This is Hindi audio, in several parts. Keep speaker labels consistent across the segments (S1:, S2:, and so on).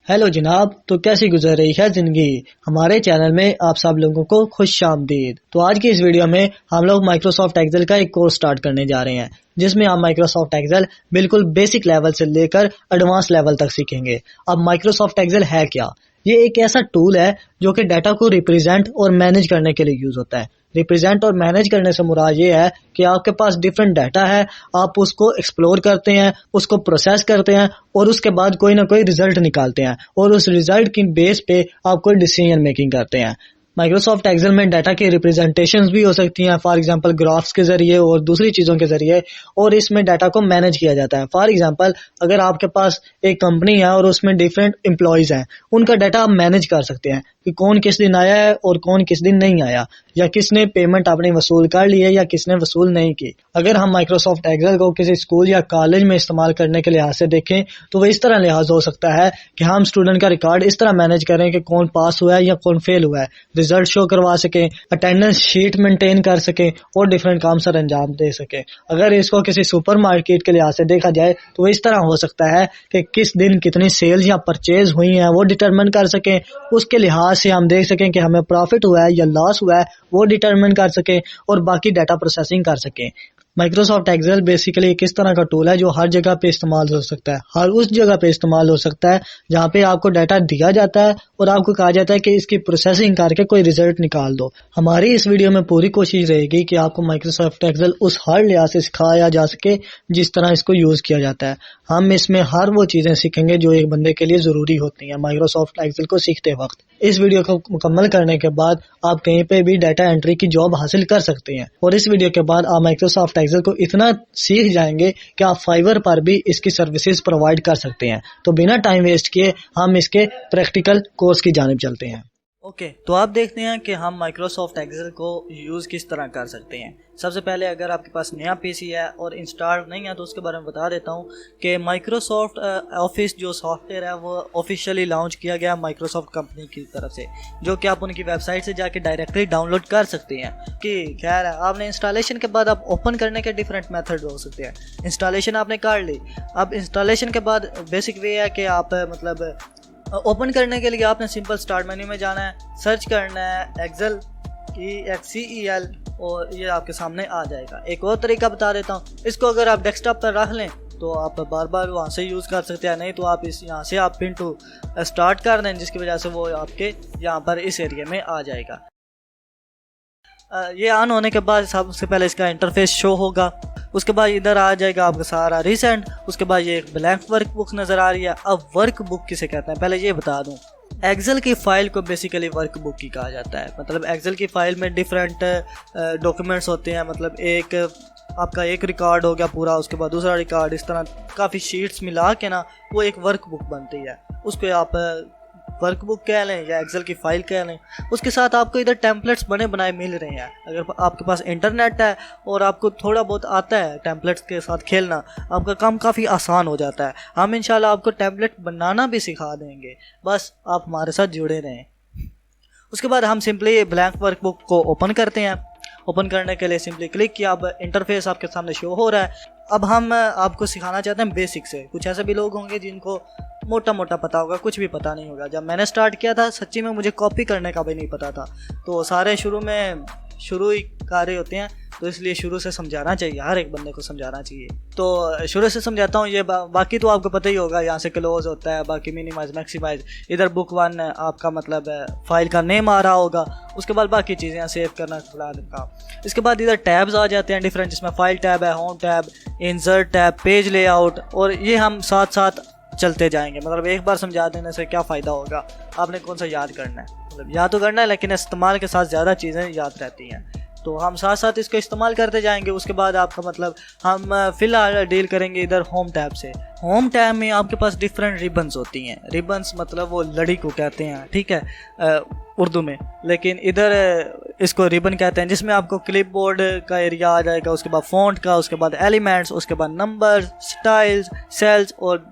S1: हेलो जनाब, तो कैसी गुजर रही है जिंदगी। हमारे चैनल में आप सब लोगों को खुश आमदीद। तो आज की इस वीडियो में हम लोग माइक्रोसॉफ्ट एक्सेल का एक कोर्स स्टार्ट करने जा रहे हैं, जिसमें आप माइक्रोसॉफ्ट एक्सेल बिल्कुल बेसिक लेवल से लेकर एडवांस लेवल तक सीखेंगे। अब माइक्रोसॉफ्ट एक्सेल है क्या? ये एक ऐसा टूल है जो कि डाटा को रिप्रेजेंट और मैनेज करने के लिए यूज होता है। रिप्रेजेंट और मैनेज करने से मुराद ये है कि आपके पास डिफरेंट डाटा है, आप उसको एक्सप्लोर करते हैं, उसको प्रोसेस करते हैं और उसके बाद कोई ना कोई रिजल्ट निकालते हैं और उस रिजल्ट की बेस पे आप कोई डिसीजन मेकिंग करते हैं। माइक्रोसॉफ्ट एक्सेल में डाटा की रिप्रेजेंटेशंस भी हो सकती हैं, फॉर एग्जांपल ग्राफ्स के जरिए और दूसरी चीज़ों के जरिए, और इसमें डाटा को मैनेज किया जाता है। फॉर एग्जांपल अगर आपके पास एक कंपनी है और उसमें डिफरेंट एम्प्लॉयज हैं, उनका डाटा आप मैनेज कर सकते हैं कि कौन किस दिन आया है और कौन किस दिन नहीं आया, या किसने पेमेंट आपने वसूल कर ली है या किसने वसूल नहीं की। अगर हम माइक्रोसॉफ्ट एक्सेल को किसी स्कूल या कॉलेज में इस्तेमाल करने के लिहाज से देखें तो वो इस तरह लिहाज हो सकता है कि हम स्टूडेंट का रिकॉर्ड इस तरह मैनेज करें कि कौन पास हुआ है या कौन फेल हुआ है, रिजल्ट शो करवा सकें, अटेंडेंस शीट मेंटेन कर सकें और डिफरेंट काम सर अंजाम दे सकें। अगर इसको किसी सुपर मार्केट के लिहाज से देखा जाए तो वो इस तरह हो सकता है कि किस दिन कितनी सेल्स या परचेज हुई हैं वो डिटरमिन कर सकें, उसके लिहाज से हम देख सकें कि हमें प्रॉफिट हुआ है या लॉस हुआ है वो डिटरमिन कर सकें और बाकी डाटा प्रोसेसिंग कर सकें। माइक्रोसॉफ्ट एक्सेल बेसिकली एक इस तरह का टूल है जो हर जगह पे इस्तेमाल हो सकता है, हर उस जगह पे इस्तेमाल हो सकता है जहाँ पे आपको डाटा दिया जाता है और आपको कहा जाता है कि इसकी प्रोसेसिंग करके कोई रिजल्ट निकाल दो। हमारी इस वीडियो में पूरी कोशिश रहेगी कि आपको माइक्रोसॉफ्ट एक्सेल उस हर लिहाज से सिखाया जा सके जिस तरह इसको यूज किया जाता है। हम इसमें हर वो चीजें सीखेंगे जो एक बंदे के लिए जरूरी होती हैं माइक्रोसॉफ्ट एक्सेल को सीखते वक्त। इस वीडियो को मुकम्मल करने के बाद आप कहीं पे भी डाटा एंट्री की जॉब हासिल कर सकते हैं और इस वीडियो के बाद आप माइक्रोसॉफ्ट एक्सेल को इतना सीख जाएंगे कि आप फाइवर पर भी इसकी सर्विसेज प्रोवाइड कर सकते हैं। तो बिना टाइम वेस्ट किए हम इसके प्रैक्टिकल कोर्स की जानिब चलते हैं। ओके, तो आप देखते हैं कि हम माइक्रोसॉफ्ट एक्सेल को यूज़ किस तरह कर सकते हैं। सबसे पहले अगर आपके पास नया पीसी है और इंस्टॉल नहीं है तो उसके बारे में बता देता हूँ कि माइक्रोसॉफ्ट ऑफिस जो सॉफ्टवेयर है वो ऑफिशियली लॉन्च किया गया माइक्रोसॉफ्ट कंपनी की तरफ से, जो कि आप उनकी वेबसाइट से जाके डायरेक्टली डाउनलोड कर सकते हैं। कि खैर है, आपने इंस्टॉलेशन के बाद आप ओपन करने के डिफरेंट मेथड हो सकते हैं। इंस्टॉलेशन आपने कर ली, अब इंस्टॉलेशन के बाद बेसिक वे है कि आप मतलब ओपन करने के लिए आपने सिंपल स्टार्ट मेन्यू में जाना है, सर्च करना है एक्सेल EXCEL और ये आपके सामने आ जाएगा। एक और तरीका बता देता हूँ, इसको अगर आप डेस्कटॉप पर रख लें तो आप बार बार वहाँ से यूज़ कर सकते हैं, नहीं तो आप इस यहाँ से आप पिन टू स्टार्ट कर दें जिसकी वजह से वो आपके यहाँ पर इस एरिया में आ जाएगा। ये ऑन होने के बाद सबसे पहले इसका इंटरफेस शो होगा, उसके बाद इधर आ जाएगा आपका सारा रिसेंट, उसके बाद ये एक ब्लैंक वर्कबुक नज़र आ रही है। अब वर्कबुक किसे कहते हैं पहले ये बता दूं। एक्सेल की फ़ाइल को बेसिकली वर्कबुक ही कहा जाता है। मतलब एक्सेल की फ़ाइल में डिफरेंट डॉक्यूमेंट्स होते हैं, मतलब एक आपका एक रिकॉर्ड हो गया पूरा, उसके बाद दूसरा रिकॉर्ड, इस तरह काफ़ी शीट्स मिला के ना वो एक वर्कबुक बनती है। उसको आप वर्कबुक कह लें या एक्सेल की फ़ाइल कह लें। उसके साथ आपको इधर टेम्पलेट्स बने बनाए मिल रहे हैं। अगर आपके पास इंटरनेट है और आपको थोड़ा बहुत आता है टेम्पलेट्स के साथ खेलना, आपका काम काफ़ी आसान हो जाता है। हम इंशाल्लाह आपको टेम्पलेट बनाना भी सिखा देंगे, बस आप हमारे साथ जुड़े रहें। उसके बाद हम सिंपली ब्लैंक वर्कबुक को ओपन करते हैं। ओपन करने के लिए सिंपली क्लिक किया, अब इंटरफेस आपके सामने शो हो रहा है। अब हम आपको सिखाना चाहते हैं बेसिक से। कुछ ऐसे भी लोग होंगे जिनको मोटा मोटा पता होगा, कुछ भी पता नहीं होगा। जब मैंने स्टार्ट किया था सच्ची में मुझे कॉपी करने का भी नहीं पता था, तो सारे शुरू ही कर रहे होते हैं, तो इसलिए शुरू से समझाना चाहिए, हर एक बंदे को समझाना चाहिए। तो शुरू से समझाता हूँ। ये बाकी तो आपको पता ही होगा, यहाँ से क्लोज होता है, बाकी मिनिमाइज मैक्सिमाइज, इधर बुक 1 आपका मतलब फाइल का नेम आ रहा होगा, उसके बाद बाकी चीज़ें यहाँ सेव करना का। इसके बाद इधर टैब्स आ जाते हैं डिफरेंट, जिसमें फाइल टैब है, home tab, insert tab, page layout, और ये हम साथ साथ चलते जाएंगे। मतलब एक बार समझा देने से क्या फ़ायदा होगा, आपने कौन सा याद करना है, मतलब याद तो करना है लेकिन इस्तेमाल के साथ ज़्यादा चीज़ें याद रहती हैं, तो हम साथ साथ इसको इस्तेमाल करते जाएंगे। उसके बाद आपका मतलब हम फ़िलहाल डील करेंगे इधर होम टैब से। होम टैब में आपके पास डिफरेंट रिबन्स होती हैं। रिबन्स मतलब वो लड़ी को कहते हैं, ठीक है, उर्दू में, लेकिन इधर इसको रिबन कहते हैं, जिसमें आपको क्लिपबोर्ड का एरिया आ जाएगा, उसके बाद फ़ॉन्ट का, उसके बाद एलिमेंट्स, उसके बाद नंबर्स, स्टाइल्स, सेल्स और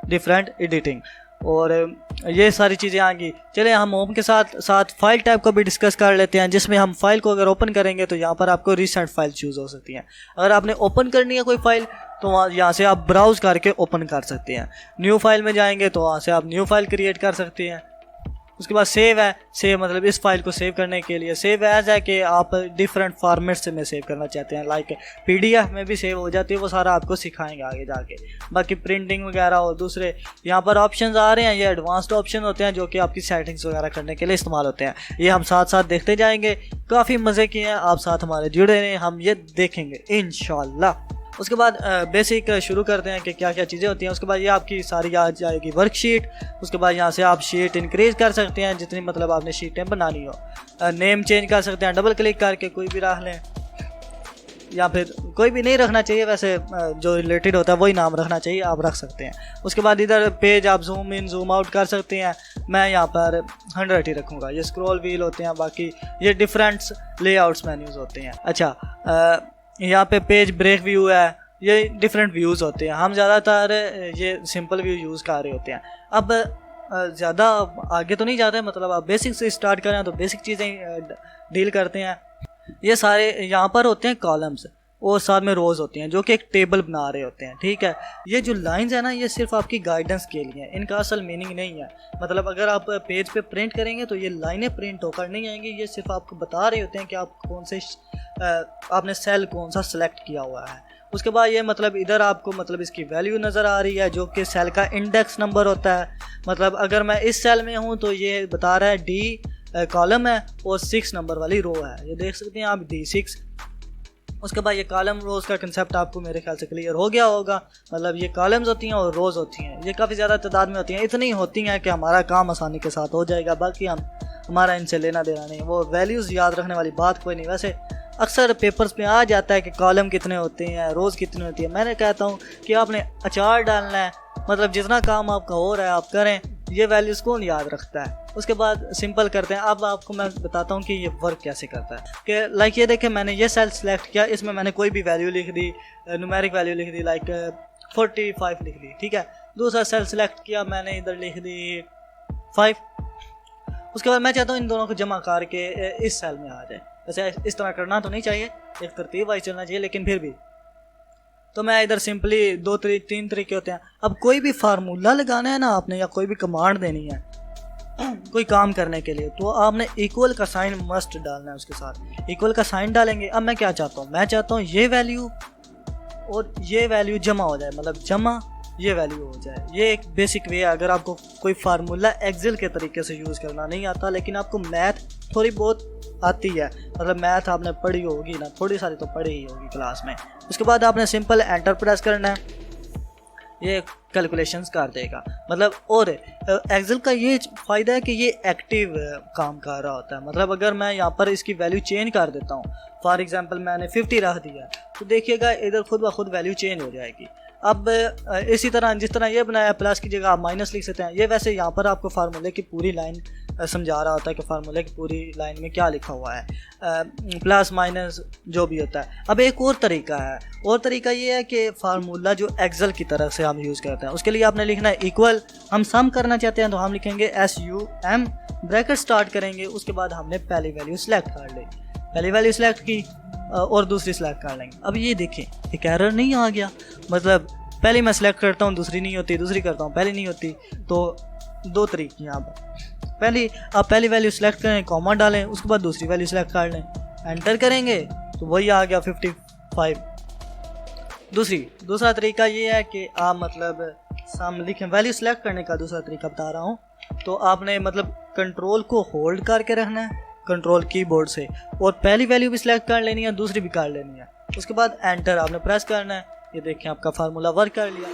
S1: डिफरेंट एडिटिंग। और ये सारी चीज़ें आएंगी। चलिए हम होम के साथ साथ फाइल टाइप को भी डिस्कस कर लेते हैं, जिसमें हम फाइल को अगर ओपन करेंगे तो यहाँ पर आपको रिसेंट फाइल चूज़ हो सकती हैं। अगर आपने ओपन करनी है कोई फाइल तो वहाँ यहाँ से आप ब्राउज़ करके ओपन कर सकते हैं। न्यू फाइल में जाएंगे तो वहाँ से आप न्यू फाइल क्रिएट कर सकते हैं। उसके बाद सेव है, सेव मतलब इस फाइल को सेव करने के लिए। सेव एज है कि आप डिफरेंट फॉर्मेट में सेव करना चाहते हैं, लाइक PDF में भी सेव हो जाती है, वो सारा आपको सिखाएंगे आगे जाके। बाकी प्रिंटिंग वगैरह और दूसरे यहाँ पर ऑप्शंस आ रहे हैं, ये एडवांस्ड ऑप्शन होते हैं जो कि आपकी सेटिंग्स वगैरह करने के लिए इस्तेमाल होते हैं। ये हम साथ साथ देखते जाएंगे, काफ़ी मज़े किए हैं, आप साथ हमारे जुड़े रहें, हम ये देखेंगे इंशाल्लाह। उसके बाद बेसिक शुरू करते हैं कि क्या क्या चीज़ें होती हैं। उसके बाद ये आपकी सारी आ जाएगी वर्कशीट। उसके बाद यहाँ से आप शीट इंक्रीज कर सकते हैं जितनी मतलब आपने शीटें बनानी हो। नेम चेंज कर सकते हैं, डबल क्लिक करके कोई भी रख लें, या फिर कोई भी नहीं रखना चाहिए, वैसे जो रिलेटेड होता है वही नाम रखना चाहिए, आप रख सकते हैं। उसके बाद इधर पेज आप जूम इन जूम आउट कर सकते हैं। मैं यहाँ पर 100 ही रखूँगा। ये स्क्रॉल व्हील होते हैं, बाकी ये डिफरेंट लेआउट्स मेन्यूज़ होते हैं। अच्छा, यहाँ पे पेज ब्रेक व्यू है, ये डिफरेंट व्यूज़ होते हैं। हम ज़्यादातर ये सिंपल व्यू यूज़ कर रहे होते हैं। अब ज़्यादा आगे तो नहीं जाते, मतलब आप बेसिक से स्टार्ट करें तो बेसिक चीज़ें डील करते हैं। ये सारे यहाँ पर होते हैं कॉलम्स और साथ में रोज़ होती हैं जो कि एक टेबल बना रहे होते हैं, ठीक है। ये जो लाइंस है ना, ये सिर्फ आपकी गाइडेंस के लिए हैं, इनका असल मीनिंग नहीं है। मतलब अगर आप पेज पे प्रिंट करेंगे तो ये लाइनें प्रिंट होकर नहीं आएंगी, ये सिर्फ आपको बता रहे होते हैं कि आप कौन से आपने सेल कौन सा सिलेक्ट किया हुआ है। उसके बाद ये मतलब इधर आपको मतलब इसकी वैल्यू नज़र आ रही है जो कि सेल का इंडेक्स नंबर होता है। मतलब अगर मैं इस सेल में हूँ तो ये बता रहा है D कॉलम है और 6 नंबर वाली रो है, ये देख सकते हैं आप D6। उसके बाद ये कॉलम रोज़ का कंसेप्ट आपको मेरे ख्याल से क्लियर हो गया होगा। मतलब ये कॉलम्स होती हैं और रोज़ होती हैं, ये काफ़ी ज़्यादा तादाद में होती हैं, इतनी होती हैं कि हमारा काम आसानी के साथ हो जाएगा। बाकी हमारा इनसे लेना देना नहीं, वो वैल्यूज़ याद रखने वाली बात कोई नहीं। वैसे अक्सर पेपर्स में आ जाता है कि कॉलम कितने होते हैं, रोज़ कितनी होती है। मैंने कहता हूँ कि आपने अचार डालना है, मतलब जितना काम आपका हो रहा है आप करें, ये वैल्यूज़ कौन याद रखता है। उसके बाद सिंपल करते हैं। अब आपको मैं बताता हूँ कि ये वर्क कैसे करता है। कि लाइक ये देखें, मैंने ये सेल सेलेक्ट किया, इसमें मैंने कोई भी वैल्यू लिख दी, न्यूमेरिक वैल्यू लिख दी, लाइक 45 लिख दी, ठीक है। दूसरा सेल सेलेक्ट किया, मैंने इधर लिख दी 5। उसके बाद मैं चाहता हूँ इन दोनों को जमा करके इस सेल में आ जाए। वैसे इस तरह करना तो नहीं चाहिए, एक तरतीब वाइज चलना चाहिए, लेकिन फिर भी तो मैं इधर सिंपली 3 तरीके होते हैं। अब कोई भी फार्मूला लगाना है ना आपने, या कोई भी कमांड देनी है कोई काम करने के लिए, तो आपने इक्वल का साइन मस्ट डालना है, उसके साथ इक्वल का साइन डालेंगे। अब मैं क्या चाहता हूँ, मैं चाहता हूँ ये वैल्यू और ये वैल्यू जमा हो जाए, मतलब जमा ये वैल्यू हो जाए। ये एक बेसिक वे है। अगर आपको कोई फार्मूला एक्सेल के तरीके से यूज़ करना नहीं आता, लेकिन आपको मैथ थोड़ी बहुत आती है, मतलब मैथ आपने पढ़ी होगी ना, थोड़ी सारी तो पढ़ी ही होगी क्लास में। उसके बाद आपने सिंपल एंटर प्रेस करना है, ये कैलकुलेशंस कर देगा। मतलब और एक्सेल का ये फ़ायदा है कि ये एक्टिव काम कर रहा होता है। मतलब अगर मैं यहाँ पर इसकी वैल्यू चेंज कर देता हूँ, फॉर एग्जांपल मैंने 50 रख दिया, तो देखिएगा इधर खुद ब खुद वैल्यू चेंज हो जाएगी। अब इसी तरह जिस तरह ये बनाया प्लस की जगह आप माइनस लिख सकते हैं। ये वैसे यहाँ पर आपको फार्मूले की पूरी लाइन समझा रहा होता है कि फार्मूले की पूरी लाइन में क्या लिखा हुआ है, प्लस माइनस जो भी होता है। अब एक और तरीका है, और तरीका ये है कि फार्मूला जो एक्सेल की तरफ से हम यूज़ करते हैं, उसके लिए आपने लिखना है इक्वल। हम सम करना चाहते हैं तो हम लिखेंगे SUM, ब्रैकेट स्टार्ट करेंगे। उसके बाद हमने पहली वैल्यू सेलेक्ट कर ली, पहली वैल्यू सेलेक्ट की और दूसरी सेलेक्ट कर लेंगे। अब ये देखें एक एरर नहीं आ गया, मतलब पहले मैं सेलेक्ट करता हूँ दूसरी नहीं होती, दूसरी करता हूँ पहली नहीं होती। तो दो तरीके यहाँ पर, आप पहली वैल्यू सेलेक्ट करें, कॉमा डालें, उसके बाद दूसरी वैल्यू सेलेक्ट कर लें, एंटर करेंगे तो वही आ गया 55। दूसरा तरीका ये है कि आप मतलब सम लिखें, वैल्यू सेलेक्ट करने का दूसरा तरीका बता रहा हूँ। तो आपने मतलब कंट्रोल को होल्ड करके रखना है, कंट्रोल कीबोर्ड से, और पहली वैल्यू भी सिलेक्ट कर लेनी है, दूसरी भी कर लेनी है। उसके बाद एंटर आपने प्रेस करना है। ये देखें आपका फार्मूला वर्क कर लिया।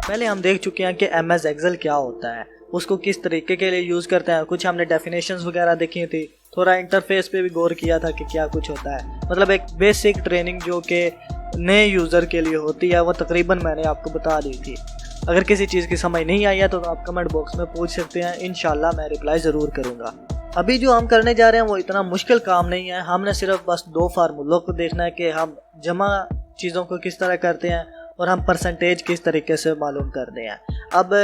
S1: पहले हम देख चुके हैं कि MS एक्सेल क्या होता है, उसको किस तरीके के लिए यूज़ करते हैं। कुछ हमने डेफिनेशंस वगैरह देखी थी, थोड़ा इंटरफेस पे भी गौर किया था कि क्या कुछ होता है। मतलब एक बेसिक ट्रेनिंग जो कि नए यूज़र के लिए होती है, वो तकरीबन मैंने आपको बता दी थी। अगर किसी चीज़ की समझ नहीं आई है तो आप कमेंट बॉक्स में पूछ सकते हैं, इंशाल्लाह मैं रिप्लाई ज़रूर करूँगा। अभी जो हम करने जा रहे हैं वो इतना मुश्किल काम नहीं है। हमने सिर्फ बस 2 फार्मूलों को देखना है कि हम जमा चीज़ों को किस तरह करते हैं और हम परसेंटेज किस तरीके से मालूम करते हैं। अब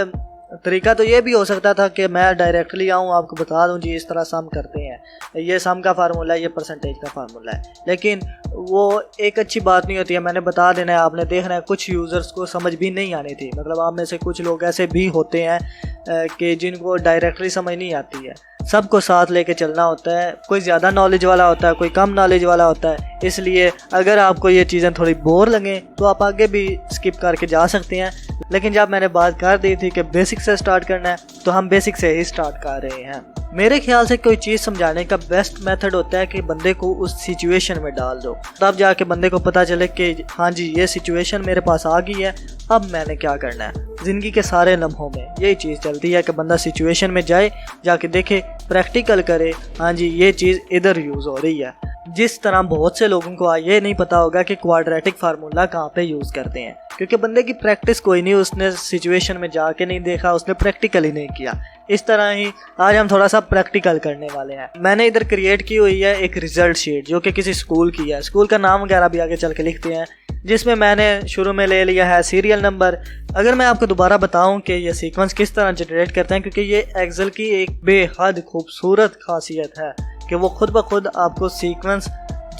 S1: तरीका तो ये भी हो सकता था कि मैं डायरेक्टली आऊँ आपको बता दूँ जी इस तरह सम करते हैं, ये सम का फार्मूला है, ये परसेंटेज का फार्मूला है, लेकिन वो एक अच्छी बात नहीं होती है। मैंने बता देना है, आपने देखना है। कुछ यूज़र्स को समझ भी नहीं आनी थी, मतलब आप में से कुछ लोग ऐसे भी होते हैं कि जिनको डायरेक्टली समझ नहीं आती है। सबको साथ लेके चलना होता है, कोई ज़्यादा नॉलेज वाला होता है, कोई कम नॉलेज वाला होता है। इसलिए अगर आपको ये चीज़ें थोड़ी बोर लगें तो आप आगे भी स्किप करके जा सकते हैं, लेकिन जब मैंने बात कर दी थी कि बेसिक से स्टार्ट करना है तो हम बेसिक से ही स्टार्ट कर रहे हैं। मेरे ख्याल से कोई चीज़ समझाने का बेस्ट मेथड होता है कि बंदे को उस सिचुएशन में डाल दो, तब जाके बंदे को पता चले कि हाँ जी ये सिचुएशन मेरे पास आ गई है, अब मैंने क्या करना है। ज़िंदगी के सारे लम्हों में यही चीज़ चलती है कि बंदा सिचुएशन में जाए, जाके देखे, प्रैक्टिकल करे, हाँ जी ये चीज़ इधर यूज़ हो रही है। जिस तरह बहुत से लोगों को ये नहीं पता होगा कि क्वाड्रेटिक फार्मूला कहाँ पे यूज़ करते हैं, क्योंकि बंदे की प्रैक्टिस कोई नहीं, उसने सिचुएशन में जाके नहीं देखा, उसने प्रैक्टिकल ही नहीं किया। इस तरह ही आज हम थोड़ा सा प्रैक्टिकल करने वाले हैं। मैंने इधर क्रिएट की हुई है एक रिजल्ट शीट जो कि किसी स्कूल की है, स्कूल का नाम वगैरह भी आगे चल के लिखते हैं, जिसमें मैंने शुरू में ले लिया है सीरियल नंबर। अगर मैं आपको दोबारा बताऊं कि ये सीक्वेंस किस तरह जनरेट करते हैं, क्योंकि ये एक्सेल की एक बेहद खूबसूरत खासियत है कि वो खुद ब खुद आपको सीक्वेंस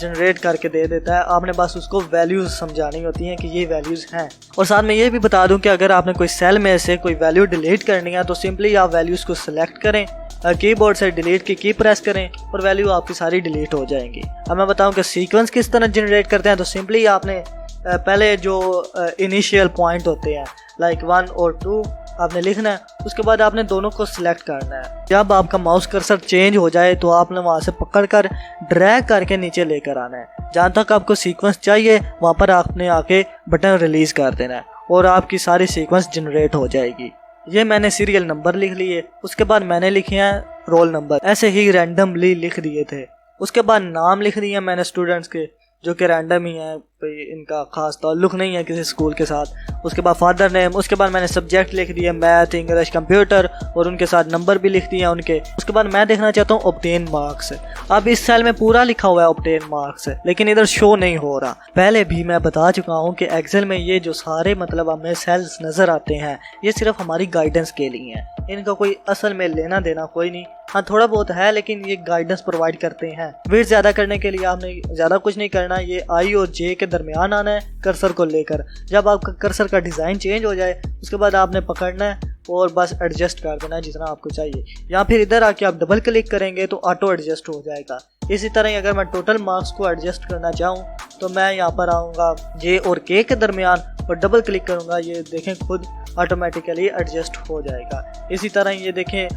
S1: जनरेट करके दे देता है। आपने बस उसको वैल्यूज़ समझानी होती हैं कि ये वैल्यूज़ हैं। और साथ में ये भी बता दूं कि अगर आपने कोई सेल में से कोई वैल्यू डिलीट करनी है तो सिंपली आप वैल्यूज़ को सिलेक्ट करें, कीबोर्ड से डिलीट की की प्रेस करें और वैल्यू आपकी सारी डिलीट हो जाएंगी। अब मैं बताऊं कि सीक्वेंस किस तरह जनरेट करते हैं, तो सिंपली आपने पहले जो इनिशियल पॉइंट होते हैं लाइक 1 और 2 आपने लिखना है, उसके बाद आपने दोनों को सिलेक्ट करना है। जब आपका माउस कर्सर चेंज हो जाए तो आपने वहाँ से पकड़कर ड्रैग करके नीचे लेकर आना है, जहाँ तक आपको सीक्वेंस चाहिए वहाँ पर आपने आके बटन रिलीज़ कर देना है और आपकी सारी सीक्वेंस जनरेट हो जाएगी। ये मैंने सीरियल नंबर लिख लिए, उसके बाद मैंने लिखे हैं रोल नंबर, ऐसे ही रैंडमली लिख दिए थे। उसके बाद नाम लिख दिए मैंने स्टूडेंट्स के, जो कि रैंडम ही है, इनका खास ताल्लुक़ नहीं है किसी स्कूल के साथ। उसके बाद फादर नेम, उसके बाद मैंने सब्जेक्ट लिख दिए मैथ, इंग्लिश, कंप्यूटर और उनके साथ नंबर भी लिख दिए उनके। उसके बाद मैं देखना चाहता हूँ ऑब्टेन मार्क्स। अब इस सेल में पूरा लिखा हुआ है ऑब्टेन मार्क्स, लेकिन इधर शो नहीं हो रहा। पहले भी मैं बता चुका हूँ कि एक्सेल में ये जो सारे मतलब हमें सेल्स नज़र आते हैं ये सिर्फ हमारी गाइडेंस के लिए हैं, इनका कोई असल में लेना देना कोई नहीं। हाँ थोड़ा बहुत है, लेकिन ये गाइडेंस प्रोवाइड करते हैं। विड्थ ज़्यादा करने के लिए आपने ज़्यादा कुछ नहीं करना, ये आई और जे के दरमियान आना है कर्सर को लेकर। जब आपका कर्सर का डिज़ाइन चेंज हो जाए उसके बाद आपने पकड़ना है और बस एडजस्ट कर देना है जितना आपको चाहिए, या फिर इधर आके आप डबल क्लिक करेंगे तो ऑटो एडजस्ट हो जाएगा। इसी तरह अगर मैं टोटल मार्क्स को एडजस्ट करना चाहूँ तो मैं यहाँ पर आऊँगा जे और के दरमियान और डबल क्लिक करूँगा, ये देखें खुद ऑटोमेटिकली एडजस्ट हो जाएगा। इसी तरह ये देखें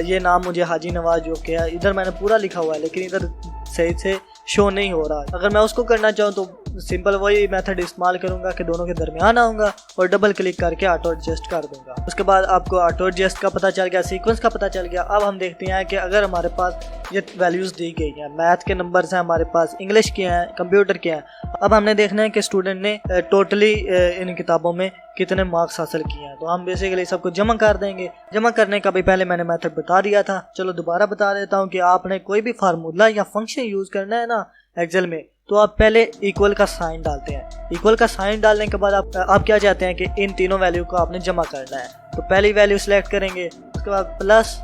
S1: ये नाम मुझे हाजी नवाज जो कि है, इधर मैंने पूरा लिखा हुआ है लेकिन इधर सही से शो नहीं हो रहा। अगर मैं उसको करना चाहूँ तो सिंपल वही मेथड इस्तेमाल करूँगा कि दोनों के दरमियान आऊँगा और डबल क्लिक करके ऑटो एडजस्ट कर दूँगा। उसके बाद आपको ऑटो एडजस्ट का पता चल गया, सीक्वेंस का पता चल गया। अब हम देखते हैं कि अगर हमारे पास ये वैल्यूज़ दी गई हैं, मैथ के नंबर्स हैं हमारे पास, इंग्लिश के हैं, कंप्यूटर के हैं, अब हमने देखना है कि स्टूडेंट ने टोटली इन किताबों में कितने मार्क्स हासिल किए हैं। तो हम बेसिकली सबको जमा कर देंगे। जमा करने का भी पहले मैंने मेथड बता दिया था, चलो दोबारा बता देता हूँ कि आपने कोई भी फार्मूला या फंक्शन यूज़ करना है ना एक्सेल में, तो आप पहले इक्वल का साइन डालते हैं। इक्वल का साइन डालने के बाद आप क्या चाहते हैं कि इन तीनों वैल्यू को आपने जमा करना है। तो पहली वैल्यू सेलेक्ट करेंगे, उसके बाद प्लस,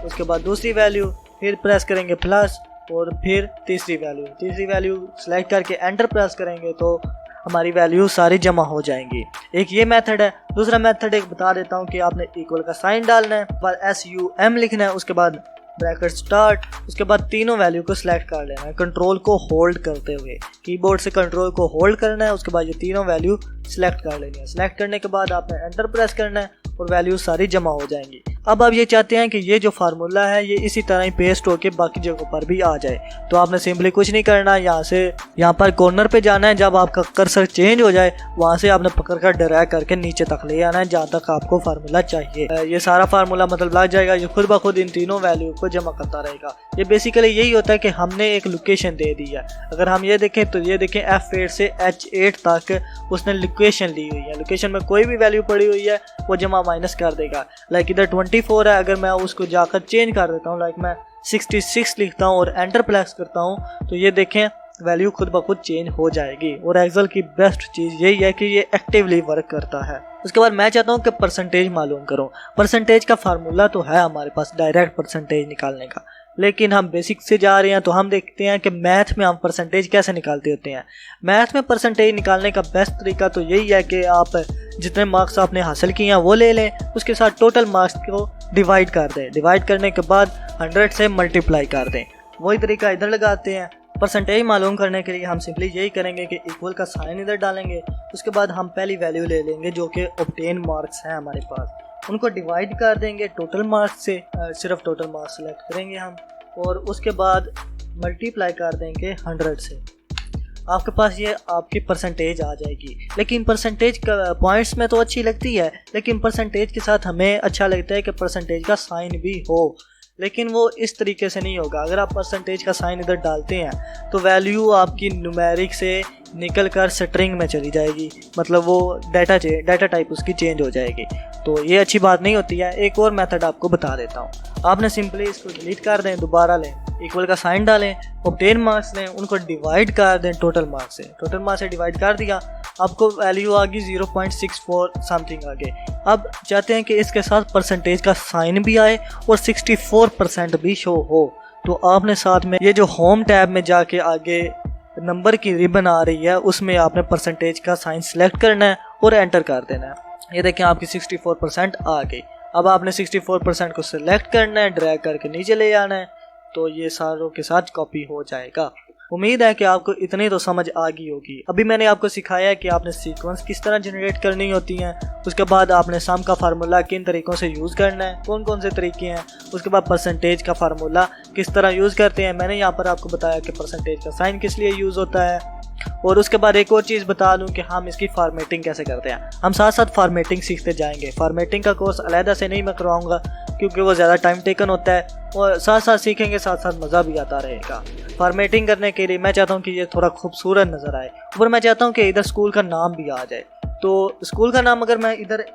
S1: उसके बाद दूसरी वैल्यू, फिर प्रेस करेंगे प्लस और फिर तीसरी वैल्यू सेलेक्ट करके एंटर प्रेस करेंगे तो हमारी वैल्यू सारी जमा हो जाएंगी। एक ये मेथड है। दूसरा मेथड एक बता देता हूँ कि आपने इक्वल का साइन डालना है, बाद SUM लिखना है, उसके बाद ब्रैकेट स्टार्ट, उसके बाद तीनों वैल्यू को सिलेक्ट कर लेना है कंट्रोल को होल्ड करते हुए, कीबोर्ड से कंट्रोल को होल्ड करना है। उसके बाद ये तीनों वैल्यू सिलेक्ट कर लेनी है। सिलेक्ट करने के बाद आपने एंटर प्रेस करना है और वैल्यू सारी जमा हो जाएंगी। अब आप ये चाहते हैं कि ये जो फार्मूला है ये इसी तरह ही पेस्ट होके बाकी जगहों पर भी आ जाए, तो आपने सिंपली कुछ नहीं करना, यहाँ पर कॉर्नर पे जाना है। जब आपका कर्सर चेंज हो जाए वहाँ से आपने पकड़कर ड्रैग करके नीचे तक ले आना है जहाँ तक आपको फार्मूला चाहिए। ये सारा फार्मूला मतलब लग जाएगा, ये खुद ब खुद इन तीनों वैल्यू को जमा करता रहेगा। ये बेसिकली यही होता है कि हमने एक लोकेशन दे दी है। अगर हम ये देखें तो ये देखें F8 से H8 तक उसने लोकेशन ली हुई है। लोकेशन में कोई भी वैल्यू पड़ी हुई है वो जमा माइनस कर देगा। लाइक इधर 24 है, अगर मैं उसको जाकर चेंज कर देता हूँ, लाइक मैं 66 लिखता हूँ और एंटर प्रेस करता हूँ, तो ये देखें वैल्यू खुद ब खुद चेंज हो जाएगी। और एक्सेल की बेस्ट चीज़ यही है कि ये एक्टिवली वर्क करता है। उसके बाद मैं चाहता हूँ कि परसेंटेज मालूम करूँ। परसेंटेज का फार्मूला तो है हमारे पास डायरेक्ट परसेंटेज निकालने का, लेकिन हम बेसिक से जा रहे हैं तो हम देखते हैं कि मैथ में हम परसेंटेज कैसे निकालते होते हैं। मैथ में परसेंटेज निकालने का बेस्ट तरीका तो यही है कि आप जितने मार्क्स आपने हासिल किए हैं वो ले लें, उसके साथ टोटल मार्क्स को डिवाइड कर दें। डिवाइड करने के बाद 100 से मल्टीप्लाई कर दें। वही तरीका इधर लगाते हैं। परसेंटेज मालूम करने के लिए हम सिंपली यही करेंगे कि इक्वल का साइन इधर डालेंगे। उसके बाद हम पहली वैल्यू ले लेंगे जो कि ऑब्टेन मार्क्स हैं हमारे पास, उनको डिवाइड कर देंगे टोटल मार्क्स से। सिर्फ टोटल मार्क्स सेलेक्ट करेंगे हम और उसके बाद मल्टीप्लाई कर देंगे 100 से। आपके पास ये आपकी परसेंटेज आ जाएगी। लेकिन परसेंटेज का पॉइंट्स में तो अच्छी लगती है, लेकिन परसेंटेज के साथ हमें अच्छा लगता है कि परसेंटेज का साइन भी हो, लेकिन वो इस तरीके से नहीं होगा। अगर आप परसेंटेज का साइन इधर डालते हैं तो वैल्यू आपकी न्यूमेरिक से निकल कर स्ट्रिंग में चली जाएगी, मतलब वो डाटा टाइप उसकी चेंज हो जाएगी। तो ये अच्छी बात नहीं होती है। एक और मेथड आपको बता देता हूँ। आपने सिंपली इसको डिलीट कर दें, दोबारा लें, इक्वल का साइन डालें, ऑब्टेन मार्क्स लें, उनको डिवाइड कर दें टोटल मार्क्स से। टोटल मार्क्स से डिवाइड कर दिया, आपको वैल्यू आ गई 0.64 समथिंग आगे। अब चाहते हैं कि इसके साथ परसेंटेज का साइन भी आए और 64% भी शो हो, तो आपने साथ में ये जो होम टैब में जाके आगे नंबर की रिबन आ रही है उसमें आपने परसेंटेज का साइन सेलेक्ट करना है और एंटर कर देना है। ये देखें आपकी 64% आ गई। अब आपने 64% को सिलेक्ट करना है, ड्रैग करके नीचे ले आना है, तो ये सारों के साथ कॉपी हो जाएगा। उम्मीद है कि आपको इतनी तो समझ आ गई होगी। अभी मैंने आपको सिखाया है कि आपने सीक्वेंस किस तरह जनरेट करनी होती हैं। उसके बाद आपने सम का फार्मूला किन तरीकों से यूज़ करना है, कौन कौन से तरीके हैं। उसके बाद परसेंटेज का फार्मूला किस तरह यूज़ करते हैं। मैंने यहाँ पर आपको बताया कि परसेंटेज का साइन किस लिए यूज़ होता है। और उसके बाद एक और चीज़ बता दूं कि हम इसकी फार्मेटिंग कैसे करते हैं। हम साथ साथ फार्मेटिंग सीखते जाएंगे। फार्मेटिंग का कोर्स अलहदा से नहीं मैं करवाऊंगा क्योंकि वो ज़्यादा टाइम टेकन होता है, और साथ साथ सीखेंगे, साथ साथ मज़ा भी आता रहेगा। फार्मेटिंग करने के लिए मैं चाहता हूँ कि ये थोड़ा खूबसूरत नज़र आए, और मैं चाहता हूँ कि इधर स्कूल का नाम भी आ जाए। तो स्कूल का नाम अगर मैं इधर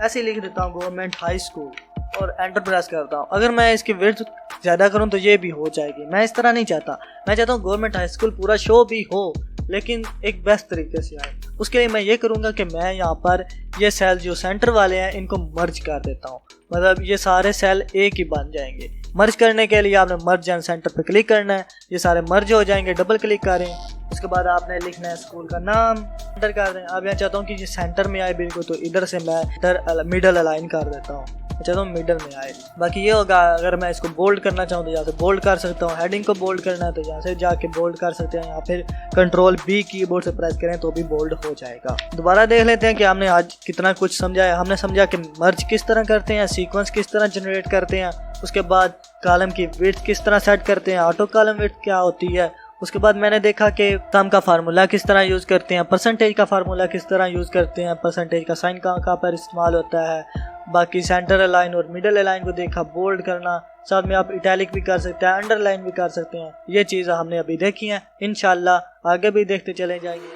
S1: ऐसे लिख देता हूँ गवर्नमेंट हाई स्कूल और एंटर प्रेस करता हूँ, अगर मैं इसकी विड्थ ज़्यादा करूँ तो ये भी हो जाएगी। मैं इस तरह नहीं चाहता। मैं चाहता हूँ गवर्नमेंट हाई स्कूल पूरा शो भी हो, लेकिन एक बेस्ट तरीके से आए। उसके लिए मैं ये करूँगा कि मैं यहाँ पर ये सेल जो सेंटर वाले हैं इनको मर्ज कर देता हूँ, मतलब ये सारे सेल एक ही बन जाएंगे। मर्ज करने के लिए आपने मर्ज एंड सेंटर पे क्लिक करना है, ये सारे मर्ज हो जाएंगे। डबल क्लिक करें, उसके बाद आपने लिखना है स्कूल का नाम, एंटर कर दें। अब मैं चाहता हूँ कि ये सेंटर में आए बिल्कुल, तो इधर से मैं मिडल अलाइन कर देता हूँ। चाहता हूँ मिडल में आए। बाकी ये होगा, अगर मैं इसको बोल्ड करना चाहूँ तो यहाँ से बोल्ड कर सकता हूँ। हेडिंग को बोल्ड करना है तो यहाँ से जाके बोल्ड कर सकते हैं, या फिर कंट्रोल B कीबोर्ड से प्रेस करें तो भी बोल्ड हो जाएगा। दोबारा देख लेते हैं कि हमने आज कितना कुछ समझा है। हमने समझा कि मर्ज किस तरह करते हैं, सीक्वेंस किस तरह जनरेट करते हैं, उसके बाद कॉलम की विड्थ किस तरह सेट करते हैं, ऑटो कॉलम विड्थ क्या होती है। उसके बाद मैंने देखा कि सम का फार्मूला किस तरह यूज़ करते हैं, परसेंटेज का फार्मूला किस तरह यूज़ करते हैं, परसेंटेज का साइन कहाँ पर इस्तेमाल होता है। बाकी सेंटर अलाइन और मिडल अलाइन को देखा, बोल्ड करना, साथ में आप इटैलिक भी कर सकते हैं, अंडरलाइन भी कर सकते हैं। ये चीज़ हमने अभी देखी हैं, इंशाल्लाह आगे भी देखते चले जाएंगे।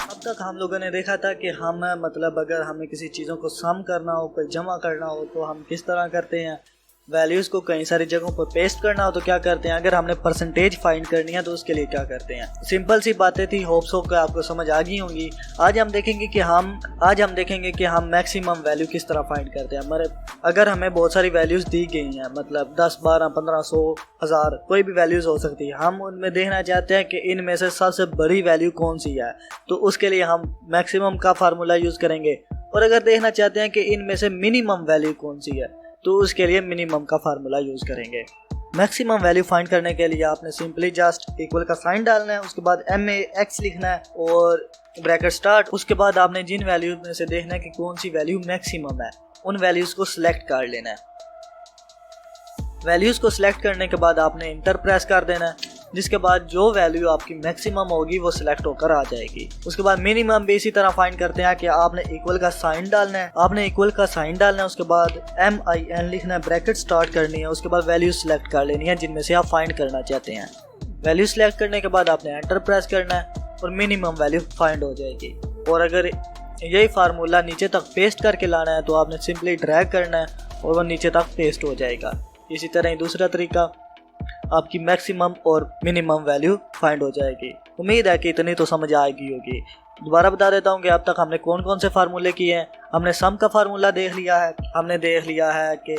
S1: अब तक हम लोगों ने देखा था कि हम मतलब अगर हमें किसी चीज़ों को सम करना हो, कोई जमा करना हो तो हम किस तरह करते हैं। वैल्यूज़ को कई सारी जगहों पर पेस्ट करना हो तो क्या करते हैं। अगर हमने परसेंटेज फाइंड करनी है तो उसके लिए क्या करते हैं। सिंपल सी बातें थी, होप्स हो कि आपको समझ आ गई होंगी। आज हम देखेंगे कि हम मैक्सिमम वैल्यू किस तरह फाइंड करते हैं। हमारे अगर हमें बहुत सारी वैल्यूज़ दी गई हैं, मतलब 10, 12, 15, 100, 1000 कोई भी वैल्यूज़ हो सकती है, हम उनमें देखना चाहते हैं कि इनमें से सबसे बड़ी वैल्यू कौन सी है, तो उसके लिए हम मैक्सिमम का फार्मूला यूज़ करेंगे। और अगर देखना चाहते हैं कि इनमें से मिनिमम वैल्यू कौन सी है तो उसके लिए मिनिमम का फार्मूला यूज़ करेंगे। मैक्सिमम वैल्यू फाइंड करने के लिए आपने सिंपली जस्ट इक्वल का साइन डालना है, उसके बाद MAX लिखना है और ब्रैकेट स्टार्ट। उसके बाद आपने जिन वैल्यूज में से देखना है कि कौन सी वैल्यू मैक्सिमम है, उन वैल्यूज़ को सिलेक्ट कर लेना है। वैल्यूज़ को सिलेक्ट करने के बाद आपने इंटर प्रेस कर देना है, जिसके बाद जो वैल्यू आपकी मैक्सिमम होगी वो सिलेक्ट होकर आ जाएगी। उसके बाद मिनिमम भी इसी तरह फाइंड करते हैं कि आपने इक्वल का साइन डालना है, उसके बाद MIN लिखना है, ब्रैकेट स्टार्ट करनी है, उसके बाद वैल्यू सिलेक्ट कर लेनी है जिनमें से आप फाइंड करना चाहते हैं। वैल्यू सिलेक्ट करने के बाद आपने एंटर प्रेस करना है और मिनिमम वैल्यू फाइंड हो जाएगी। और अगर यही फार्मूला नीचे तक पेस्ट करके लाना है तो आपने सिंपली ड्रैग करना है और वो नीचे तक पेस्ट हो जाएगा। इसी तरह ही दूसरा तरीका, आपकी मैक्सिमम और मिनिमम वैल्यू फाइंड हो जाएगी। उम्मीद है कि इतनी तो समझ आएगी होगी। दोबारा बता देता हूँ कि अब तक हमने कौन कौन से फार्मूले किए हैं। हमने सम का फार्मूला देख लिया है, हमने देख लिया है कि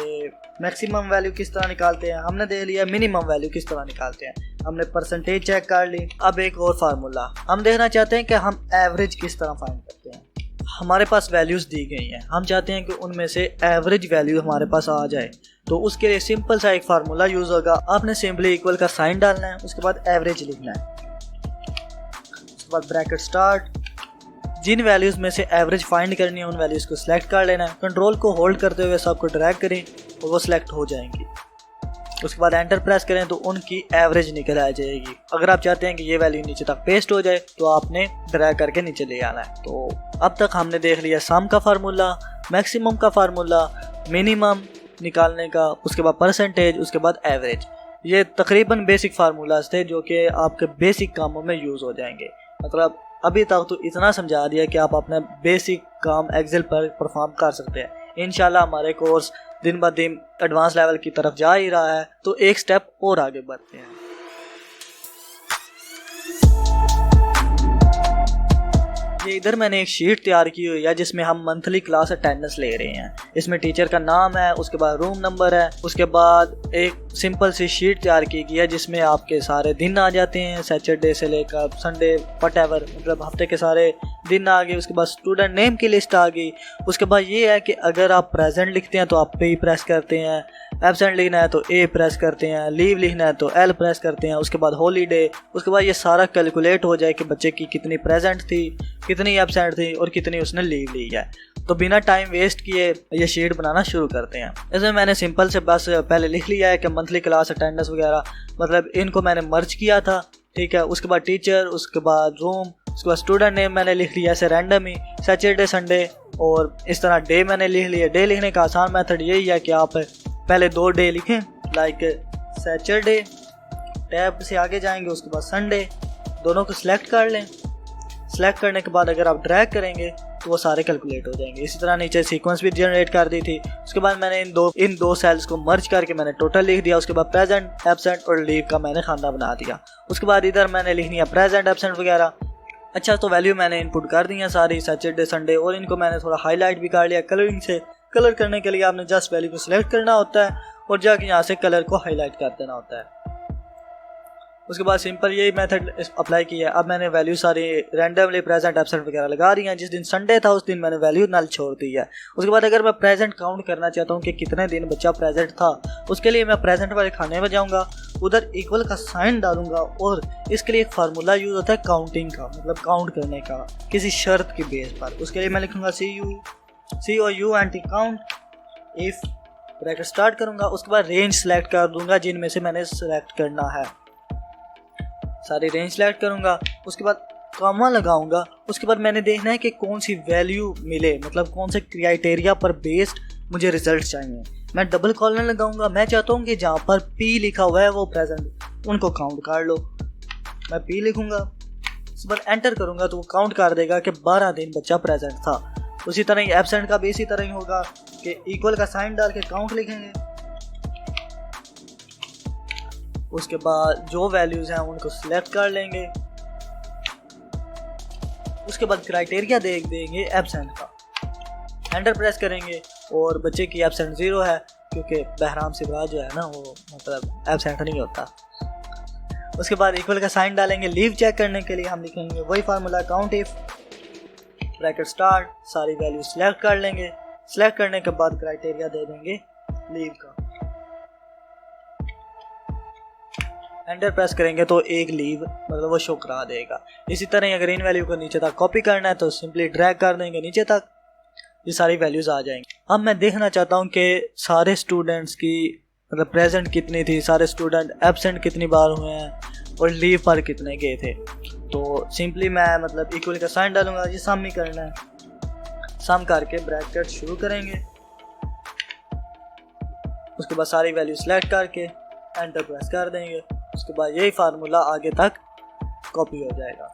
S1: मैक्सिमम वैल्यू किस तरह निकालते हैं, हमने देख लिया मिनिमम वैल्यू किस तरह निकालते हैं, हमने परसेंटेज चेक कर ली। अब एक और फार्मूला हम देखना चाहते हैं कि हम एवरेज किस तरह फाइंड करते हैं। हमारे पास वैल्यूज़ दी गई हैं, हम चाहते हैं कि उनमें से एवरेज वैल्यू हमारे पास आ जाए। तो उसके लिए सिंपल सा एक फार्मूला यूज़ होगा। आपने सिंपली इक्वल का साइन डालना है, उसके बाद एवरेज लिखना है, उसके बाद ब्रैकेट स्टार्ट। जिन वैल्यूज़ में से एवरेज फाइंड करनी है उन वैल्यूज़ को सिलेक्ट कर लेना है। कंट्रोल को होल्ड करते हुए सबको ड्रैग करें और वो सिलेक्ट हो जाएंगी। उसके बाद एंटर प्रेस करें तो उनकी एवरेज निकल आ जाएगी। अगर आप चाहते हैं कि ये वैल्यू नीचे तक पेस्ट हो जाए तो आपने ड्रैग करके नीचे ले आना है। तो अब तक हमने देख लिया सम का फार्मूला, मैक्सिमम का फार्मूला, मिनिमम निकालने का, उसके बाद परसेंटेज, उसके बाद एवरेज। ये तकरीबन बेसिक फार्मूलाज थे जो कि आपके बेसिक कामों में यूज़ हो जाएंगे। मतलब अभी तक तो इतना समझा दिया कि आप अपना बेसिक काम एक्सेल पर परफॉर्म कर सकते हैं। इंशाल्लाह हमारे कोर्स दिन ब दिन एडवांस लेवल की तरफ जा ही रहा है, तो एक स्टेप और आगे बढ़ते हैं। ये इधर मैंने एक शीट तैयार की हुई है जिसमें हम मंथली क्लास अटेंडेंस ले रहे हैं। इसमें टीचर का नाम है, उसके बाद रूम नंबर है, उसके बाद एक सिंपल सी शीट तैयार की गई है जिसमें आपके सारे दिन आ जाते हैं, सैटरडे से लेकर संडे व्हाटएवर, मतलब हफ्ते के सारे दिन आ गए। उसके बाद स्टूडेंट नेम की लिस्ट आ गई। उसके बाद ये है कि अगर आप प्रेजेंट लिखते हैं तो आप पे प्रेस करते हैं, एब्सेंट लिखना है तो ए प्रेस करते हैं, लीव लिखना है तो एल प्रेस करते हैं। उसके बाद हॉलीडे, उसके बाद ये सारा कैलकुलेट हो जाए कि बच्चे की कितनी प्रेजेंट थी, कितनी एब्सेंट थी और कितनी उसने लीव ली है। तो बिना टाइम वेस्ट किए ये शीट बनाना शुरू करते हैं। इसमें मैंने सिंपल से बस पहले लिख लिया है कि मंथली क्लास अटेंडेंस वगैरह, मतलब इनको मैंने मर्ज किया था, ठीक है। उसके बाद टीचर, उसके बाद रूम, उसके बाद स्टूडेंट नेम मैंने लिख लिया ऐसे रैंडम ही, सैटरडे संडे, और इस तरह डे मैंने लिख लिया। डे लिखने का आसान मेथड यही है कि आप पहले 2 डे लिखें, लाइक सैटरडे, टैब से आगे जाएंगे, उसके बाद संडे, दोनों को सिलेक्ट कर लें। सिलेक्ट करने के बाद अगर आप ड्रैग करेंगे तो वो सारे कैलकुलेट हो जाएंगे। इसी तरह नीचे सीक्वेंस भी जनरेट कर दी थी। उसके बाद मैंने इन दो सेल्स को मर्ज करके मैंने टोटल लिख दिया। उसके बाद प्रेजेंट, एब्सेंट और लीव का मैंने खाना बना दिया। उसके बाद इधर मैंने लिखनी है प्रेजेंट, एब्सेंट वगैरह। अच्छा, तो वैल्यू मैंने इनपुट कर दी है सारी, सैटरडे संडे, और इनको मैंने थोड़ा हाईलाइट भी कर लिया कलरिंग से। कलर करने के लिए आपने जस्ट वैल्यू को सिलेक्ट करना होता है और जाके यहाँ से कलर को हाईलाइट कर देना होता है। उसके बाद सिंपल यही मेथड अप्लाई किया है। अब मैंने वैल्यू सारी रैंडमली प्रेजेंट, एब्सेंट वगैरह लगा रही हैं। जिस दिन संडे था उस दिन मैंने वैल्यू नल छोड़ दी है। उसके बाद अगर मैं प्रेजेंट काउंट करना चाहता हूँ कि कितने दिन बच्चा प्रेजेंट था, उसके लिए मैं प्रेजेंट वाले खाने में जाऊँगा, उधर इक्वल का साइन डालूंगा, और इसके लिए एक फार्मूला यूज होता है काउंटिंग का, मतलब काउंट करने का किसी शर्त के बेस पर। उसके लिए मैं लिखूंगा COUNT count, if bracket start करूंगा। उसके बाद रेंज सेलेक्ट कर दूंगा जिनमें से मैंने सेलेक्ट करना है, सारी रेंज सेलेक्ट करूंगा। उसके बाद कॉमा लगाऊंगा। उसके बाद मैंने देखना है कि कौन सी वैल्यू मिले, मतलब कौन से क्राइटेरिया पर बेस्ड मुझे रिजल्ट चाहिए। मैं डबल कॉलन लगाऊंगा। मैं चाहता हूँ कि जहाँ पर P लिखा हुआ है वो प्रेजेंट, उनको काउंट कर लो। मैं P लिखूंगा, उसके बाद एंटर करूंगा तो वो काउंट कर देगा कि 12 दिन बच्चा प्रेजेंट था। उसी तरह ही एब्सेंट का भी इसी तरह ही होगा कि इक्वल का साइन डाल के काउंट लिखेंगे। उसके बाद जो वैल्यूज हैं उनको सिलेक्ट कर लेंगे। उसके बाद क्राइटेरिया देख देंगे एब्सेंट का, एंटर प्रेस करेंगे और बच्चे की एब्सेंट 0 है क्योंकि बहराम सिवा जो है ना वो मतलब एब्सेंट नहीं होता। उसके बाद इक्वल का साइन डालेंगे। लीव चेक करने के लिए हम लिखेंगे वही formula, count if bracket start, सारी वैल्यू सिलेक्ट कर लेंगे। सिलेक्ट करने के बाद क्राइटेरिया दे देंगे लीव का, एंटर प्रेस करेंगे तो एक लीव मतलब वो शो करा देगा। इसी तरह अगर इन वैल्यू को नीचे तक कॉपी करना है तो सिंपली ड्रैग कर देंगे नीचे तक, ये सारी वैल्यूज आ जाएंगी। अब मैं देखना चाहता हूँ कि सारे स्टूडेंट्स की मतलब प्रेजेंट कितनी थी, सारे स्टूडेंट एब्सेंट कितनी बार हुए हैं और लीव पर कितने गए थे। तो सिंपली मैं मतलब इक्वल का साइन डालूंगा, ये सम ही करना है। सम करके ब्रैकेट शुरू करेंगे। उसके बाद सारी वैल्यू सेलेक्ट करके एंटर प्रेस कर देंगे। उसके बाद यही फार्मूला आगे तक कॉपी हो जाएगा।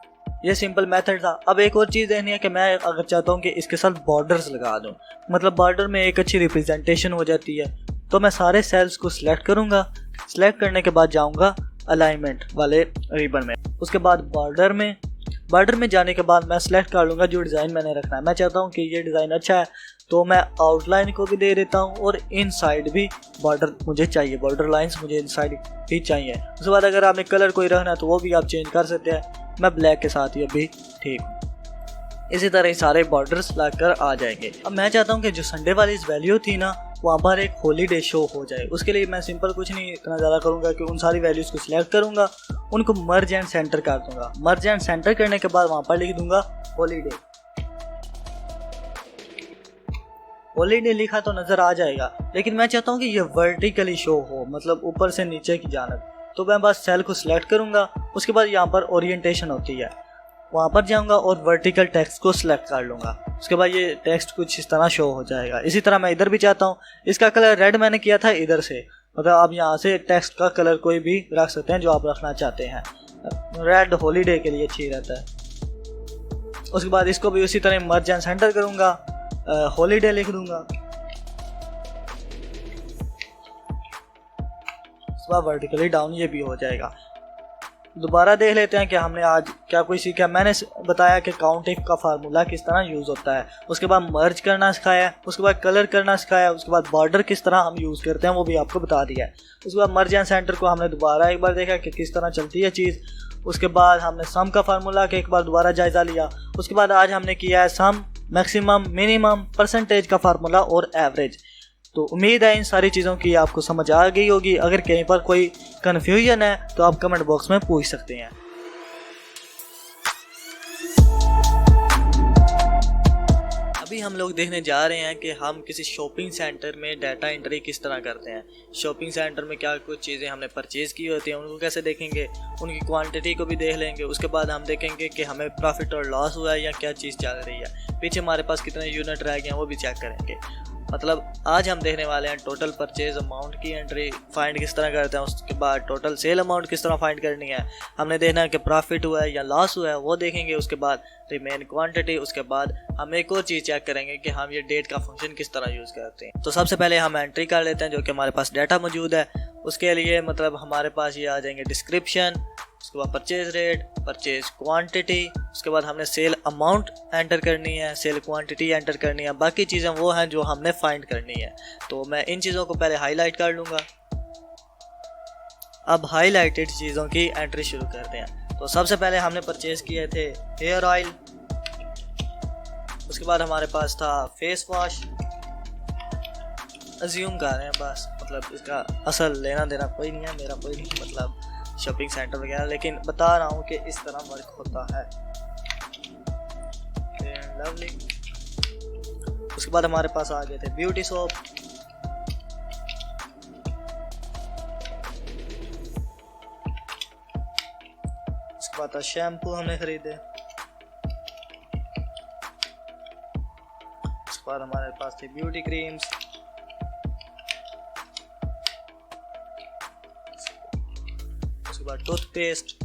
S1: ये सिंपल मेथड था। अब एक और चीज़ देखनी है कि मैं अगर चाहता हूँ कि इसके साथ बॉर्डर्स लगा दूँ, मतलब बॉर्डर में एक अच्छी रिप्रेजेंटेशन हो जाती है, तो मैं सारे सेल्स को सिलेक्ट करूँगा। सिलेक्ट करने के बाद जाऊँगा अलाइनमेंट वाले रिबन में। उसके बाद बॉर्डर में जाने के बाद मैं सिलेक्ट कर लूँगा जो डिज़ाइन मैंने रखना है। मैं चाहता हूँ कि ये डिज़ाइन अच्छा है तो मैं आउटलाइन को भी दे देता हूँ और इनसाइड भी बॉर्डर मुझे चाहिए, बॉर्डर लाइंस मुझे इनसाइड भी चाहिए। उसके बाद अगर आपने कलर कोई रखना है तो वो भी आप चेंज कर सकते हैं। मैं ब्लैक के साथ ही अभी ठीक हूँ। इसी तरह सारे बॉर्डर्स लगाकर आ जाएंगे। अब मैं चाहता हूँ कि जो संडे वाली वैल्यू थी ना वहाँ पर एक हॉलीडे शो हो जाए। उसके लिए मैं सिंपल कुछ नहीं इतना ज़्यादा करूँगा कि उन सारी वैल्यूज़ को सिलेक्ट करूँगा, उनको मर्ज एंड सेंटर कर दूँगा। मर्ज एंड सेंटर करने के बाद वहाँ पर लिख दूँगा हॉलीडे। हॉलीडे लिखा तो नज़र आ जाएगा, लेकिन मैं चाहता हूँ कि ये वर्टिकली शो हो, मतलब ऊपर से नीचे की जानब। तो मैं बस सेल को सिलेक्ट करूँगा। उसके बाद यहाँ पर ओरिएंटेशन होती है, वहाँ पर जाऊँगा और वर्टिकल टेक्स्ट को सिलेक्ट कर लूँगा। उसके बाद ये टेक्स्ट कुछ इस तरह शो हो जाएगा। इसी तरह मैं इधर भी चाहता हूँ। इसका कलर रेड मैंने किया था इधर से, मतलब आप यहाँ से टेक्स्ट का कलर कोई भी रख सकते हैं जो आप रखना चाहते हैं। रेड हॉलीडे के लिए अच्छी रहता है। उसके बाद इसको भी उसी तरह मर्ज एंड सेंटर करूँगा, हॉलीडे लिख दूँगा। उसके बाद वर्टिकली डाउन ये भी हो जाएगा। दोबारा देख लेते हैं कि हमने आज क्या कोई सीखा। मैंने बताया कि काउंट इफ का फार्मूला किस तरह यूज़ होता है। उसके बाद मर्ज करना सिखाया, उसके बाद कलर करना सिखाया, उसके बाद बॉर्डर किस तरह हम यूज़ करते हैं वो भी आपको बता दिया है। उसके बाद मर्ज एंड सेंटर को हमने दोबारा एक बार देखा कि किस तरह चलती है चीज़। उसके बाद हमने सम का फार्मूला का एक बार दोबारा जायज़ा लिया। उसके बाद आज हमने किया है सम, मैक्सिमम, मिनिमम, परसेंटेज का फार्मूला और एवरेज। तो उम्मीद है इन सारी चीज़ों की आपको समझ आ गई होगी। अगर कहीं पर कोई कन्फ्यूजन है तो आप कमेंट बॉक्स में पूछ सकते हैं। अभी हम लोग देखने जा रहे हैं कि हम किसी शॉपिंग सेंटर में डाटा एंट्री किस तरह करते हैं। शॉपिंग सेंटर में क्या कुछ चीज़ें हमने परचेज़ की होती हैं उनको कैसे देखेंगे, उनकी क्वांटिटी को भी देख लेंगे। उसके बाद हम देखेंगे कि हमें प्रॉफिट और लॉस हुआ है या क्या चीज़ चल रही है, पीछे हमारे पास कितने यूनिट रह गए हैं वो भी चेक करेंगे। मतलब आज हम देखने वाले हैं टोटल परचेज अमाउंट की एंट्री फाइंड किस तरह करते हैं। उसके बाद टोटल सेल अमाउंट किस तरह फाइंड करनी है, हमने देखना है कि प्रॉफिट हुआ है या लॉस हुआ है वो देखेंगे। उसके बाद रिमेन क्वांटिटी। उसके बाद हम एक और चीज़ चेक करेंगे कि हम ये डेट का फंक्शन किस तरह यूज़ करते हैं। तो सबसे पहले हम एंट्री कर लेते हैं जो कि हमारे पास डाटा मौजूद है। उसके लिए मतलब हमारे पास ये आ जाएंगे डिस्क्रिप्शन, उसके बाद परचेज रेट, परचेज क्वांटिटी। उसके बाद हमने सेल अमाउंट एंटर करनी है, सेल क्वांटिटी एंटर करनी है। बाकी चीज़ें वो हैं जो हमने फाइंड करनी है। तो मैं इन चीज़ों को पहले हाईलाइट कर लूँगा। अब हाईलाइटेड चीज़ों की एंट्री शुरू करते हैं। तो सबसे पहले हमने परचेज किए थे हेयर ऑयल। उसके बाद हमारे पास था फेस वॉश। अज्यूम कर रहे हैं बस, मतलब इसका असल लेना देना कोई नहीं है, मेरा कोई नहीं मतलब शॉपिंग सेंटर वगैरह, लेकिन बता रहा हूँ कि इस तरह वर्क होता है। लवली। उसके बाद हमारे पास आ गए थे ब्यूटी सोप। उसके बाद था शैम्पू हमने खरीदे। उसके बाद हमारे पास थी ब्यूटी क्रीम्स। उसके बाद टूथपेस्ट।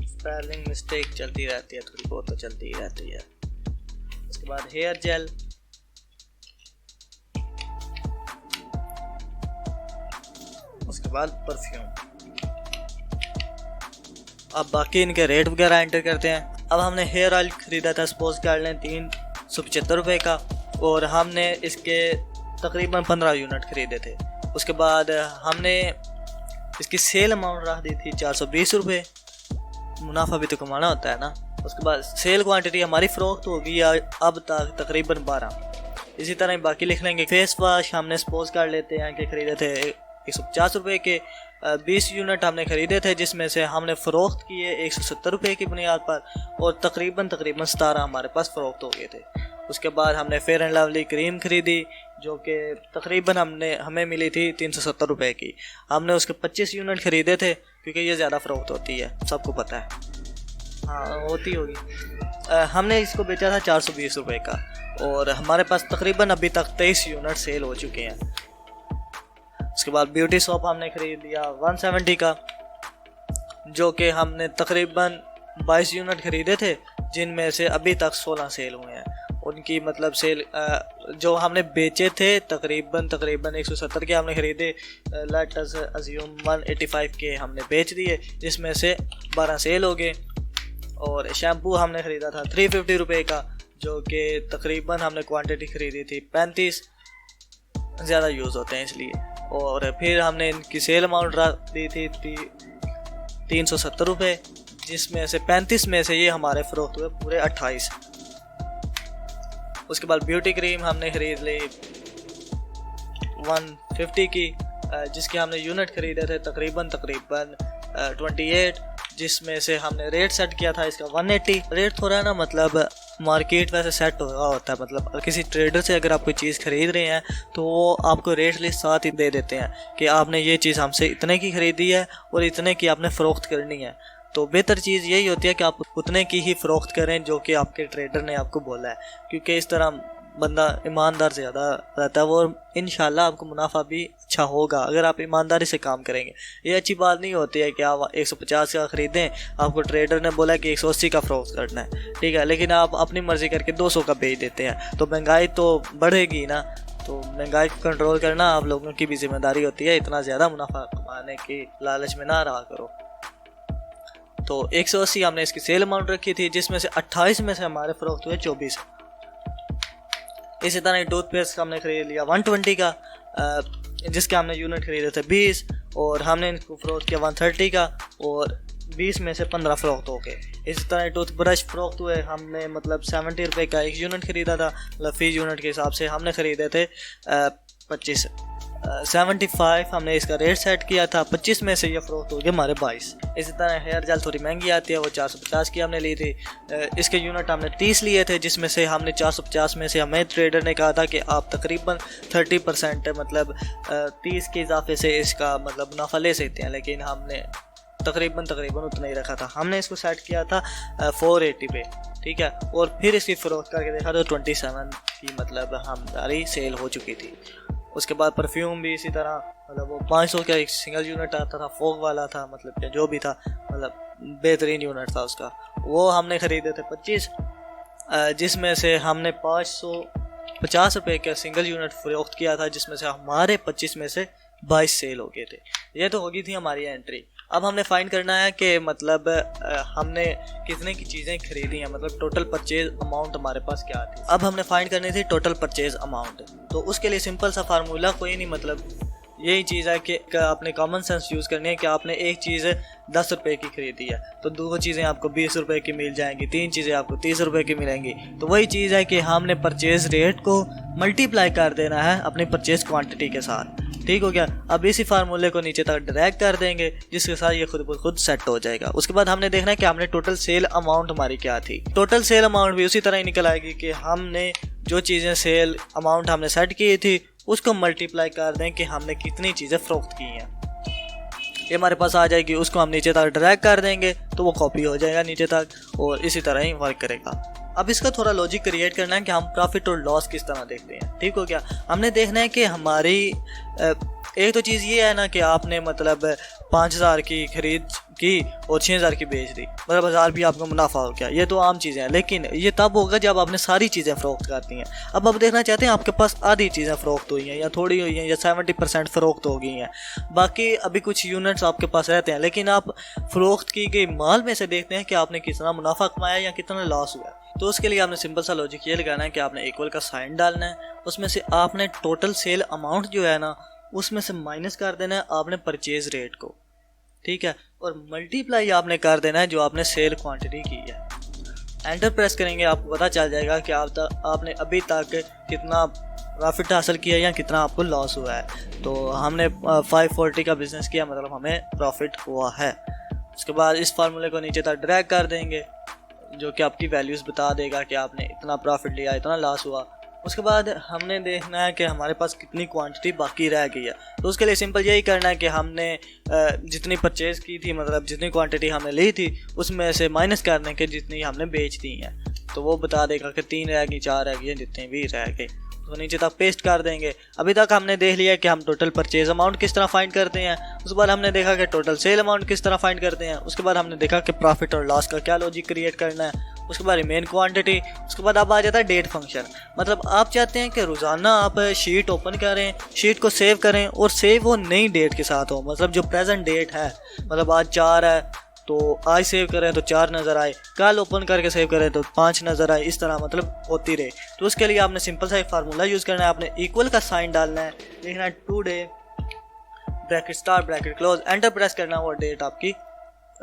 S1: स्पेलिंग मिस्टेक चलती रहती है, थोड़ी बहुत तो चलती ही रहती है। उसके बाद हेयर जेल। उसके बाद परफ्यूम। अब बाकी इनके रेट वगैरह एंटर करते हैं। अब हमने हेयर ऑयल खरीदा था, सपोज कर लें 375 रुपये का, और हमने इसके तकरीबन 15 यूनिट खरीदे थे। उसके बाद हमने इसकी सेल अमाउंट रख दी थी 420 रुपये। मुनाफा भी तो कमाना होता है ना। उसके बाद सेल क्वांटिटी हमारी फ़रोख्त होगी अब तक तकरीबन 12। इसी तरह बाकी लिख लेंगे। फेस वॉश हमने सपोज कर लेते हैं कि ख़रीदे थे 150 रुपये के, 20 यूनिट हमने ख़रीदे थे, जिसमें से हमने फ़रोख्त किए 170 रुपये की बुनियाद पर, और तकरीबन 17 हमारे पास फ़रोख्त हो गए थे। उसके बाद हमने फेयर एंड लवली क्रीम खरीदी जो कि तकरीबन हमें मिली थी 370 रुपये की। हमने उसके 25 यूनिट ख़रीदे थे क्योंकि ये ज़्यादा फ़रोख्त होती है, सबको पता है, हाँ होती होगी। हमने इसको बेचा था 420 रुपये का, और हमारे पास तकरीबन अभी तक 23 यूनिट सेल हो चुके हैं। उसके बाद ब्यूटी सोप हमने ख़रीद लिया 170 का, जो कि हमने तकरीबन 22 यूनिट ख़रीदे थे, जिनमें से अभी तक 16 सेल हुए हैं। उनकी मतलब सेल जो हमने बेचे थे तकरीबन 170 के हमने ख़रीदे, लेट अस अज्यूम 185 के हमने बेच दिए, जिसमें से 12 सेल हो गए। और शैम्पू हमने ख़रीदा था 350 रुपये का, जो कि तकरीबन हमने क्वांटिटी ख़रीदी थी 35, ज़्यादा यूज़ होते हैं इसलिए। और फिर हमने इनकी सेल अमाउंट दी थी 370 रुपये, जिसमें से 35 में से ये हमारे फ़रोख्त हुए पूरे 28। उसके बाद ब्यूटी क्रीम हमने ख़रीद ली 150 की, जिसके हमने यूनिट ख़रीदे थे तकरीबन 28, जिसमें से हमने रेट सेट किया था इसका 180। रेट थोड़ा ना मतलब मार्केट वैसे सेट हो रहा होता है, मतलब किसी ट्रेडर से अगर आप कोई चीज़ ख़रीद रहे हैं तो वो आपको रेट लिस्ट साथ ही दे देते हैं कि आपने ये चीज़ हमसे इतने की ख़रीदी है और इतने की आपने फ़रोख्त करनी है। तो बेहतर चीज़ यही होती है कि आप उतने की ही फ़रोख्त करें जो कि आपके ट्रेडर ने आपको बोला है, क्योंकि इस तरह बंदा ईमानदार ज़्यादा रहता है, वो इंशाल्लाह आपको मुनाफा भी अच्छा होगा अगर आप ईमानदारी से काम करेंगे। ये अच्छी बात नहीं होती है कि आप 150 का ख़रीदें, आपको ट्रेडर ने बोला कि 180 का फ़रोख्त करना है, ठीक है, लेकिन आप अपनी मर्ज़ी करके 200 का बेच देते हैं, तो महंगाई तो बढ़ेगी ना। तो महंगाई को कंट्रोल करना आप लोगों की भी जिम्मेदारी होती है, इतना ज़्यादा मुनाफा कमाने की लालच में ना रहा करो। तो 180 हमने इसकी सेल अमाउंट रखी थी, जिसमें से 28 में से हमारे फ़रोख्त हुए 24। इसी तरह टूथपेस्ट हमने ख़रीद लिया 120 का, जिसके हमने यूनिट ख़रीदे थे 20, और हमने इनको फ़रोख्त किया 130 का, और 20 में से 15 फ़रोख्त हो गए। इसी तरह टूथब्रश फ़रोख्त हुए, हमने मतलब 70 रुपये का एक यूनिट ख़रीदा था, मतलब फी यूनिट के हिसाब से हमने ख़रीदे थे 25। 75 हमने इसका रेट सेट किया था, 25 में से ये फ़रोख्त हो गए हमारे 22। इसी तरह हेयर जेल थोड़ी महंगी आती है, वो 450 की हमने ली थी, इसके यूनिट हमने 30 लिए थे, जिसमें से हमने 450 में से हमें ट्रेडर ने कहा था कि आप तकरीबन 30% मतलब 30 के इजाफे से इसका मतलब मुनाफा ले सकते हैं, लेकिन हमने तकरीबन उतना ही रखा था। हमने इसको सेट किया था 480 पे, ठीक है, और फिर इसकी फ़रोख्त करके देखा तो 27 की मतलब हमारी सेल हो चुकी थी। उसके बाद परफ्यूम भी इसी तरह, मतलब वो 500 का एक सिंगल यूनिट आता था, फोग वाला था, मतलब जो भी था, मतलब बेहतरीन यूनिट था उसका, वो हमने ख़रीदे थे 25, जिसमें से हमने 550 रुपये का सिंगल यूनिट फ़रोख्त किया था, जिसमें से हमारे 25 में से 22 सेल हो गए थे। ये तो होगी थी हमारी एंट्री। अब हमने फाइंड करना है कि मतलब हमने कितने की चीज़ें खरीदी हैं, मतलब टोटल परचेज अमाउंट हमारे पास क्या थी। अब हमने फाइंड करनी थी टोटल परचेज अमाउंट। तो उसके लिए सिंपल सा फार्मूला कोई नहीं, मतलब यही चीज़ है कि आपने कॉमन सेंस यूज़ करनी है कि आपने एक चीज़ 10 रुपये की खरीदी है तो 2 चीज़ें आपको 20 रुपये की मिल जाएंगी, 3 चीज़ें आपको 30 रुपये की मिलेंगी। तो वही चीज़ है कि हमने परचेज रेट को मल्टीप्लाई कर देना है अपनी परचेज क्वांटिटी के साथ, ठीक हो गया। अब इसी फार्मूले को नीचे तक ड्रैग कर देंगे, जिसके साथ ये खुद सेट हो जाएगा। उसके बाद हमने देखना है कि हमने टोटल सेल अमाउंट हमारी क्या थी। टोटल सेल अमाउंट भी उसी तरह ही निकल आएगी कि हमने जो चीज़ें सेल अमाउंट हमने सेट की थी उसको मल्टीप्लाई कर दें कि हमने कितनी चीज़ें फ़रोख्त की हैं, ये हमारे पास आ जाएगी। उसको हम नीचे तक ड्रैग कर देंगे तो वो कॉपी हो जाएगा नीचे तक, और इसी तरह ही वर्क करेगा। अब इसका थोड़ा लॉजिक क्रिएट करना है कि हम प्रॉफिट और लॉस किस तरह देखते हैं, ठीक हो गया। हमने देखना है कि हमारी एक तो चीज़ ये है ना कि आपने मतलब 5000 की खरीद की और 6000 की बेच दी, मतलब 1000 भी आपका मुनाफा हो गया। ये तो आम चीज़ें हैं, लेकिन ये तब होगा जब आपने सारी चीज़ें फ़रोख्त करती हैं। अब आप देखना चाहते हैं आपके पास आधी चीज़ें फ़रोख्त हुई हैं या थोड़ी हुई हैं या 70% फ़रोख्त हो गई हैं, बाकी अभी कुछ यूनिट्स आपके पास रहते हैं, लेकिन आप फ़रोख्त की गई माल में से देखते हैं कि आपने कितना मुनाफा कमाया या कितना लॉस हुआ। तो उसके लिए आपने सिंपल सा लॉजिक ये लगाना है कि आपने इक्वल का साइन डालना है, उसमें से आपने टोटल सेल अमाउंट जो है ना उसमें से माइनस कर देना है आपने परचेज रेट को, ठीक है, और मल्टीप्लाई आपने कर देना है जो आपने सेल क्वांटिटी की है। एंटर प्रेस करेंगे आपको पता चल जाएगा कि आपने अभी तक कितना प्रॉफिट हासिल किया या कितना आपको लॉस हुआ है। तो हमने 540 का बिजनेस किया, मतलब हमें प्रॉफिट हुआ है। उसके बाद इस फार्मूले को नीचे तक ड्रैग कर देंगे जो कि आपकी वैल्यूज़ बता देगा कि आपने इतना प्रॉफिट लिया, इतना लॉस हुआ। उसके बाद हमने देखना है कि हमारे पास कितनी क्वांटिटी बाकी रह गई है। तो उसके लिए सिंपल यही करना है कि हमने जितनी परचेज़ की थी, मतलब जितनी क्वांटिटी हमने ली थी उसमें से माइनस करने के जितनी हमने बेच दी हैं, तो वो बता देगा कि 3 रह गई, 4 रह गई, जितनी भी रह गई। तो नीचे तक पेस्ट कर देंगे। अभी तक हमने देख लिया कि हम टोटल परचेज अमाउंट किस तरह फाइंड करते हैं। उसके बाद हमने देखा कि टोटल सेल अमाउंट किस तरह फाइंड करते हैं। उसके बाद हमने देखा कि प्रॉफिट और लॉस का क्या लॉजिक क्रिएट करना है। उसके बाद रिमेन क्वांटिटी, उसके बाद अब आ जाता है डेट फंक्शन। मतलब आप चाहते हैं कि रोज़ाना आप शीट ओपन करें, शीट को सेव करें और सेव वो नई डेट के साथ हो। मतलब जो प्रेजेंट डेट है, मतलब आज 4 है तो आज सेव करें तो 4 नज़र आए, कल ओपन करके सेव करें तो 5 नज़र आए, इस तरह मतलब होती रहे। तो उसके लिए आपने सिंपल सा एक फार्मूला यूज़ करना है। आपने इक्वल का साइन डालना है, लिखना है today bracket star bracket close, enter press करना, वो डेट आपकी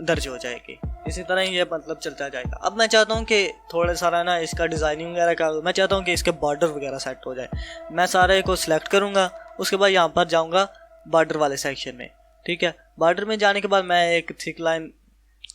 S1: दर्ज हो जाएगी। इसी तरह ही ये मतलब चलता जाएगा। अब मैं चाहता हूँ कि थोड़ा सारा ना इसका डिज़ाइनिंग वगैरह का, मैं चाहता हूँ कि इसके बॉर्डर वगैरह सेट हो जाए। मैं सारे को सिलेक्ट करूँगा, उसके बाद यहाँ पर जाऊँगा बॉर्डर वाले सेक्शन में। ठीक है, बॉर्डर में जाने के बाद मैं एक थिक लाइन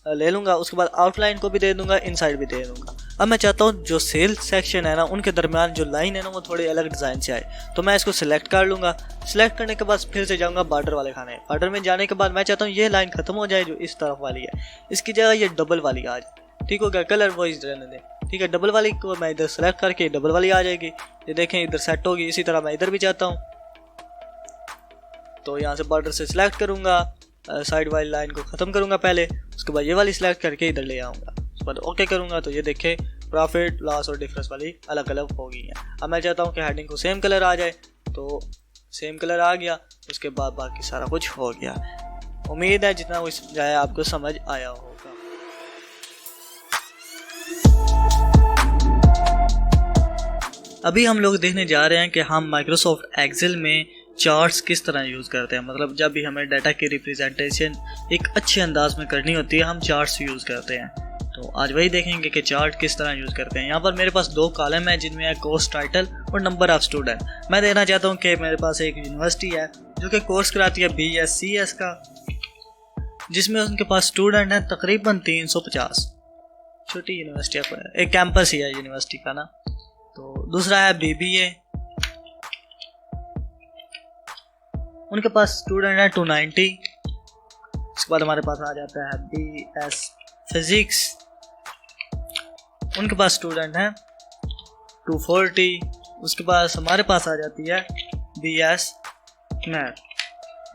S1: ले लूँगा, उसके बाद आउटलाइन को भी दे दूँगा, इनसाइड भी दे दूँगा। अब मैं चाहता हूँ जो सेल सेक्शन है ना, उनके दरमियान जो लाइन है ना, वो थोड़ी अलग डिज़ाइन से आए। तो मैं इसको सिलेक्ट कर लूँगा। सिलेक्ट करने के बाद फिर से जाऊँगा बॉर्डर वाले खाने। बॉर्डर में जाने के बाद मैं चाहता हूँ ये लाइन ख़त्म हो जाए जो इस तरफ वाली है, इसकी जगह ये डबल वाली आ जाए। ठीक हो गया, कलर वो इस रहने दें। ठीक है, डबल वाली को मैं इधर सेलेक्ट करके डबल वाली आ जाएगी, ये देखें इधर सेट होगी। इसी तरह मैं इधर भी चाहता हूँ, तो यहाँ से बॉर्डर से सिलेक्ट करूँगा, साइड वाली लाइन को ख़त्म करूँगा पहले, उसके बाद ये वाली सिलेक्ट करके इधर ले आऊँगा, उसके बाद ओके करूँगा। तो ये देखे प्रॉफिट लॉस और डिफरेंस वाली अलग अलग हो गई हैं। अब मैं चाहता हूँ कि हेडिंग को सेम कलर आ जाए, तो सेम कलर आ गया। उसके बाद बाकी सारा कुछ हो गया। उम्मीद है जितना वो जाए आपको समझ आया होगा। अभी हम लोग देखने जा रहे हैं कि हम माइक्रोसॉफ्ट एक्सेल में चार्ट्स किस तरह यूज़ करते हैं। मतलब जब भी हमें डाटा की रिप्रेजेंटेशन एक अच्छे अंदाज में करनी होती है, हम चार्ट्स यूज़ करते हैं। तो आज वही देखेंगे कि चार्ट किस तरह यूज़ करते हैं। यहाँ पर मेरे पास 2 कॉलम है जिनमें है कोर्स टाइटल और नंबर ऑफ स्टूडेंट। मैं देखना चाहता हूँ कि मेरे पास एक यूनिवर्सिटी है जो कि कोर्स कराती है BScs का, जिसमें उनके पास स्टूडेंट हैं तकरीबन 350। छोटी यूनिवर्सिटी है, एक कैंपस ही है यूनिवर्सिटी का ना। तो दूसरा है BBA, उनके पास स्टूडेंट है 290। उसके बाद हमारे पास आ जाता है BS फिजिक्स, उनके पास स्टूडेंट हैं 240। उसके बाद हमारे पास आ जाती है BS मैथ,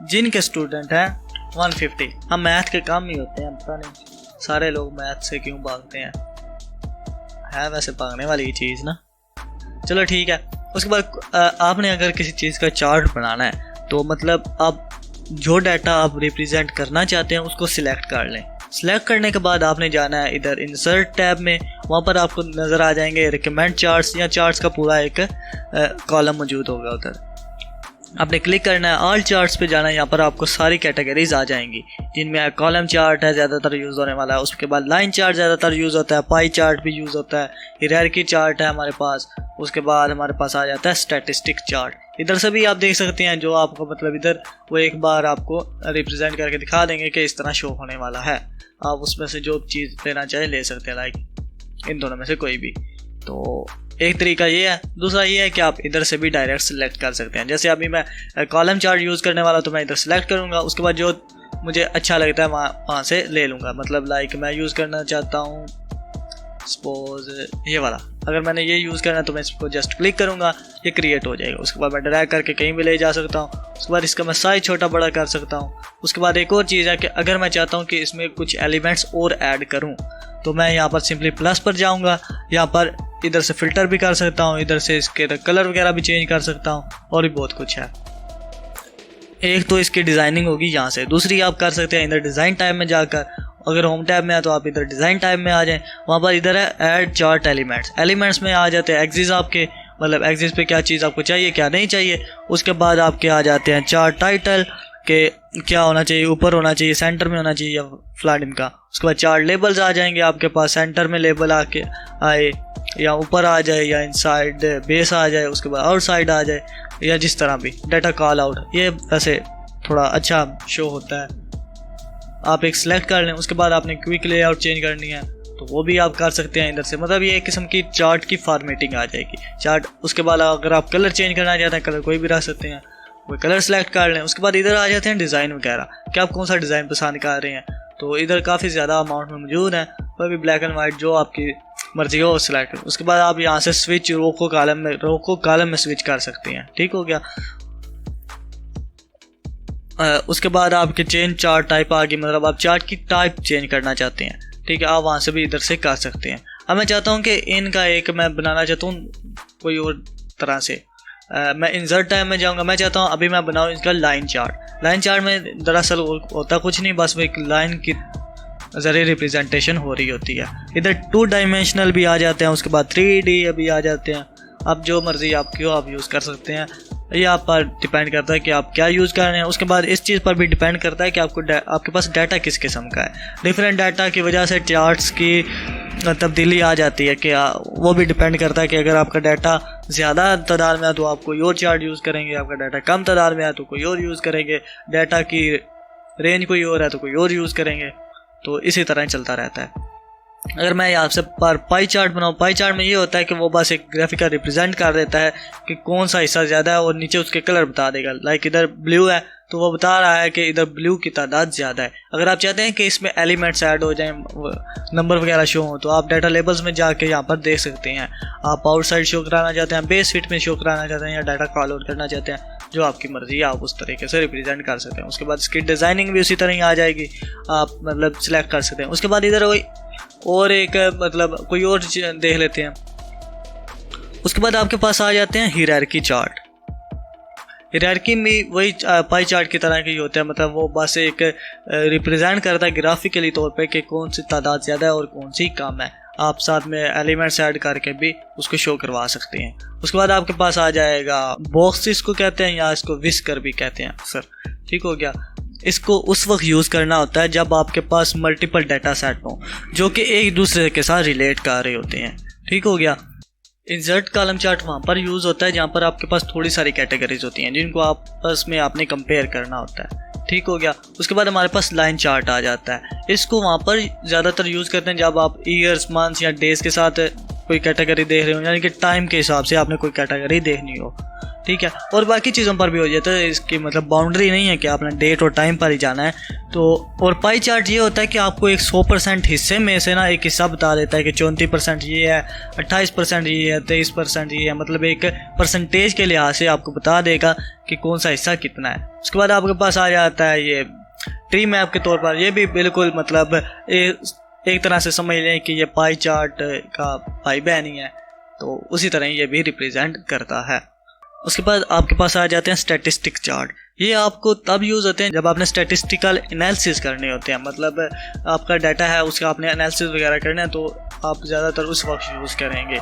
S1: जिनके स्टूडेंट हैं 150। हम मैथ के काम ही होते हैं, पता नहीं सारे लोग मैथ से क्यों भागते हैं, है वैसे भागने वाली चीज़ ना। चलो ठीक है। उसके बाद आपने अगर किसी चीज़ का चार्ट बनाना है तो मतलब आप जो डाटा आप रिप्रेजेंट करना चाहते हैं उसको सिलेक्ट कर लें। सिलेक्ट करने के बाद आपने जाना है इधर इंसर्ट टैब में, वहाँ पर आपको नज़र आ जाएंगे रिकमेंड चार्ट्स या चार्ट्स का पूरा एक कॉलम मौजूद होगा। उधर आपने क्लिक करना है, ऑल चार्ट्स पे जाना है। यहाँ पर आपको सारी कैटेगरीज आ जाएंगी जिनमें कॉलम चार्ट है ज़्यादातर यूज़ होने वाला है। उसके बाद लाइन चार्ट ज़्यादातर यूज़ होता है, पाई चार्ट भी यूज़ होता है, हायरार्की चार्ट है हमारे पास। उसके बाद हमारे पास आ जाता है स्टैटिस्टिक चार्ट। इधर से भी आप देख सकते हैं, जो आपको मतलब इधर वो एक बार आपको रिप्रेजेंट करके दिखा देंगे कि इस तरह शो होने वाला है। आप उसमें से जो चीज़ लेना चाहे ले सकते हैं, लाइक इन दोनों में से कोई भी। तो एक तरीका ये है। दूसरा ये है कि आप इधर से भी डायरेक्ट सिलेक्ट कर सकते हैं। जैसे अभी मैं कॉलम चार्ट यूज़ करने वाला, तो मैं इधर सिलेक्ट करूँगा, उसके बाद जो मुझे अच्छा लगता है वहाँ से ले लूँगा। मतलब लाइक मैं यूज़ करना चाहता हूँ सपोज ये वाला, अगर मैंने ये यूज़ करना है तो मैं इसको जस्ट क्लिक करूँगा, ये क्रिएट हो जाएगा। उसके बाद मैं ड्रैग करके कहीं भी ले जा सकता हूँ। उसके बाद इसका मैं साइज छोटा बड़ा कर सकता हूँ। उसके बाद एक और चीज़ है कि अगर मैं चाहता हूँ कि इसमें कुछ एलिमेंट्स और ऐड करूँ, तो मैं यहाँ पर सिंपली प्लस पर जाऊँगा। यहाँ पर इधर से फ़िल्टर भी कर सकता हूँ, इधर से इसके कलर वगैरह भी चेंज कर सकता हूँ, और भी बहुत कुछ है। एक तो इसकी डिज़ाइनिंग होगी यहाँ से, दूसरी आप कर सकते हैं इधर डिज़ाइन टाइप में जाकर। अगर होम टैब में है तो आप इधर डिज़ाइन टाइप में आ जाएं, वहाँ पर इधर है ऐड चार्ट एलिमेंट्स में आ जाते हैं एक्सिस आपके, मतलब एक्सिस पे क्या चीज़ आपको चाहिए क्या नहीं चाहिए। उसके बाद आपके आ जाते हैं चार्ट टाइटल के क्या होना चाहिए, ऊपर होना चाहिए, सेंटर में होना चाहिए या फ्लैट इनका। उसके बाद चार्ट लेबल्स आ जाएंगे आपके पास, सेंटर में लेबल आके आए या ऊपर आ जाए या इनसाइड बेस आ जाए, उसके बाद आउटसाइड आ जाए, या जिस तरह भी डाटा कॉल आउट, ये वैसे थोड़ा अच्छा शो होता है। आप एक सिलेक्ट कर लें, उसके बाद आपने क्विक लेआउट चेंज करनी है तो वो भी आप कर सकते हैं इधर से। मतलब ये एक किस्म की चार्ट की फॉर्मेटिंग आ जाएगी चार्ट। उसके बाद अगर आप कलर चेंज करना चाहते हैं, कलर कोई भी रख सकते हैं, वो कलर सेलेक्ट कर लें। उसके बाद इधर आ जाते हैं डिज़ाइन वगैरह कि आप कौन सा डिज़ाइन पसंद कर रहे हैं। तो इधर काफ़ी ज़्यादा अमाउंट में मौजूद है, कोई भी ब्लैक एंड वाइट जो आपकी मर्जी हो सिलेक्ट करें। उसके बाद आप यहाँ से स्विच रो को कॉलम में स्विच कर सकते हैं। ठीक हो गया। उसके बाद आपके चेंज चार्ट टाइप आ गई, मतलब आप चार्ट की टाइप चेंज करना चाहते हैं, ठीक है, आप वहाँ से भी इधर से कर सकते हैं। अब मैं चाहता हूँ कि इनका एक मैं बनाना चाहता हूँ कोई और तरह से। मैं इंसर्ट टाइम में जाऊँगा, मैं चाहता हूँ अभी मैं बनाऊँ इसका लाइन चार्ट। लाइन चार्ट में दरअसल होता कुछ नहीं, बस वो एक लाइन की ज़रिए रिप्रेजेंटेशन हो रही होती है। इधर 2 डायमेंशनल भी आ जाते हैं, उसके बाद 3D अभी आ जाते हैं। अब जो मर्ज़ी आपकी हो आप यूज़ कर सकते हैं, ये आप पर डिपेंड करता है कि आप क्या यूज़ कर रहे हैं। उसके बाद इस चीज़ पर भी डिपेंड करता है कि आपके पास डाटा किस किस्म का है। डिफरेंट डाटा की वजह से चार्ट्स की तब्दीली आ जाती है कि वो भी डिपेंड करता है कि अगर आपका डाटा ज़्यादा तादाद में है तो आप कोई और चार्ट यूज़ करेंगे, आपका डाटा कम तादाद में है तो कोई और यूज़ करेंगे, डाटा की रेंज कोई और है तो कोई और यूज़ करेंगे। तो इसी तरह चलता रहता है। अगर मैं आपसे पर पाई चार्ट बनाऊँ, पाई चार्ट में ये होता है कि वो बस एक ग्राफिक का रिप्रेजेंट कर देता है कि कौन सा हिस्सा ज़्यादा है और नीचे उसके कलर बता देगा। लाइक इधर ब्लू है तो वो बता रहा है कि इधर ब्लू की तादाद ज़्यादा है। अगर आप चाहते हैं कि इसमें एलिमेंट्स ऐड हो जाएं, नंबर वगैरह शो हो, तो आप डाटा लेबल्स में जाके यहाँ पर देख सकते हैं। आप आउटसाइड शो कराना चाहते हैं, बेस फिट में शो कराना चाहते हैं, या डाटा कॉल आउट करना चाहते हैं, जो आपकी मर्ज़ी है आप उस तरीके से रिप्रेजेंट कर सकते हैं। उसके बाद इसकी डिज़ाइनिंग भी उसी तरह ही आ जाएगी, आप मतलब सिलेक्ट कर सकते हैं। उसके बाद इधर वही और एक मतलब कोई और देख लेते हैं। उसके बाद आपके पास आ जाते हैं हायरार्की चार्ट। हायरार्की में वही पाई चार्ट की तरह की होता है, मतलब वो बस एक रिप्रेजेंट करता है ग्राफिकली तौर पे कि कौन सी तादाद ज़्यादा है और कौन सी कम है। आप साथ में एलिमेंट्स ऐड करके भी उसको शो करवा सकते हैं। उसके बाद आपके पास आ जाएगा बॉक्स, इसको कहते हैं, या इसको विस्कर भी कहते हैं अक्सर। ठीक हो गया। इसको उस वक्त यूज़ करना होता है जब आपके पास मल्टीपल डाटा सेट हो जो कि एक दूसरे के साथ रिलेट कर रहे होते हैं। ठीक हो गया। इंसर्ट कॉलम चार्ट वहाँ पर यूज़ होता है जहाँ पर आपके पास थोड़ी सारी कैटेगरीज होती हैं जिनको आपस में आपने कंपेयर करना होता है। ठीक हो गया। उसके बाद हमारे पास लाइन चार्ट आ जाता है। इसको वहाँ पर ज़्यादातर यूज़ करते हैं जब आप ईयर्स, मंथ्स या डेज़ के साथ कोई कैटेगरी देख रहे हो, यानी कि टाइम के हिसाब से आपने कोई कैटेगरी देखनी हो। ठीक है। और बाकी चीज़ों पर भी हो जाता है, इसकी मतलब बाउंड्री नहीं है कि आपने डेट और टाइम पर ही जाना है। तो और पाई चार्ट ये होता है कि आपको एक 100% हिस्से में से ना एक हिस्सा बता देता है कि 34% ये है, 28% ये है, 23% ये है, मतलब एक परसेंटेज के लिहाज से आपको बता देगा कि कौन सा हिस्सा कितना है। उसके बाद आपके पास आ जाता है ये ट्री मैप के तौर पर। ये भी बिल्कुल मतलब एक तरह से समझ लें कि ये पाई चार्ट का भाई बहन ही है, तो उसी तरह ये भी रिप्रेजेंट करता है। उसके बाद आपके पास आ जाते हैं स्टैटिस्टिक चार्ट। ये आपको तब यूज़ होते हैं जब आपने स्टैटिस्टिकल एनालिसिस करने होते हैं, मतलब आपका डाटा है उसका आपने एनालिसिस वगैरह करना है, तो आप ज़्यादातर उस वक्त यूज़ करेंगे।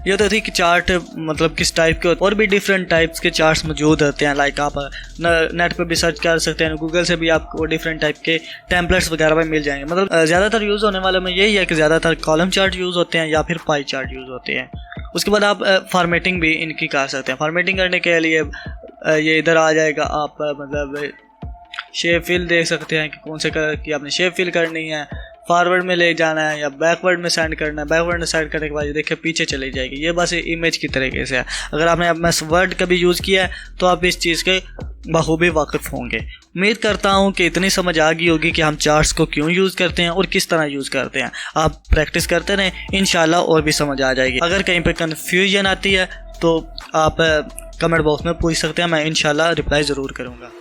S1: ये तो थी कि चार्ट मतलब किस टाइप के, और भी डिफरेंट टाइप्स के चार्ट्स मौजूद होते हैं। लाइक आप नेट पे भी सर्च कर सकते हैं, गूगल से भी आपको डिफरेंट टाइप के टेम्पलेट्स वगैरह भी मिल जाएंगे। मतलब ज़्यादातर यूज़ होने वाले में यही है कि ज़्यादातर कॉलम चार्ट यूज़ होते हैं या फिर पाई चार्ट यूज़ होते हैं। उसके बाद आप फॉर्मेटिंग भी इनकी कर सकते हैं। फॉर्मेटिंग करने के लिए ये इधर आ जाएगा, आप मतलब शेप फिल देख सकते हैं कि कौन से कलर की आपने शेप फिल करनी है, फॉरवर्ड में ले जाना है या बैकवर्ड में सेंड करना है। बैकवर्ड में सेंड करने के बाद देखिए पीछे चली जाएगी। ये बस इमेज की तरीके से है। अगर आपने MS वर्ड कभी यूज़ किया है तो आप इस चीज़ के बखूबी वाकिफ़ होंगे। उम्मीद करता हूँ कि इतनी समझ आ गई होगी कि हम चार्ट्स को क्यों यूज़ करते हैं और किस तरह यूज़ करते हैं। आप प्रैक्टिस करते रहें, इंशाल्लाह और भी समझ आ जाएगी। अगर कहीं पर कन्फ्यूजन आती है तो आप कमेंट बॉक्स में पूछ सकते हैं, मैं इंशाल्लाह रिप्लाई ज़रूर करूँगा।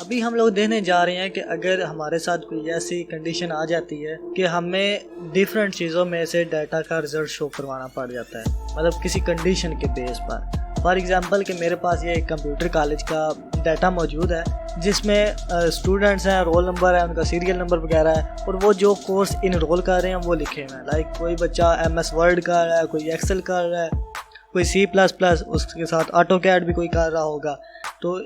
S1: अभी हम लोग देखने जा रहे हैं कि अगर हमारे साथ कोई ऐसी कंडीशन आ जाती है कि हमें डिफरेंट चीज़ों में से डाटा का रिजल्ट शो करवाना पड़ जाता है, मतलब किसी कंडीशन के बेस पर। फॉर एग्जांपल कि मेरे पास ये एक कंप्यूटर कॉलेज का डाटा मौजूद है जिसमें स्टूडेंट्स हैं, रोल नंबर है, उनका सीरियल नंबर वगैरह है, और वो जो कोर्स इनरोल कर रहे हैं वो लिखे हुए हैं। लाइक कोई बच्चा MS वर्ड कर रहा है, कोई एक्सेल कर रहा है, कोई C++, उसके साथ AutoCAD भी कोई कर रहा होगा। तो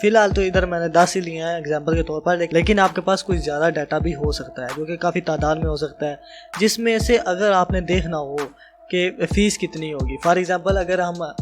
S1: फ़िलहाल तो इधर मैंने 10 ही लिए हैं एग्जांपल के तौर पर, लेकिन आपके पास कोई ज़्यादा डाटा भी हो सकता है जो कि काफ़ी तादाद में हो सकता है, जिसमें से अगर आपने देखना हो कि फ़ीस कितनी होगी। फॉर एग्जांपल अगर हम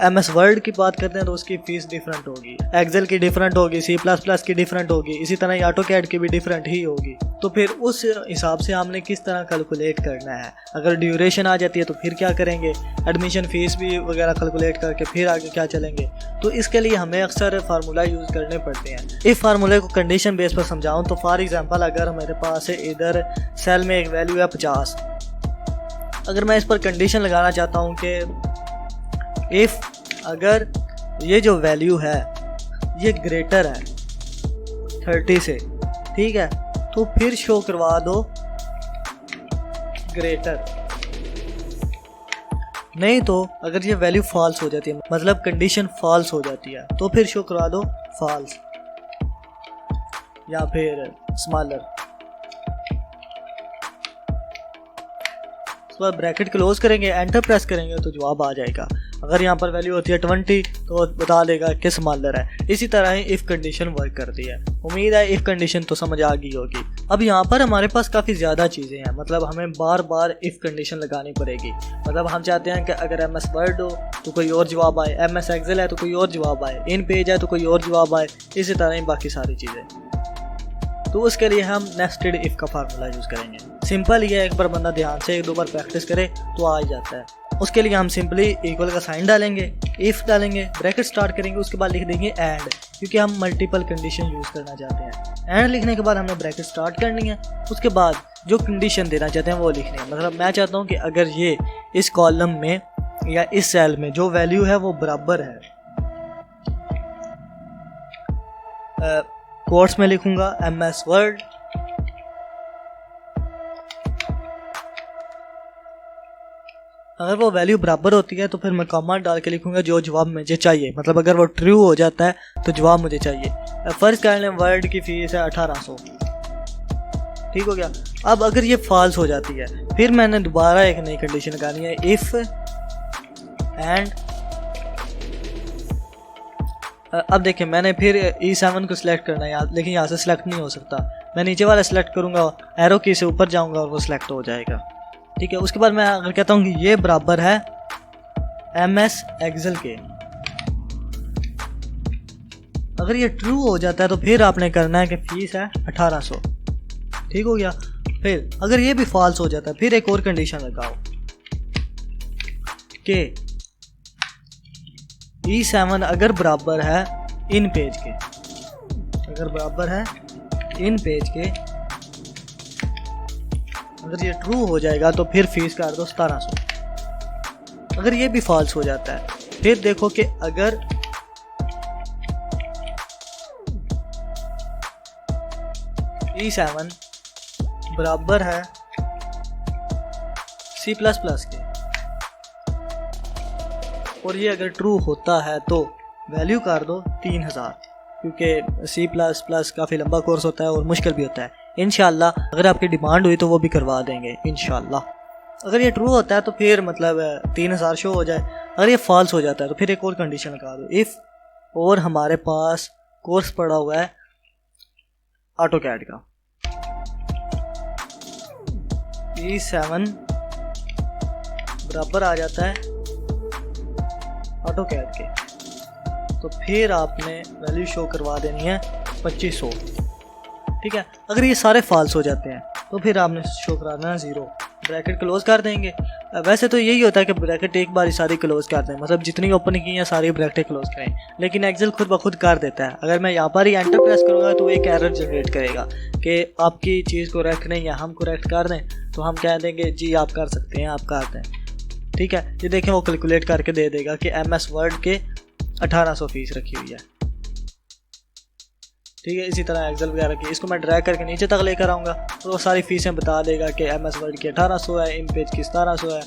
S1: MS वर्ड की बात करते हैं तो उसकी फ़ीस डिफरेंट होगी, एक्सेल की डिफरेंट होगी, C++ की डिफरेंट होगी, इसी तरह AutoCAD की भी डिफरेंट ही होगी। तो फिर उस हिसाब से हमने किस तरह कैलकुलेट करना है। अगर ड्यूरेशन आ जाती है तो फिर क्या करेंगे, एडमिशन फ़ीस भी वगैरह कैलकुलेट करके फिर आगे क्या चलेंगे। तो इसके लिए हमें अक्सर फार्मूला यूज़ करने पड़ते हैं। इस फार्मूले को कंडीशन बेस पर समझाऊँ तो फॉर एग्जांपल अगर मेरे पास इधर सेल में एक वैल्यू है 50, अगर मैं इस पर कंडीशन लगाना चाहता हूँ कि इफ़ अगर ये जो वैल्यू है ये ग्रेटर है 30 से, ठीक है, तो फिर शो करवा दो ग्रेटर। नहीं तो अगर ये वैल्यू फॉल्स हो जाती है, मतलब कंडीशन फॉल्स हो जाती है, तो फिर शो करवा दो फॉल्स या फिर स्मॉलर। उसके बाद ब्रैकेट क्लोज करेंगे, एंटर प्रेस करेंगे तो जवाब आ जाएगा। अगर यहाँ पर वैल्यू होती है 20 तो बता देगा कि स्मॉलर है। इसी तरह ही इफ़ कंडीशन वर्क करती है। उम्मीद है इफ़ कंडीशन तो समझ आ गई होगी। अब यहाँ पर हमारे पास काफ़ी ज़्यादा चीज़ें हैं, मतलब हमें बार बार इफ़ कंडीशन लगानी पड़ेगी। मतलब हम चाहते हैं कि अगर MS वर्ड हो तो कोई और जवाब आए, MS एक्सेल है तो कोई और जवाब आए, इन पेज है तो कोई और जवाब आए, इसी तरह ही बाकी सारी चीज़ें। तो उसके लिए हम नेस्टेड इफ़ का फार्मूला यूज़ करेंगे। सिंपल ये है, एक बार बंदा ध्यान से 1-2 बार प्रैक्टिस करे तो आ ही जाता है। उसके लिए हम सिंपली इक्वल का साइन डालेंगे, इफ़ डालेंगे, ब्रैकेट स्टार्ट करेंगे, उसके बाद लिख देंगे एंड, क्योंकि हम मल्टीपल कंडीशन यूज़ करना चाहते हैं। एंड लिखने के बाद हमने ब्रैकेट स्टार्ट करनी है, उसके बाद जो कंडीशन देना चाहते हैं वो लिखनी है। मतलब मैं चाहता हूँ कि अगर ये इस कॉलम में या इस सेल में जो वैल्यू है वो बराबर है, कोट्स में लिखूंगा MS वर्ड, अगर वो वैल्यू बराबर होती है तो फिर मैं कॉमा डाल के लिखूंगा जो जवाब मुझे चाहिए। मतलब अगर वो ट्रू हो जाता है तो जवाब मुझे चाहिए। फर्ज कर लें वर्ड की फीस है 1800, ठीक हो गया। अब अगर ये फॉल्स हो जाती है फिर मैंने दोबारा एक नई कंडीशन लगानी है, इफ़ एंड। अब देखिए मैंने फिर E7 को सिलेक्ट करना है, लेकिन यहाँ से सिलेक्ट नहीं हो सकता। मैं नीचे वाला सिलेक्ट करूँगा, एरो की से ऊपर जाऊँगा और वो सिलेक्ट हो जाएगा, ठीक है। उसके बाद मैं अगर कहता हूँ कि ये बराबर है MS एक्सेल के, अगर ये ट्रू हो जाता है तो फिर आपने करना है कि फीस है 1800, ठीक हो गया। फिर अगर ये भी फॉल्स हो जाता है फिर एक और कंडीशन लगाओ कि E7 अगर बराबर है इन पेज के, अगर बराबर है इन पेज के, अगर ये ट्रू हो जाएगा तो फिर फीस कर दो 1700। अगर ये भी फॉल्स हो जाता है फिर देखो कि अगर E7 बराबर है C++ के और ये अगर ट्रू होता है तो वैल्यू कर दो 3000, क्योंकि C++ काफ़ी लंबा कोर्स होता है और मुश्किल भी होता है। इंशाल्लाह अगर आपकी डिमांड हुई तो वो भी करवा देंगे इंशाल्लाह। अगर ये ट्रू होता है तो फिर मतलब 3000 शो हो जाए। अगर ये फॉल्स हो जाता है तो फिर एक और कंडीशन लगा दो, इफ़ और हमारे पास कोर्स पड़ा हुआ है ऑटोकैड का, E7 बराबर आ जाता है ऑटोकैड के, तो फिर आपने वैल्यू शो करवा देनी है 2500, ठीक है। अगर ये सारे फॉल्स हो जाते हैं तो फिर आपने शो कराना है 0, ब्रैकेट क्लोज कर देंगे। वैसे तो यही होता है कि ब्रैकेट एक बार ही सारी क्लोज कर दें, मतलब जितनी ओपन की हैं सारी ब्रैकेट क्लोज करें, लेकिन एक्सेल खुद ब खुद कर देता है। अगर मैं यहाँ पर ही एंटर प्रेस करूँगा तो एक एरर जनरेट करेगा कि आपकी चीज़ को करेक्ट नहीं है, हम करेक्ट कर दें, तो हम कह देंगे जी आप कर सकते हैं, आप कर दें, ठीक है। ये देखें वो कैलकुलेट करके दे देगा कि MS वर्ड के 1800 फीस रखी हुई है, ठीक है। इसी तरह एक्सेल वगैरह की, इसको मैं ड्रैग करके नीचे तक लेकर आऊँगा तो वो सारी फीसें बता देगा कि MS वर्ड की 1800 है, इन पेज की 1700 है,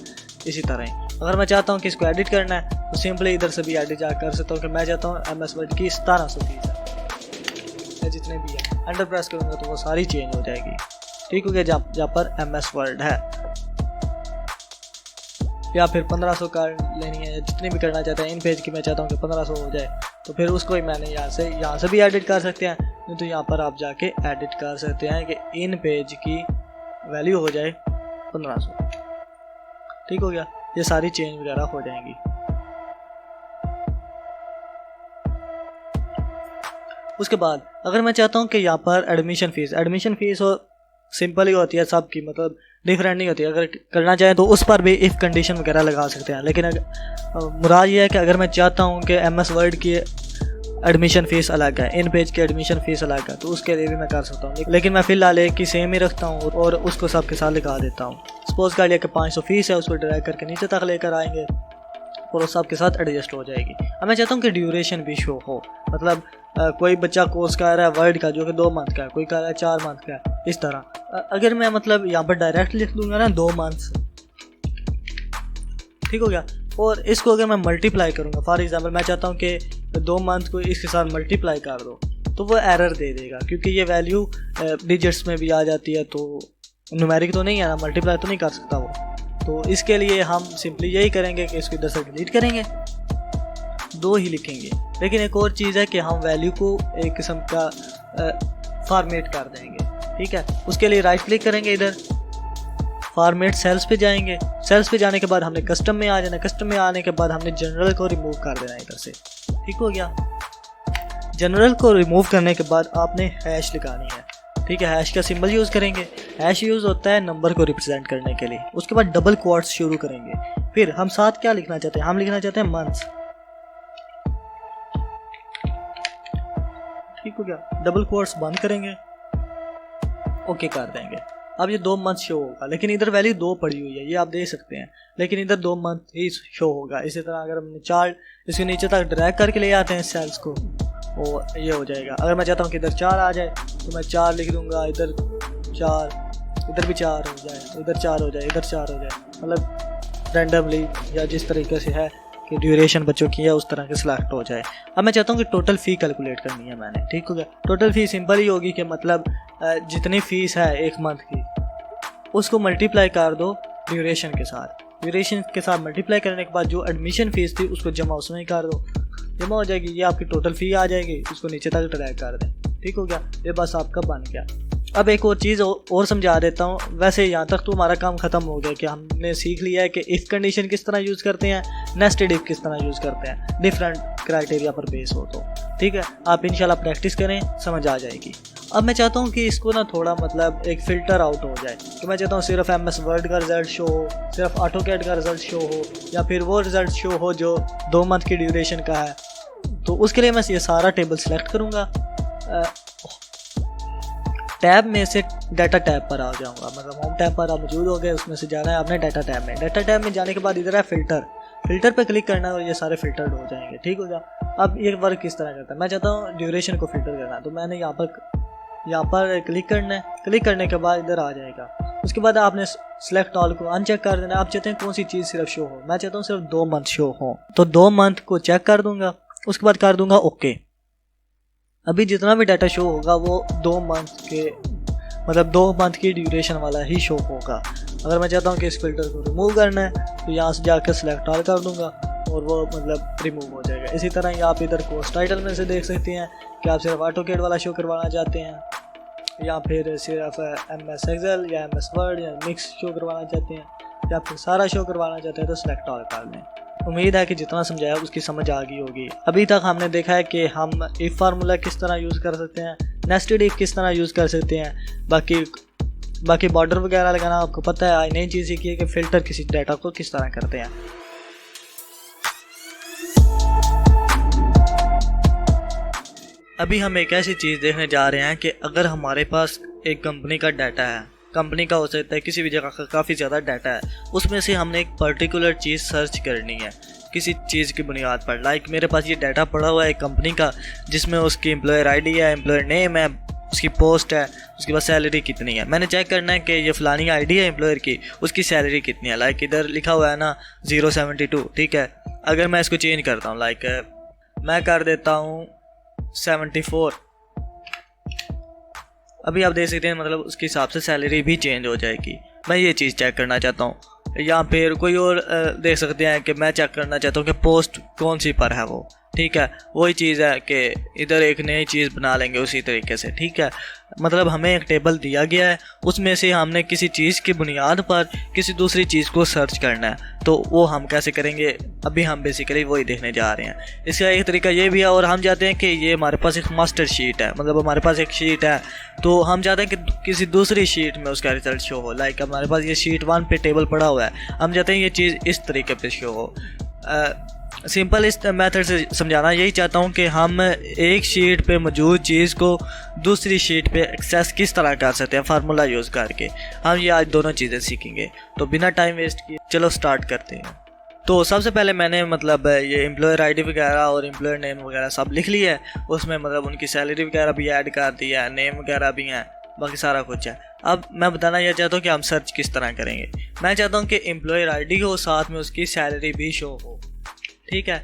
S1: इसी तरह ही। अगर मैं चाहता हूँ कि इसको एडिट करना है तो सिंपली इधर से भी एडिट जा कर सकता हूँ कि मैं चाहता हूँ MS वर्ड की 1700 फीस है, जितने भी है एंटर प्रेस करूँगा तो वो सारी चेंज हो जाएगी, ठीक हो गया। जहाँ पर MS वर्ड है, या फिर 1500 कर लेनी है, जितनी भी करना चाहते हैं। इन पेज की मैं चाहता हूँ कि 1500 हो जाए तो फिर उसको ही मैंने यहाँ से भी एडिट कर सकते हैं, नहीं तो यहाँ पर आप जाके एडिट कर सकते हैं कि इन पेज की वैल्यू हो जाए 1500, ठीक हो गया। ये सारी चेंज वगैरह हो जाएंगी। उसके बाद अगर मैं चाहता हूँ कि यहाँ पर एडमिशन फ़ीस हो, सिंपल ही होती है सबकी, मतलब डिफरेंट नहीं होती। अगर करना चाहें तो उस पर भी इफ़ कंडीशन वगैरह लगा सकते हैं, लेकिन मुराद ये है कि अगर मैं चाहता हूँ कि MS वर्ड की एडमिशन फ़ीस अलग है, इन पेज की एडमिशन फ़ीस अलग है, तो उसके लिए भी मैं कर सकता हूँ। लेकिन मैं फ़िलहाल एक ही सेम ही रखता हूँ और उसको सबके साथ लिखा देता हूँ। सपोज कर लिया कि 500 फीस है, उसको ड्रैग करके नीचे तक लेकर आएंगे, और उस आपके साथ एडजस्ट हो जाएगी। अब मैं चाहता हूँ कि ड्यूरेशन भी शो हो, मतलब कोई बच्चा कोर्स कर रहा है वर्ड का जो कि 2 मंथ का है, कोई कर रहा है 4 मंथ का है, इस तरह। अगर मैं मतलब यहाँ पर डायरेक्ट लिख दूंगा ना 2 मंथ्स, ठीक हो गया, और इसको अगर मैं मल्टीप्लाई करूँगा, फॉर एग्जांपल मैं चाहता हूँ कि 2 मंथ को इसके साथ मल्टीप्लाई कर दो, तो वो एरर दे देगा क्योंकि ये वैल्यू डिजिट्स में भी आ जाती है, तो न्यूमेरिक तो नहीं है ना, मल्टीप्लाई तो नहीं कर सकता वो। तो इसके लिए हम सिंपली यही करेंगे कि इसको इधर से डिलीट करेंगे, 2 ही लिखेंगे। लेकिन एक और चीज़ है कि हम वैल्यू को एक किस्म का फॉर्मेट कर देंगे, ठीक है। उसके लिए राइट क्लिक करेंगे, इधर फॉर्मेट सेल्स पे जाएंगे, सेल्स पे जाने के बाद हमने कस्टम में आ जाना, कस्टम में आने के बाद हमने जनरल को रिमूव कर देना इधर से, ठीक हो गया। जनरल को रिमूव करने के बाद आपने हैश लगानी है, ठीक है। हैश का सिंबल यूज़ करेंगे, हैश यूज़ होता है नंबर को रिप्रेजेंट करने के लिए। उसके बाद डबल क्वाट्स शुरू करेंगे, फिर हम साथ क्या लिखना चाहते हैं, हम लिखना चाहते हैं मंथ्स, ठीक हो गया। डबल क्वाट्स बंद करेंगे, ओके कर देंगे। अब ये 2 मंथ शो होगा, लेकिन इधर वैल्यू 2 पड़ी हुई है, ये आप देख सकते हैं, लेकिन इधर 2 मंथ ही शो होगा। इसी तरह अगर हम चार्ट इसके नीचे तक ड्रैग करके ले आते हैं सेल्स को, और ये हो जाएगा। अगर मैं चाहता हूँ कि इधर 4 आ जाए तो मैं 4 लिख दूंगा, इधर 4, इधर भी 4 हो जाए, इधर 4 हो जाए, इधर 4 हो जाए, मतलब रैंडमली या जिस तरीके से है कि ड्यूरेशन बच्चों की है उस तरह के सिलेक्ट हो जाए। अब मैं चाहता हूँ कि टोटल फ़ी कैलकुलेट करनी है मैंने, ठीक हो गया। टोटल फ़ी सिंपल ही होगी कि मतलब जितनी फ़ीस है 1 मंथ की उसको मल्टीप्लाई कर दो ड्यूरेशन के साथ, ड्यूरेशन के साथ मल्टीप्लाई करने के बाद जो एडमिशन फ़ीस थी उसको जमा उसमें कर दो, जमा हो जाएगी, ये आपकी टोटल फ़ी आ जाएगी। उसको नीचे तक ड्रैग कर दें, ठीक हो गया, ये बस आपका बन गया। अब एक और चीज़ और समझा देता हूँ। वैसे यहाँ तक तो हमारा काम ख़त्म हो गया कि हमने सीख लिया है कि इफ़ कंडीशन किस तरह यूज़ करते हैं, नेस्टेड इफ़ किस तरह यूज़ करते हैं, डिफरेंट क्राइटेरिया पर बेस हो, तो ठीक है। आप इंशाल्लाह प्रैक्टिस करें, समझ आ जाएगी। अब मैं चाहता हूँ कि इसको ना थोड़ा मतलब एक फ़िल्टर आउट हो जाए, तो मैं चाहता हूँ सिर्फ MS वर्ड का रिज़ल्ट शो हो, सिर्फ ऑटोकैड का रिज़ल्ट शो हो, या फिर वो रिज़ल्ट शो हो जो 2 मंथ की ड्यूरेशन का है। तो उसके लिए मैं ये सारा टेबल सेलेक्ट करूँगा, टैब में से डाटा टैब पर आ जाऊँगा, मतलब होम टैब पर आप मौजूद हो गए, उसमें से जाना है आपने डाटा टैब में। डाटा टैब में जाने के बाद इधर है फ़िल्टर, फ़िल्टर पे क्लिक करना है और ये सारे फ़िल्टर्ड हो जाएंगे, ठीक हो गया। अब ये वर्क किस तरह करता है, मैं चाहता हूँ ड्यूरेशन को फ़िल्टर करना है, तो मैंने यहाँ पर क्लिक करना है, क्लिक करने के बाद इधर आ जाएगा। उसके बाद आपने सेलेक्ट ऑल को अनचेक कर देना है। आप चाहते हैं कौन सी चीज़ सिर्फ शो हो, मैं चाहता हूँ सिर्फ 2 मंथ शो हो, तो 2 मंथ को चेक कर दूंगा, उसके बाद कर दूंगा ओके। अभी जितना भी डाटा शो होगा वो 2 मंथ के मतलब 2 मंथ की ड्यूरेशन वाला ही शो होगा। अगर मैं चाहता हूँ कि इस फिल्टर को रिमूव करना है तो यहाँ से जाकर सिलेक्ट ऑल कर दूंगा और वो मतलब रिमूव हो जाएगा। इसी तरह ही आप इधर कोर्स टाइटल में से देख सकते हैं कि आप सिर्फ ऑटोकैड वाला शो करवाना चाहते हैं या फिर सिर्फ MS एक्सेल या MS वर्ड या मिक्स शो करवाना चाहते हैं या फिर सारा शो करवाना चाहते हैं तो सिलेक्ट ऑल कर लें। उम्मीद है कि जितना समझाया उसकी समझ आ गई होगी। अभी तक हमने देखा है कि हम इफ फार्मूला किस तरह यूज़ कर सकते हैं, नेस्टेड इफ किस तरह यूज़ कर सकते हैं, बाकी बॉर्डर वगैरह लगाना आपको पता है। आज नई चीज़ सीखी है कि फ़िल्टर किसी डाटा को किस तरह करते हैं। अभी हम एक ऐसी चीज़ देखने जा रहे हैं कि अगर हमारे पास एक कंपनी का डाटा है, कंपनी का हो सकता है किसी भी जगह का काफ़ी ज़्यादा डाटा है, उसमें से हमने एक पर्टिकुलर चीज़ सर्च करनी है किसी चीज़ की बुनियाद पर। लाइक मेरे पास ये डाटा पड़ा हुआ है एक कंपनी का जिसमें उसकी एम्प्लॉयर आईडी है, एम्प्लॉयर नेम है, उसकी पोस्ट है, उसके बाद सैलरी कितनी है। मैंने चेक करना है कि ये फ़लानी आईडी है एम्प्लॉयर की, उसकी सैलरी कितनी है। लाइक इधर लिखा हुआ है ना 072, ठीक है। अगर मैं इसको चेंज करता हूँ, लाइक मैं कर देता हूँ 74, अभी आप देख सकते हैं मतलब उसके हिसाब से सैलरी भी चेंज हो जाएगी। मैं ये चीज़ चेक करना चाहता हूँ। या फिर कोई और देख सकते हैं कि मैं चेक करना चाहता हूँ कि पोस्ट कौन सी पर है वो, ठीक है। वही चीज़ है कि इधर एक नई चीज़ बना लेंगे उसी तरीके से, ठीक है। मतलब हमें एक टेबल दिया गया है, उसमें से हमने किसी चीज़ की बुनियाद पर किसी दूसरी चीज़ को सर्च करना है, तो वो हम कैसे करेंगे अभी हम बेसिकली वही देखने जा रहे हैं। इसका एक तरीका ये भी है और हम चाहते हैं कि ये हमारे पास एक मास्टर शीट है, मतलब हमारे पास एक शीट है तो हम चाहते हैं कि किसी दूसरी शीट में उसका रिजल्ट शो हो। लाइक हमारे पास ये शीट 1 पे टेबल पड़ा हुआ है, हम चाहते हैं ये चीज़ इस तरीके पे शो हो। सिंपल इस मेथड से समझाना यही चाहता हूँ कि हम एक शीट पे मौजूद चीज़ को दूसरी शीट पे एक्सेस किस तरह कर सकते हैं फार्मूला यूज़ करके। हम ये आज दोनों चीज़ें सीखेंगे, तो बिना टाइम वेस्ट किए चलो स्टार्ट करते हैं। तो सबसे पहले मैंने मतलब ये एम्प्लॉयर आईडी वगैरह और एम्प्लॉयर नेम वगैरह सब लिख लिया है, उसमें मतलब उनकी सैलरी वगैरह भी ऐड कर दी है, नेम वगैरह भी है, बाकी सारा कुछ है। अब मैं बताना यह चाहता हूँ कि हम सर्च किस तरह करेंगे। मैं चाहता हूँ कि एम्प्लॉयर आईडी हो, साथ में उसकी सैलरी भी शो हो, ठीक है।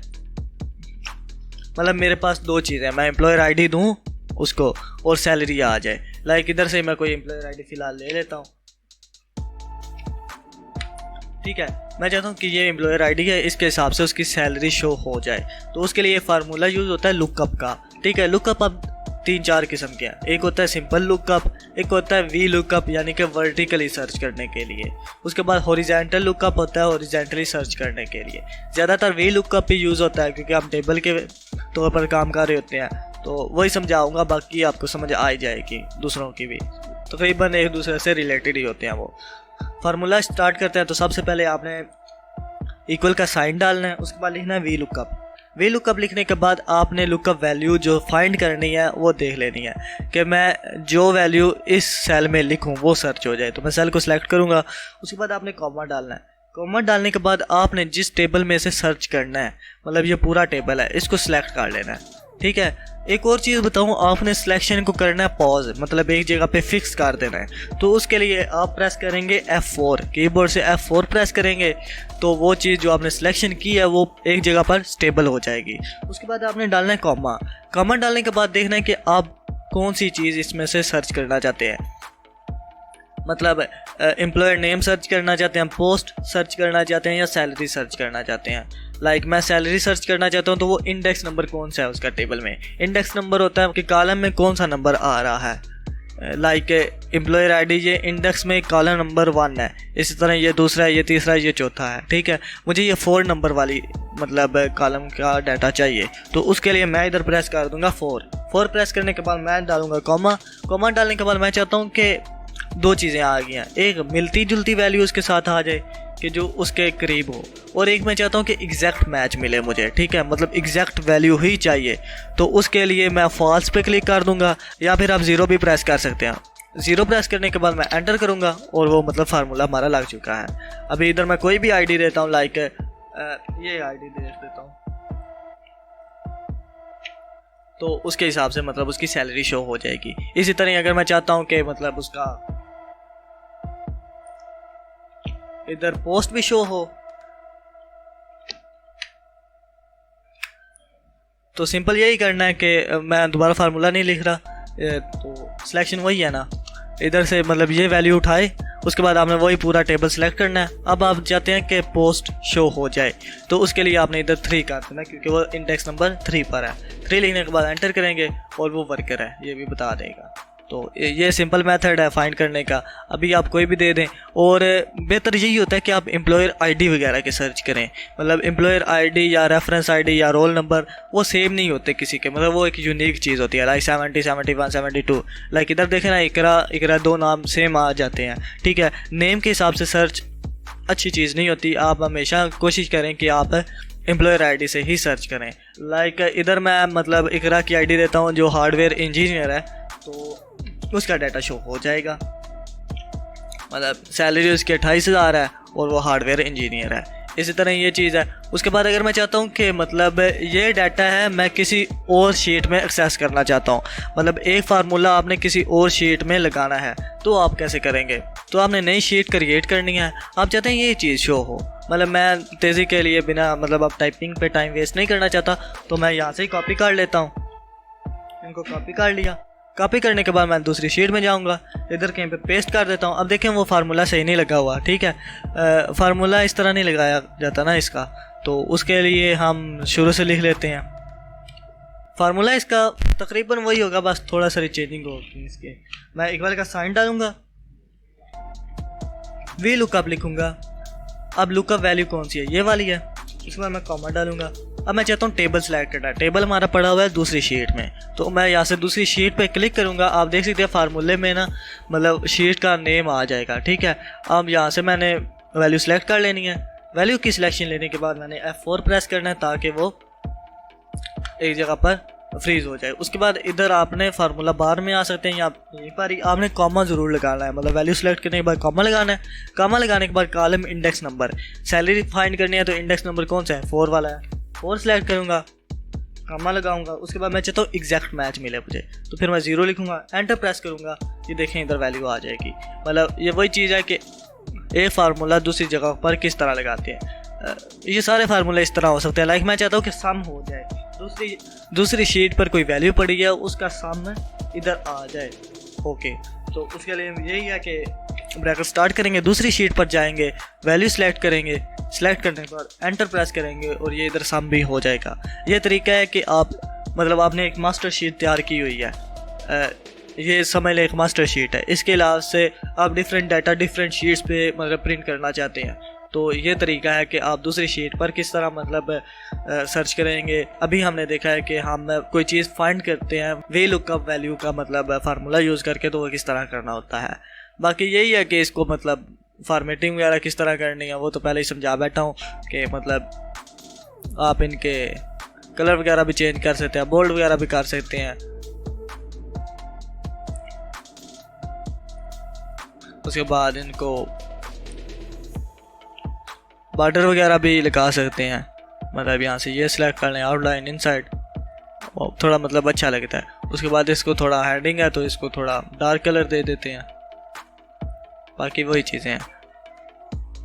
S1: मतलब मेरे पास दो चीज़ें, मैं एम्प्लॉयर आईडी दूँ उसको और सैलरी आ जाए। लाइक इधर से मैं कोई एम्प्लॉयर आईडी फ़िलहाल ले लेता हूँ, ठीक है। मैं चाहता हूँ कि ये एम्प्लॉयर आईडी है, इसके हिसाब से उसकी सैलरी शो हो जाए। तो उसके लिए फार्मूला यूज़ होता है लुकअप का, ठीक है। लुकअप अब 3-4 किस्म के हैं। एक होता है सिंपल लुकअप, एक होता है वी लुकअप यानी कि वर्टिकली सर्च करने के लिए, उसके बाद हॉरिजॉन्टल लुकअप होता है हॉरिजॉन्टली सर्च करने के लिए। ज़्यादातर वी लुकअप ही यूज़ होता है क्योंकि हम टेबल के तौर पर काम कर रहे होते हैं, तो वही समझाऊंगा, बाकी आपको समझ आ ही जाएगी। दूसरों की भी तकरीबन एक दूसरे से रिलेटेड ही होते हैं वो। फार्मूला स्टार्ट करते हैं तो सबसे पहले आपने इक्वल का साइन डालना है, उसके बाद लिखना है वी लुकअप। वी लुकअप लिखने के बाद आपने लुकअप वैल्यू जो फाइंड करनी है वो देख लेनी है कि मैं जो वैल्यू इस सेल में लिखूं वो सर्च हो जाए। तो मैं सेल को सिलेक्ट करूंगा, उसके बाद आपने कॉमा डालना है। कॉमा डालने के बाद आपने जिस टेबल में से सर्च करना है, मतलब ये पूरा टेबल है, इसको सिलेक्ट कर लेना है, ठीक है। एक और चीज़ बताऊं, आपने सिलेक्शन को करना है पॉज, मतलब एक जगह पे फिक्स कर देना है। तो उसके लिए आप प्रेस करेंगे F4, कीबोर्ड से F4 प्रेस करेंगे तो वो चीज़ जो आपने सिलेक्शन की है वो एक जगह पर स्टेबल हो जाएगी। उसके बाद आपने डालना है कॉमा। कॉमा डालने के बाद देखना है कि आप कौन सी चीज़ इसमें से सर्च करना चाहते हैं, मतलब एम्प्लॉयर नेम सर्च करना चाहते हैं, पोस्ट सर्च करना चाहते हैं या सैलरी सर्च करना चाहते हैं। लाइक मैं सैलरी सर्च करना चाहता हूं तो वो इंडेक्स नंबर कौन सा है उसका टेबल में, इंडेक्स नंबर होता है कि कॉलम में कौन सा नंबर आ रहा है। लाइक एम्प्लॉयर आईडी ये इंडेक्स में कॉलम नंबर 1 है, इसी तरह ये दूसरा है, ये तीसरा है, ये चौथा है, ठीक है। मुझे ये 4 नंबर वाली मतलब कॉलम का डाटा चाहिए, तो उसके लिए मैं इधर प्रेस कर दूंगा 4 प्रेस करने के बाद मैं डालूंगा कॉमा। कॉमा डालने के बाद मैं चाहता हूँ कि 2 चीज़ें आ गई हैं, एक मिलती जुलती वैल्यू उसके साथ आ जाए कि जो उसके करीब हो, और एक मैं चाहता हूँ कि एग्जैक्ट मैच मिले मुझे, ठीक है, मतलब एग्जैक्ट वैल्यू ही चाहिए। तो उसके लिए मैं फॉल्स पे क्लिक कर दूंगा या फिर आप 0 भी प्रेस कर सकते हैं। 0 प्रेस करने के बाद मैं एंटर करूँगा और वो मतलब फार्मूला हमारा लग चुका है। अभी इधर मैं कोई भी आईडी देता हूँ, लाइक ये आईडी दे देता हूँ, तो उसके हिसाब से मतलब उसकी सैलरी शो हो जाएगी। इसी तरह अगर मैं चाहता हूँ कि मतलब उसका इधर पोस्ट भी शो हो, तो सिंपल यही करना है कि मैं दोबारा फार्मूला नहीं लिख रहा, तो सिलेक्शन वही है ना, इधर से मतलब ये वैल्यू उठाए, उसके बाद आपने वही पूरा टेबल सेलेक्ट करना है। अब आप चाहते हैं कि पोस्ट शो हो जाए, तो उसके लिए आपने इधर 3 कर देना क्योंकि वो इंडेक्स नंबर 3 पर है। 3 लिखने के बाद एंटर करेंगे और वो वर्कर है ये भी बता देगा। तो ये सिंपल मेथड है फाइंड करने का। अभी आप कोई भी दे दें, और बेहतर यही होता है कि आप एम्प्लॉयर आईडी वगैरह के सर्च करें, मतलब एम्प्लॉयर आईडी या रेफरेंस आईडी या रोल नंबर वो सेम नहीं होते किसी के, मतलब वो एक यूनिक चीज़ होती है। लाइक 70, 71, 72, लाइक इधर देखें ना, इकरा 2 नाम सेम आ जाते हैं, ठीक है। नेम के हिसाब से सर्च अच्छी चीज़ नहीं होती, आप हमेशा कोशिश करें कि आप एम्प्लॉयर आईडी से ही सर्च करें। लाइक इधर मैं मतलब इकरा की आईडी देता हूँ जो हार्डवेयर इंजीनियर है, तो उसका डाटा शो हो जाएगा, मतलब सैलरी उसकी 28,000 है और वो हार्डवेयर इंजीनियर है। इसी तरह ये चीज़ है। उसके बाद अगर मैं चाहता हूँ कि मतलब ये डाटा है मैं किसी और शीट में एक्सेस करना चाहता हूँ, मतलब एक फार्मूला आपने किसी और शीट में लगाना है, तो आप कैसे करेंगे? तो आपने नई शीट क्रिएट करनी है, आप चाहते हैं ये चीज़ शो हो, मतलब मैं तेज़ी के लिए बिना मतलब अब टाइपिंग पे टाइम वेस्ट नहीं करना चाहता, तो मैं यहाँ से ही कॉपी कर लेता हूँ। इनको कॉपी कर लिया, कॉपी करने के बाद मैं दूसरी शीट में जाऊंगा, इधर कहीं पे पेस्ट कर देता हूँ। अब देखें वो फार्मूला सही नहीं लगा हुआ, ठीक है, फार्मूला इस तरह नहीं लगाया जाता ना इसका, तो उसके लिए हम शुरू से लिख लेते हैं। फार्मूला इसका तकरीबन वही होगा, बस थोड़ा सा चेंजिंग होगी इसके। मैं इक्वल का साइन डालूंगा, वी लुकअप लिखूंगा। अब लुकअप वैल्यू कौन सी है? ये वाली है। इसके बाद मैं कॉमा डालूंगा। अब मैं चाहता हूँ टेबल सेलेक्ट करना है, टेबल हमारा पड़ा हुआ है दूसरी शीट में, तो मैं यहाँ से दूसरी शीट पे क्लिक करूँगा। आप देख सकते हैं फार्मूले में ना मतलब शीट का नेम आ जाएगा, ठीक है। अब यहाँ से मैंने वैल्यू सेलेक्ट कर लेनी है। वैल्यू की सिलेक्शन लेने के बाद मैंने F4 प्रेस करना है ताकि वो एक जगह पर फ्रीज हो जाए। उसके बाद इधर आपने फार्मूला बार में आ सकते हैं, या यहीं पर ही आपने कॉमा ज़रूर लगाना है, मतलब वैल्यू सेलेक्ट करने के बाद कॉमा लगाना है। कॉमा लगाने के बाद column index number, salary find करनी है तो इंडेक्स नंबर कौन सा है, 4 वाला है, 4 सेलेक्ट करूँगा, कॉमा लगाऊंगा। उसके बाद मैं चाहता हूँ एग्जैक्ट मैच मिले मुझे, तो फिर मैं 0 लिखूँगा, एंटर प्रेस करूँगा, ये देखें इधर वैल्यू आ जाएगी। मतलब ये वही चीज़ है कि एक फार्मूला दूसरी जगह पर किस तरह लगाते हैं। ये सारे फार्मूले इस तरह हो सकते हैं। लाइक मैं चाहता हूँ कि सम हो जाए, दूसरी शीट पर कोई वैल्यू पड़ी है उसका सम इधर आ जाए। ओके, तो उसके लिए यही है कि ब्रैकेट स्टार्ट करेंगे, दूसरी शीट पर जाएंगे, वैल्यू सेलेक्ट करेंगे, सेलेक्ट करने के बाद एंटर प्रेस करेंगे और ये इधर सम भी हो जाएगा। ये तरीका है कि आप मतलब आपने एक मास्टर शीट तैयार की हुई है, ये समझ लें एक मास्टर शीट है, इसके अलावा से आप डिफरेंट डाटा डिफरेंट शीट्स पे मतलब प्रिंट करना चाहते हैं, तो ये तरीका है कि आप दूसरी शीट पर किस तरह मतलब सर्च करेंगे। अभी हमने देखा है कि हम कोई चीज़ फाइंड करते हैं वे लुकअप वैल्यू का मतलब फार्मूला यूज़ करके, तो वो किस तरह करना होता है। बाकी यही है कि इसको मतलब फॉर्मेटिंग वगैरह किस तरह करनी है वो तो पहले ही समझा बैठा हूँ कि मतलब आप इनके कलर वगैरह भी चेंज कर सकते हैं, बोल्ड वगैरह भी कर सकते हैं। उसके बाद इनको बॉर्डर वगैरह भी लगा सकते हैं, मतलब यहाँ से ये सिलेक्ट कर लें आउटलाइन इनसाइड, थोड़ा मतलब अच्छा लगता है। उसके बाद इसको थोड़ा हेडिंग है तो इसको थोड़ा डार्क कलर दे देते हैं। बाकी वही चीज़ें हैं।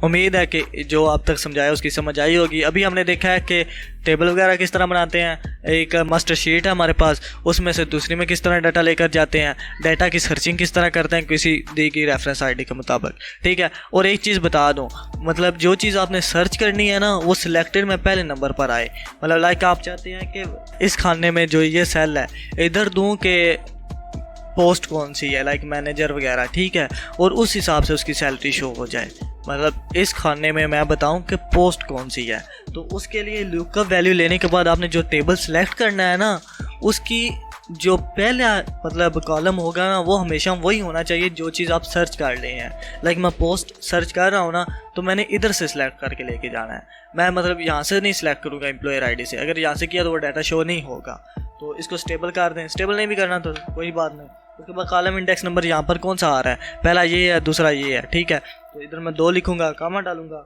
S1: उम्मीद है कि जो आप तक समझाया उसकी समझ आई होगी। अभी हमने देखा है कि टेबल वगैरह किस तरह बनाते हैं, एक मास्टर शीट है हमारे पास, उसमें से दूसरी में किस तरह डाटा लेकर जाते हैं, डाटा की सर्चिंग किस तरह करते हैं किसी दी गई रेफरेंस आईडी के मुताबिक, ठीक है। और एक चीज़ बता दूं, मतलब जो चीज़ आपने सर्च करनी है ना वो सिलेक्टेड में पहले नंबर पर आए। मतलब लाइक आप चाहते हैं कि इस खाने में जो ये सेल है इधर दूं कि पोस्ट कौन सी है, लाइक मैनेजर वगैरह, ठीक है, और उस हिसाब से उसकी सैलरी शो हो जाए। मतलब इस खाने में मैं बताऊं कि पोस्ट कौन सी है, तो उसके लिए लुकअप वैल्यू लेने के बाद आपने जो टेबल सेलेक्ट करना है ना, उसकी जो पहला मतलब कॉलम होगा ना वो हमेशा वही होना चाहिए जो चीज़ आप सर्च कर रहे हैं। लाइक मैं पोस्ट सर्च कर रहा हूँ ना, तो मैंने इधर से सिलेक्ट करके लेके जाना है। मैं मतलब यहाँ से नहीं सिलेक्ट करूँगा एम्प्लॉयर आईडी से, अगर यहाँ से किया तो वो डाटा शो नहीं होगा। तो इसको स्टेबल कर दें, स्टेबल नहीं भी करना तो कोई बात नहीं। उसके बाद कॉलम इंडेक्स नंबर यहाँ पर कौन सा आ रहा है, पहला ये है दूसरा ये है, ठीक है। तो इधर मैं 2 लिखूँगा, कॉमा डालूँगा,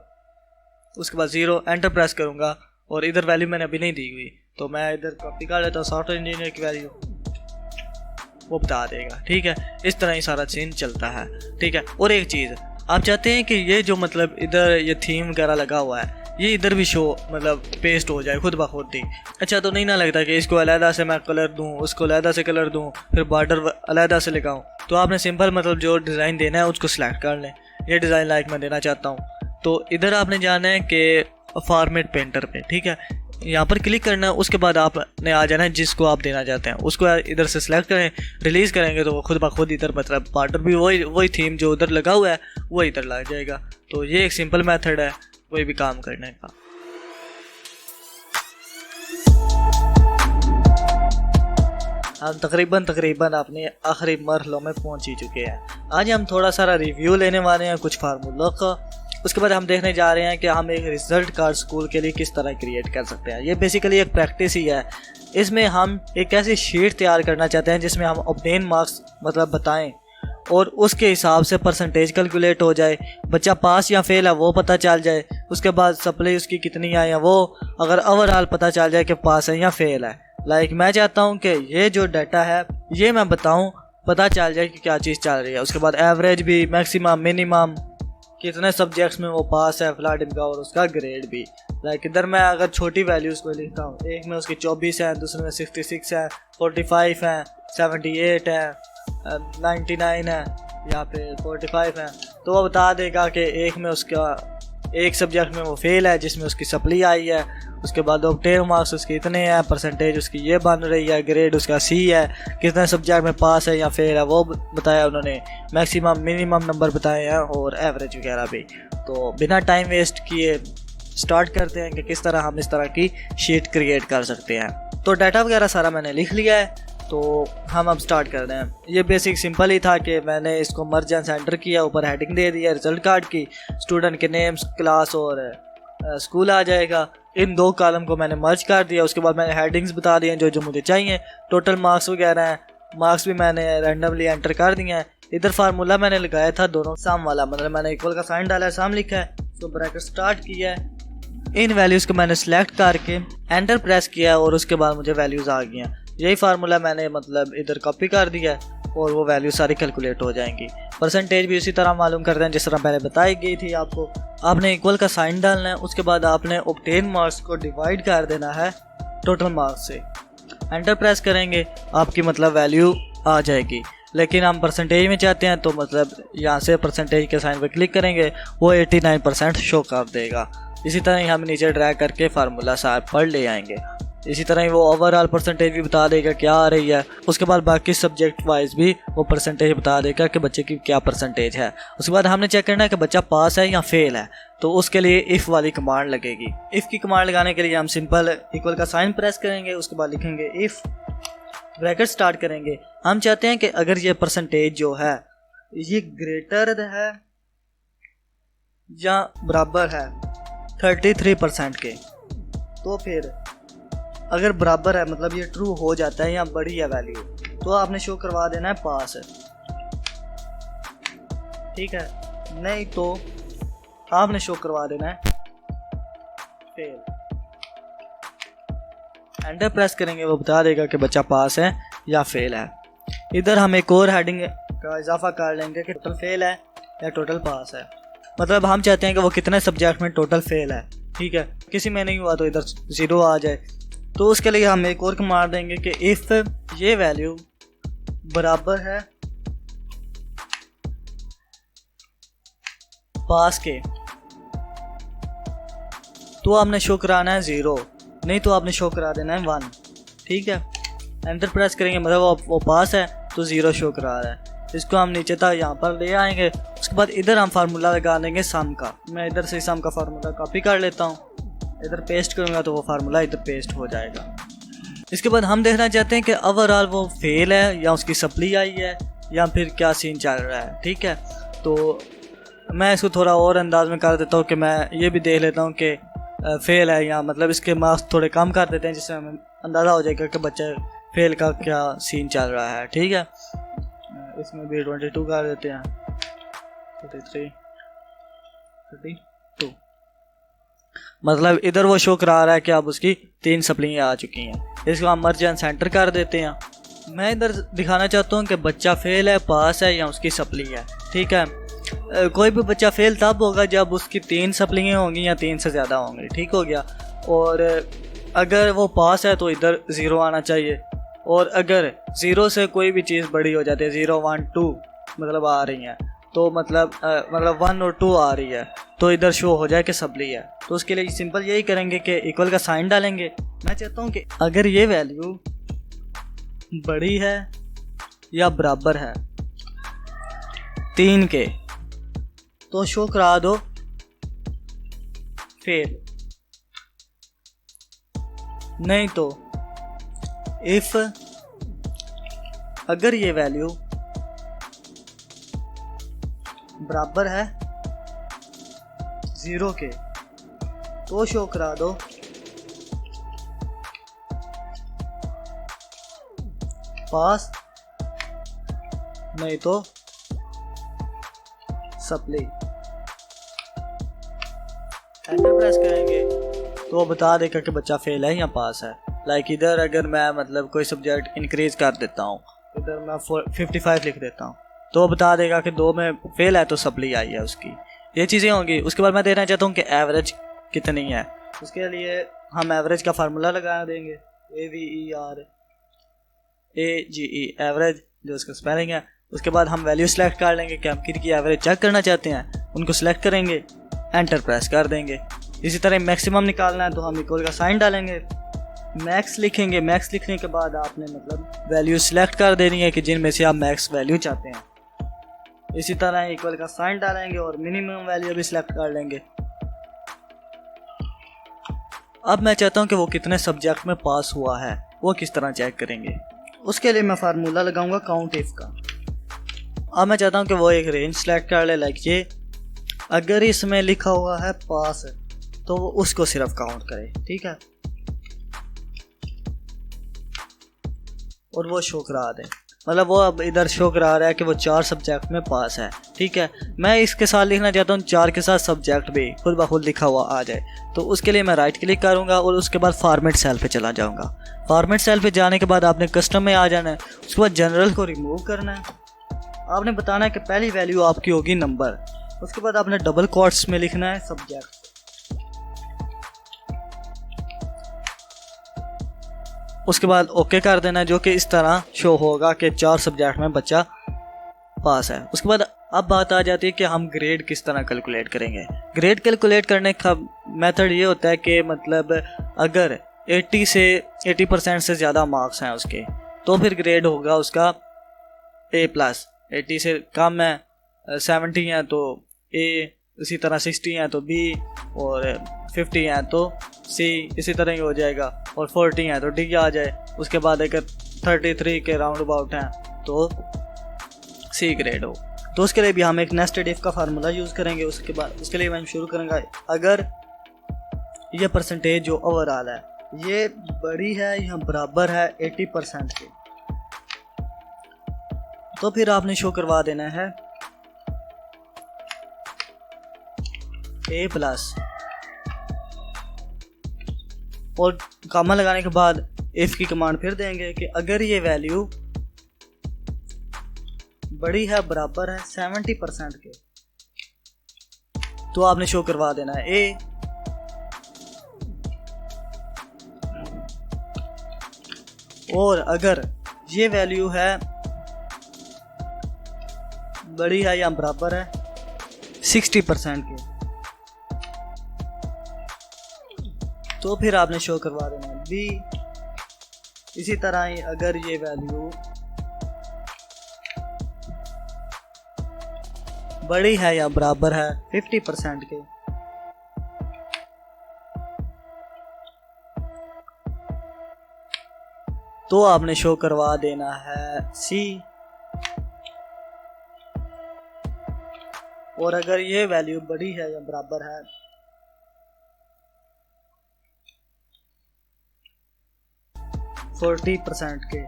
S1: उसके बाद 0 एंटर प्रेस करूँगा, और इधर वैल्यू मैंने अभी नहीं दी हुई तो मैं इधर कॉपी कर लेता हूँ, सॉफ्टवेयर इंजीनियर की वैल्यू वो बता देगा, ठीक है। इस तरह ही सारा सीन चलता है, ठीक है। और एक चीज़ आप चाहते हैं कि ये जो मतलब इधर ये थीम वगैरह लगा हुआ है ये इधर भी शो मतलब पेस्ट हो जाए खुद ब खुद ही। अच्छा तो नहीं ना लगता कि इसको अलहदा से मैं कलर दूं, उसको अलहदा से कलर दूं, फिर बॉर्डर अलहदा से लगाऊं। तो आपने सिंपल मतलब जो डिज़ाइन देना है उसको सिलेक्ट कर लें, ये डिज़ाइन लाइक मैं देना चाहता हूँ। तो इधर आपने जाना है कि फॉर्मेट पेंटर पे, ठीक है, यहाँ पर क्लिक करना है। उसके बाद आपने आ जाना है जिसको आप देना चाहते हैं उसको इधर से सिलेक्ट करें, रिलीज़ करेंगे तो खुद ब खुद इधर मतलब बॉर्डर भी वही थीम जो उधर लगा हुआ है वो इधर लग जाएगा। तो ये एक सिंपल मेथड है कोई भी काम करने का। हम तकरीबन अपने आखिरी मरहलों में पहुंच ही चुके हैं। आज हम थोड़ा सारा रिव्यू लेने वाले हैं कुछ फार्मूलों का। उसके बाद हम देखने जा रहे हैं कि हम एक रिजल्ट कार्ड स्कूल के लिए किस तरह क्रिएट कर सकते हैं। ये बेसिकली एक प्रैक्टिस ही है। इसमें हम एक ऐसी शीट तैयार करना चाहते हैं जिसमें हम ऑब्टेन मार्क्स मतलब बताएं और उसके हिसाब से परसेंटेज कैलकुलेट हो जाए, बच्चा पास या फेल है वो पता चल जाए, उसके बाद सप्लाई उसकी कितनी है या वो अगर ओवरऑल पता चल जाए कि पास है या फेल है। लाइक मैं चाहता हूँ कि ये जो डाटा है ये मैं बताऊँ, पता चल जाए कि क्या चीज़ चल रही है। उसके बाद एवरेज भी, मैक्सिमम, मिनिमम, कितने सब्जेक्ट्स में वो पास है फ्लाटिम का, और उसका ग्रेड भी। लाइक इधर मैं अगर छोटी वैल्यूज़ को लिखता हूँ, एक में उसकी 24 है, दूसरे में 66 है, 45 है, 78 है, 99 है, यहाँ पे 45 है, तो वो बता देगा कि एक में उसका एक सब्जेक्ट में वो फेल है जिसमें उसकी सप्ली आई है। उसके बाद ऑब्टेन मार्क्स उसके इतने हैं, परसेंटेज उसकी ये बन रही है, ग्रेड उसका C है, कितने सब्जेक्ट में पास है या फेल है वो बताया उन्होंने, मैक्सिमम मिनिमम नंबर बताए हैं और एवरेज वगैरह भी। तो बिना टाइम वेस्ट किए स्टार्ट करते हैं कि किस तरह हम इस तरह की शीट क्रिएट कर सकते हैं। तो डाटा वगैरह सारा मैंने लिख लिया है, तो हम अब स्टार्ट कर रहे हैं। ये बेसिक सिंपल ही था कि मैंने इसको मर्ज एंड सेंटर किया, ऊपर हेडिंग दे दिया रिजल्ट कार्ड की, स्टूडेंट के नेम्स, क्लास और स्कूल आ जाएगा। इन दो कॉलम को मैंने मर्ज कर दिया। उसके बाद मैंने हेडिंग्स बता दिए जो जो मुझे चाहिए। टोटल मार्क्स वगैरह हैं, मार्क्स भी मैंने रैंडमली एंटर कर दिए हैं। इधर फार्मूला मैंने लगाया था दोनों सम वाला, मतलब मैंने इक्वल का साइन डाला है, सम लिखा है, तो ब्रैकेट स्टार्ट किया है। इन वैल्यूज़ को मैंने सेलेक्ट करके एंटर प्रेस किया और उसके बाद मुझे वैल्यूज़ आ गई हैं। यही फार्मूला मैंने मतलब इधर कॉपी कर दिया है और वो वैल्यू सारी कैलकुलेट हो जाएंगी। परसेंटेज भी उसी तरह मालूम करते हैं जिस तरह पहले बताई गई थी आपको। आपने इक्वल का साइन डालना है, उसके बाद आपने ऑब्टेन मार्क्स को डिवाइड कर देना है टोटल मार्क्स से। एंटर प्रेस करेंगे, आपकी मतलब वैल्यू आ जाएगी। लेकिन हम परसेंटेज में चाहते हैं तो मतलब यहाँ से परसेंटेज के साइन पर क्लिक करेंगे, वो 89% शो कर देगा। इसी तरह ही हम नीचे ड्रैग करके फार्मूला साहब पर ले आएंगे। इसी तरह ही वो ओवरऑल परसेंटेज भी बता देगा क्या आ रही है। उसके बाद बाकी सब्जेक्ट वाइज भी वो परसेंटेज बता देगा कि बच्चे की क्या परसेंटेज है। उसके बाद हमने चेक करना है कि बच्चा पास है या फेल है, तो उसके लिए इफ़ वाली कमांड लगेगी। इफ़ की कमांड लगाने के लिए हम सिंपल इक्वल का साइन प्रेस करेंगे, उसके बाद लिखेंगे इफ़, ब्रैकेट स्टार्ट करेंगे। हम चाहते हैं कि अगर ये परसेंटेज जो है ये ग्रेटर है या बराबर है 33% के, तो फिर अगर बराबर है मतलब ये ट्रू हो जाता है या बड़ी है वैल्यू, तो आपने शो करवा देना है पास है, ठीक है। नहीं तो आपने शो करवा देना है फेल। एंटर प्रेस करेंगे, वो बता देगा कि बच्चा पास है या फेल है। इधर हम एक और हेडिंग का इजाफा कर लेंगे कि टोटल फेल है या टोटल पास है। मतलब हम चाहते हैं कि वो कितने सब्जेक्ट में टोटल फेल है, ठीक है। किसी में नहीं हुआ तो इधर 0 आ जाए। तो उसके लिए हम एक और कमांड देंगे कि इफ़ ये वैल्यू बराबर है पास के, तो आपने शो कराना है 0, नहीं तो आपने शो करा देना है 1, ठीक है। एंटर प्रेस करेंगे, मतलब वो पास है तो 0 शो करा रहा है। इसको हम नीचे तक यहाँ पर ले आएंगे। उसके बाद इधर हम फार्मूला लगा देंगे सम का। मैं इधर से सम का फार्मूला कॉपी कर लेता हूँ, इधर पेस्ट करूँगा तो वो फार्मूला इधर पेस्ट हो जाएगा। इसके बाद हम देखना चाहते हैं कि ओवरऑल वो फेल है या उसकी सप्ली आई है या फिर क्या सीन चल रहा है, ठीक है। तो मैं इसको थोड़ा और अंदाज में कर देता हूँ कि मैं ये भी देख लेता हूँ कि फेल है या मतलब इसके मार्क्स थोड़े कम कर देते हैं, जिससे हमें अंदाज़ा हो जाएगा कि बच्चे फेल का क्या सीन चल रहा है, ठीक है। इसमें भी 22 कर देते हैं, 33, 32। मतलब इधर वो शो करा रहा है कि अब उसकी 3 सप्लियाँ आ चुकी हैं। इसको हम मर्ज एंड सेंटर कर देते हैं। मैं इधर दिखाना चाहता हूँ कि बच्चा फेल है, पास है या उसकी सप्ली है, ठीक है। कोई भी बच्चा फेल तब होगा जब उसकी 3 सप्लियाँ होंगी या 3 से ज़्यादा होंगी, ठीक हो गया। और अगर वो पास है तो इधर 0 आना चाहिए, और अगर 0 से कोई भी चीज़ बड़ी हो जाती है, 0, 1, 2 मतलब आ रही हैं, तो मतलब 1 और 2 आ रही है, तो इधर शो हो जाए कि सप्ली है। तो उसके लिए सिंपल यही करेंगे कि इक्वल का साइन डालेंगे। मैं चाहता हूँ कि अगर ये वैल्यू बड़ी है या बराबर है 3 के, तो शो करा दो फेल। नहीं तो इफ अगर ये वैल्यू बराबर है 0 के, तो शो करा दो पास, नहीं तो सप्ली। एंटर प्रेस करेंगे तो वो बता देगा कि बच्चा फेल है या पास है। लाइक इधर अगर मैं मतलब कोई सब्जेक्ट इंक्रीज कर देता हूँ, इधर मैं 55 लिख देता हूँ, तो वो बता देगा कि 2 में फेल है तो सप्ली आई है उसकी। ये चीज़ें होंगी। उसके बाद मैं देना चाहता हूँ कि एवरेज कितनी है। उसके लिए हम एवरेज का फार्मूला लगा देंगे, AVERAGE, एवरेज जो उसका स्पेलिंग है। उसके बाद हम वैल्यू सेलेक्ट कर लेंगे कि हम कितनी एवरेज चेक करना चाहते हैं, उनको सेलेक्ट करेंगे, एंटर प्रेस कर देंगे। इसी तरह मैक्सिमम निकालना है तो हम इक्वल का साइन डालेंगे, मैक्स लिखेंगे। मैक्स लिखने के बाद आपने मतलब वैल्यू सेलेक्ट कर देनी है कि जिनमें से आप मैक्स वैल्यू चाहते हैं। इसी तरह इक्वल का साइन डालेंगे और मिनिमम वैल्यू भी सिलेक्ट कर लेंगे। अब मैं चाहता हूं कि वो कितने सब्जेक्ट में पास हुआ है, वो किस तरह चेक करेंगे। उसके लिए मैं फार्मूला लगाऊंगा काउंट इफ का। अब मैं चाहता हूं कि वो एक रेंज सेलेक्ट कर ले, लाइक ये। अगर इसमें लिखा हुआ है पास तो वो उसको सिर्फ काउंट करे, ठीक है, और वो शो करा दे। मतलब वो अब इधर शो करा रहा है कि वो 4 सब्जेक्ट में पास है, ठीक है। मैं इसके साथ लिखना चाहता हूँ 4 के साथ सब्जेक्ट भी खुद ब खुद लिखा हुआ आ जाए। तो उसके लिए मैं राइट क्लिक करूँगा और उसके बाद फॉर्मेट सेल पे चला जाऊँगा। फॉर्मेट सेल पे जाने के बाद आपने कस्टम में आ जाना है। उसके बाद जनरल को रिमूव करना है। आपने बताना है कि पहली वैल्यू आपकी होगी नंबर। उसके बाद आपने डबल कोट्स में लिखना है सब्जेक्ट। उसके बाद ओके कर देना है, जो कि इस तरह शो होगा कि 4 सब्जेक्ट में बच्चा पास है। उसके बाद अब बात आ जाती है कि हम ग्रेड किस तरह कैलकुलेट करेंगे। ग्रेड कैलकुलेट करने का मेथड ये होता है कि मतलब अगर 80% से ज़्यादा मार्क्स हैं उसके, तो फिर ग्रेड होगा उसका A+। 80 से कम है, 70 है तो A, इसी तरह 60 है तो B, और 50 है तो C, इसी तरह ही हो जाएगा, और 40 है तो D आ जाए। उसके बाद अगर 33 के राउंड अबाउट हैं तो C ग्रेड हो। तो उसके लिए भी हम एक नेस्टेड इफ का फार्मूला यूज़ करेंगे। उसके बाद उसके लिए मैं शुरू करूँगा, अगर ये परसेंटेज जो ओवरऑल है ये बड़ी है या बराबर है 80% के, तो फिर आपने शो करवा देना है A+, और कामा लगाने के बाद इफ की कमांड फिर देंगे कि अगर ये वैल्यू बड़ी है बराबर है 70% के, तो आपने शो करवा देना है A। और अगर ये वैल्यू है बड़ी है या बराबर है 60% के, तो फिर आपने शो करवा देना है B। इसी तरह ही अगर ये वैल्यू बड़ी है या बराबर है 50% के, तो आपने शो करवा देना है C। और अगर ये वैल्यू बड़ी है या बराबर है 40% के,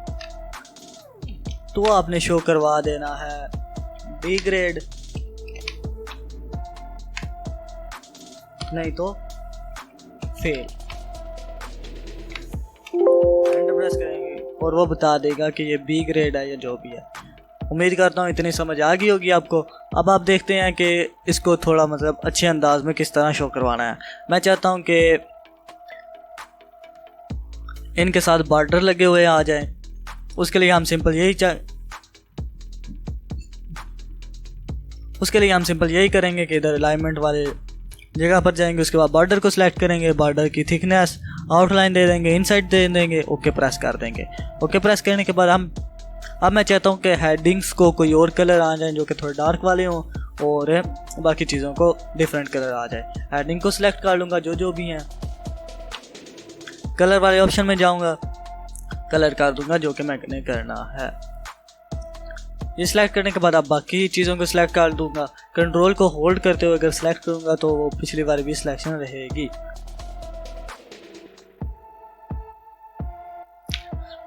S1: तो आपने शो करवा देना है B ग्रेड, नहीं तो फेल। एंटर प्रेस करेंगे और वो बता देगा कि ये B ग्रेड है या जो भी है। उम्मीद करता हूँ इतनी समझ आ गई होगी आपको। अब आप देखते हैं कि इसको थोड़ा मतलब अच्छे अंदाज में किस तरह शो करवाना है। मैं चाहता हूँ कि इनके साथ बॉर्डर लगे हुए आ जाएं। उसके लिए हम सिंपल यही करेंगे कि इधर अलाइनमेंट वाले जगह पर जाएंगे। उसके बाद बॉर्डर को सिलेक्ट करेंगे, बॉर्डर की थिकनेस आउटलाइन दे देंगे, इनसाइड दे देंगे, ओके प्रेस कर देंगे। ओके प्रेस करने के बाद अब मैं चाहता हूँ कि हेडिंग्स को कोई और कलर आ जाए जो कि थोड़े डार्क वाले हों, और बाकी चीज़ों को डिफरेंट कलर आ जाए। हेडिंग को सिलेक्ट कर लूँगा जो भी हैं। कलर वाले ऑप्शन में जाऊँगा, कलर कर दूँगा जो कि मैंने करना है। ये सिलेक्ट करने के बाद अब बाकी चीज़ों को सिलेक्ट कर दूँगा। कंट्रोल को होल्ड करते हुए अगर सिलेक्ट करूँगा तो वो पिछली बार भी सिलेक्शन रहेगी।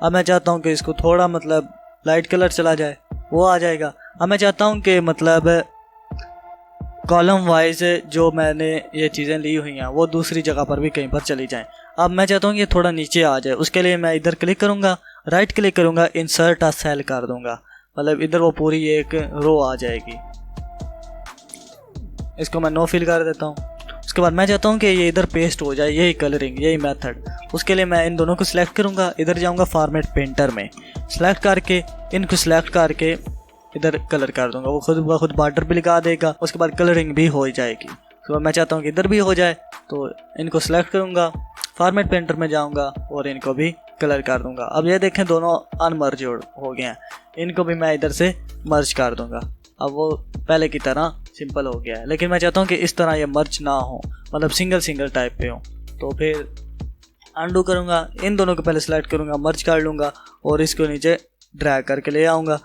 S1: अब मैं चाहता हूँ कि इसको थोड़ा मतलब लाइट कलर चला जाए, वो आ जाएगा। अब मैं चाहता हूँ कि मतलब कॉलम वाइज जो मैंने ये चीज़ें ली हुई हैं वो दूसरी जगह पर भी कहीं पर चली जाएं। अब मैं चाहता हूँ कि ये थोड़ा नीचे आ जाए। उसके लिए मैं इधर क्लिक करूँगा, राइट क्लिक करूँगा, इंसर्ट अ सेल कर दूँगा। मतलब इधर वो पूरी एक रो आ जाएगी। इसको मैं नो फिल कर देता हूँ। उसके बाद मैं चाहता हूँ कि ये इधर पेस्ट हो जाए, यही कलरिंग, यही मेथड। उसके लिए मैं इन दोनों को सिलेक्ट करूँगा, इधर जाऊँगा फॉर्मेट पेंटर में, सिलेक्ट करके इनको सिलेक्ट करके इधर कलर कर दूँगा। वो खुद ब खुद बॉर्डर भी लगा देगा। उसके बाद कलरिंग भी हो जाएगी। तो मैं चाहता हूँ कि इधर भी हो जाए, तो इनको सिलेक्ट करूँगा, फॉर्मेट पेंटर में जाऊँगा और इनको भी कलर कर दूँगा। अब ये देखें दोनों अनमर्ज हो गए हैं। इनको भी मैं इधर से मर्ज कर दूँगा। अब वो पहले की तरह सिंपल हो गया है, लेकिन मैं चाहता हूँ कि इस तरह ये मर्ज ना हो, मतलब सिंगल टाइप पे हो। तो फिर अंडू करूँगा, इन दोनों को पहले सेलेक्ट करूँगा, मर्ज कर लूँगा और इसको नीचे ड्रैग करके ले आऊँगा।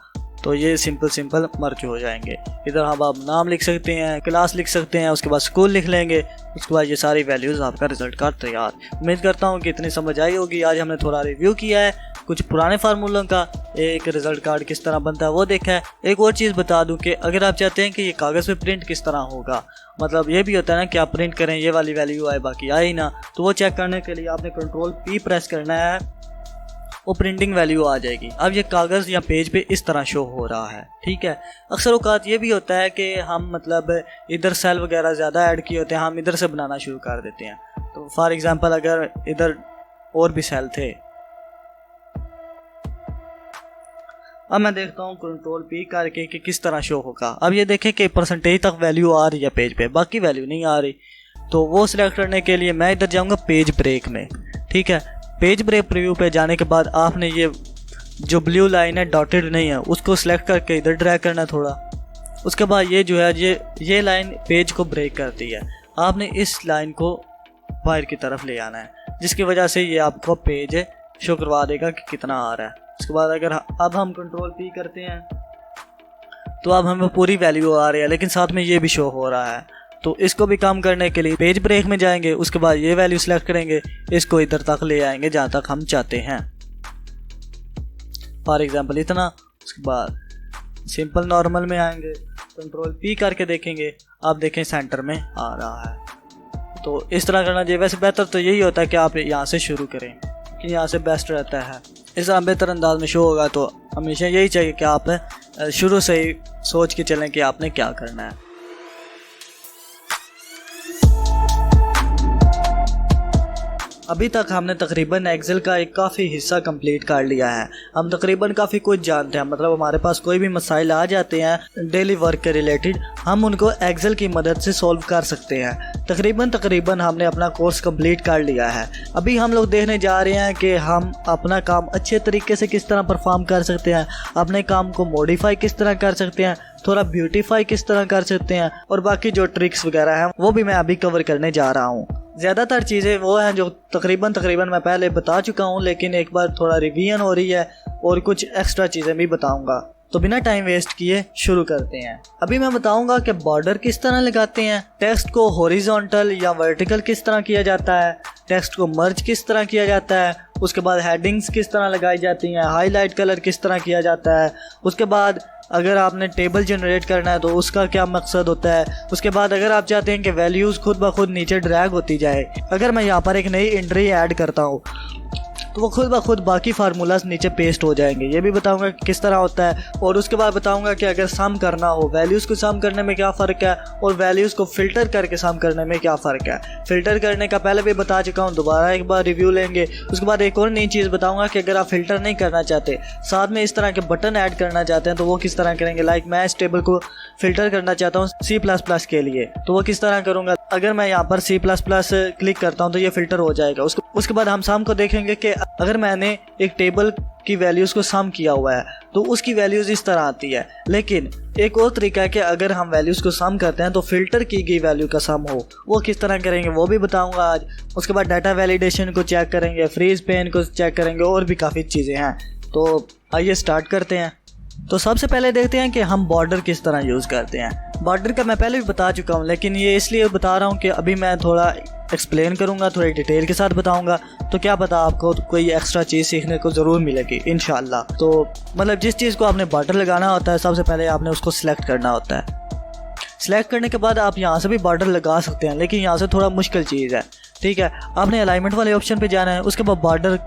S1: तो ये सिंपल मर्ज हो जाएंगे। इधर हम आप नाम लिख सकते हैं, क्लास लिख सकते हैं, उसके बाद स्कूल लिख लेंगे, उसके बाद ये सारी वैल्यूज़ आपका रिजल्ट कार्ड तैयार। उम्मीद करता हूँ कि इतनी समझ आई होगी। आज हमने थोड़ा रिव्यू किया है कुछ पुराने फार्मूलों का, एक रिजल्ट कार्ड किस तरह बनता है वो देखा है। एक और चीज़ बता दूं कि अगर आप चाहते हैं कि ये कागज़ पे प्रिंट किस तरह होगा, मतलब ये भी होता है ना कि आप प्रिंट करें ये वाली वैल्यू आए बाकी आए ही ना, तो वो चेक करने के लिए आपने कंट्रोल P प्रेस करना है, वो प्रिंटिंग वैल्यू आ जाएगी। अब ये कागज़ या पेज पे इस तरह शो हो रहा है, ठीक है। अक्सर औकात ये भी होता है कि हम मतलब इधर सेल वगैरह ज़्यादा ऐड किए होते हैं, हम इधर से बनाना शुरू कर देते हैं। तो फॉर एग्जांपल अगर इधर और भी सेल थे, अब मैं देखता हूँ कंट्रोल P करके कि किस तरह शो होगा। अब ये देखें कि परसेंटेज तक वैल्यू आ रही है पेज पे, बाकी वैल्यू नहीं आ रही। तो वो सिलेक्ट करने के लिए मैं इधर जाऊँगा पेज ब्रेक में, ठीक है। पेज ब्रेक प्रीव्यू पे जाने के बाद आपने ये जो ब्लू लाइन है डॉटेड नहीं है उसको सिलेक्ट करके इधर ड्रैग करना है थोड़ा। उसके बाद ये जो है ये लाइन पेज को ब्रेक करती है, आपने इस लाइन को बाहर की तरफ ले आना है, जिसकी वजह से ये आपको पेज शो करवा देगा कि कितना आ रहा है। उसके बाद अगर अब हम कंट्रोल P करते हैं तो अब हमें पूरी वैल्यू आ रही है, लेकिन साथ में ये भी शो हो रहा है। तो इसको भी काम करने के लिए पेज ब्रेक में जाएंगे, उसके बाद ये वैल्यू सिलेक्ट करेंगे, इसको इधर तक ले आएंगे जहाँ तक हम चाहते हैं, फॉर एग्जांपल इतना। उसके बाद सिंपल नॉर्मल में आएंगे, कंट्रोल P करके देखेंगे, आप देखें सेंटर में आ रहा है। तो इस तरह करना चाहिए। वैसे बेहतर तो यही होता है कि आप यहाँ से शुरू करें, कि यहाँ से बेस्ट रहता है, इस तरह बेहतर अंदाज में शो होगा। तो हमेशा यही चाहिए कि आप शुरू से ही सोच के चलें कि आपने क्या करना है। अभी तक हमने तकरीबन एक्सेल का एक काफ़ी हिस्सा कंप्लीट कर लिया है। हम तकरीबन काफ़ी कुछ जानते हैं, मतलब हमारे पास कोई भी मसाइल आ जाते हैं डेली वर्क के रिलेटेड, हम उनको एक्सेल की मदद से सॉल्व कर सकते हैं। तकरीबन हमने अपना कोर्स कंप्लीट कर लिया है। अभी हम लोग देखने जा रहे हैं कि हम अपना काम अच्छे तरीके से किस तरह परफॉर्म कर सकते हैं, अपने काम को मॉडिफाई किस तरह कर सकते हैं, थोड़ा ब्यूटीफाई किस तरह कर सकते हैं, और बाकी जो ट्रिक्स वगैरह हैं वो भी मैं अभी कवर करने जा रहा हूँ। ज़्यादातर चीज़ें वो हैं जो तकरीबन मैं पहले बता चुका हूँ, लेकिन एक बार थोड़ा रिवीजन हो रही है और कुछ एक्स्ट्रा चीज़ें भी बताऊँगा। तो बिना टाइम वेस्ट किए शुरू करते हैं। अभी मैं बताऊंगा कि बॉर्डर किस तरह लगाते हैं, टेक्स्ट को हॉरिजॉन्टल या वर्टिकल किस तरह किया जाता है, टेक्स्ट को मर्ज किस तरह किया जाता है, उसके बाद हेडिंग्स किस तरह लगाई जाती हैं, हाईलाइट कलर किस तरह किया जाता है, उसके बाद अगर आपने टेबल जनरेट करना है तो उसका क्या मकसद होता है, उसके बाद अगर आप चाहते हैं कि वैल्यूज़ खुद ब खुद नीचे ड्रैग होती जाए, अगर मैं यहाँ पर एक नई एंट्री ऐड करता हूँ तो वो खुद ब खुद बाकी फार्मूलाज नीचे पेस्ट हो जाएंगे, ये भी बताऊंगा किस तरह होता है। और उसके बाद बताऊंगा कि अगर सम करना हो, वैल्यूज़ को सम करने में क्या फ़र्क है और वैल्यूज़ को फ़िल्टर करके सम करने में क्या फ़र्क है। फ़िल्टर करने का पहले भी बता चुका हूँ, दोबारा एक बार रिव्यू लेंगे। उसके बाद एक और नई चीज़ बताऊँगा कि अगर आप फ़िल्टर नहीं करना चाहते, साथ में इस तरह के बटन ऐड करना चाहते हैं तो वो किस तरह करेंगे। लाइक मैं इस टेबल को फ़िल्टर करना चाहता हूँ C++ के लिए, तो वो किस तरह करूँगा। अगर मैं यहाँ पर C++ क्लिक करता हूँ तो ये फ़िल्टर हो जाएगा। उसके बाद हम सम को देखेंगे कि अगर मैंने एक टेबल की वैल्यूज़ को सम किया हुआ है तो उसकी वैल्यूज़ इस तरह आती है। लेकिन एक और तरीका है कि अगर हम वैल्यूज़ को सम करते हैं तो फ़िल्टर की गई वैल्यू का सम हो, वो किस तरह करेंगे वो भी बताऊंगा आज। उसके बाद डाटा वैलिडेशन को चेक करेंगे, फ्रीज पेन को चेक करेंगे, और भी काफ़ी चीज़ें हैं। तो आइए स्टार्ट करते हैं। तो सबसे पहले देखते हैं कि हम बॉर्डर किस तरह यूज़ करते हैं। बॉर्डर का मैं पहले भी बता चुका हूँ, लेकिन ये इसलिए बता रहा हूँ कि अभी मैं थोड़ा एक्सप्लेन करूँगा, थोड़ी डिटेल के साथ बताऊँगा, तो क्या पता आपको कोई एक्स्ट्रा चीज़ सीखने को ज़रूर मिलेगी इंशाल्लाह। तो मतलब जिस चीज़ को आपने बॉर्डर लगाना होता है, सबसे पहले आपने उसको सिलेक्ट करना होता है। सिलेक्ट करने के बाद आप यहाँ से भी बॉर्डर लगा सकते हैं, लेकिन यहाँ से थोड़ा मुश्किल चीज़ है, ठीक है। आपने अलाइनमेंट वाले ऑप्शन पर जाना है, उसके बाद बॉर्डर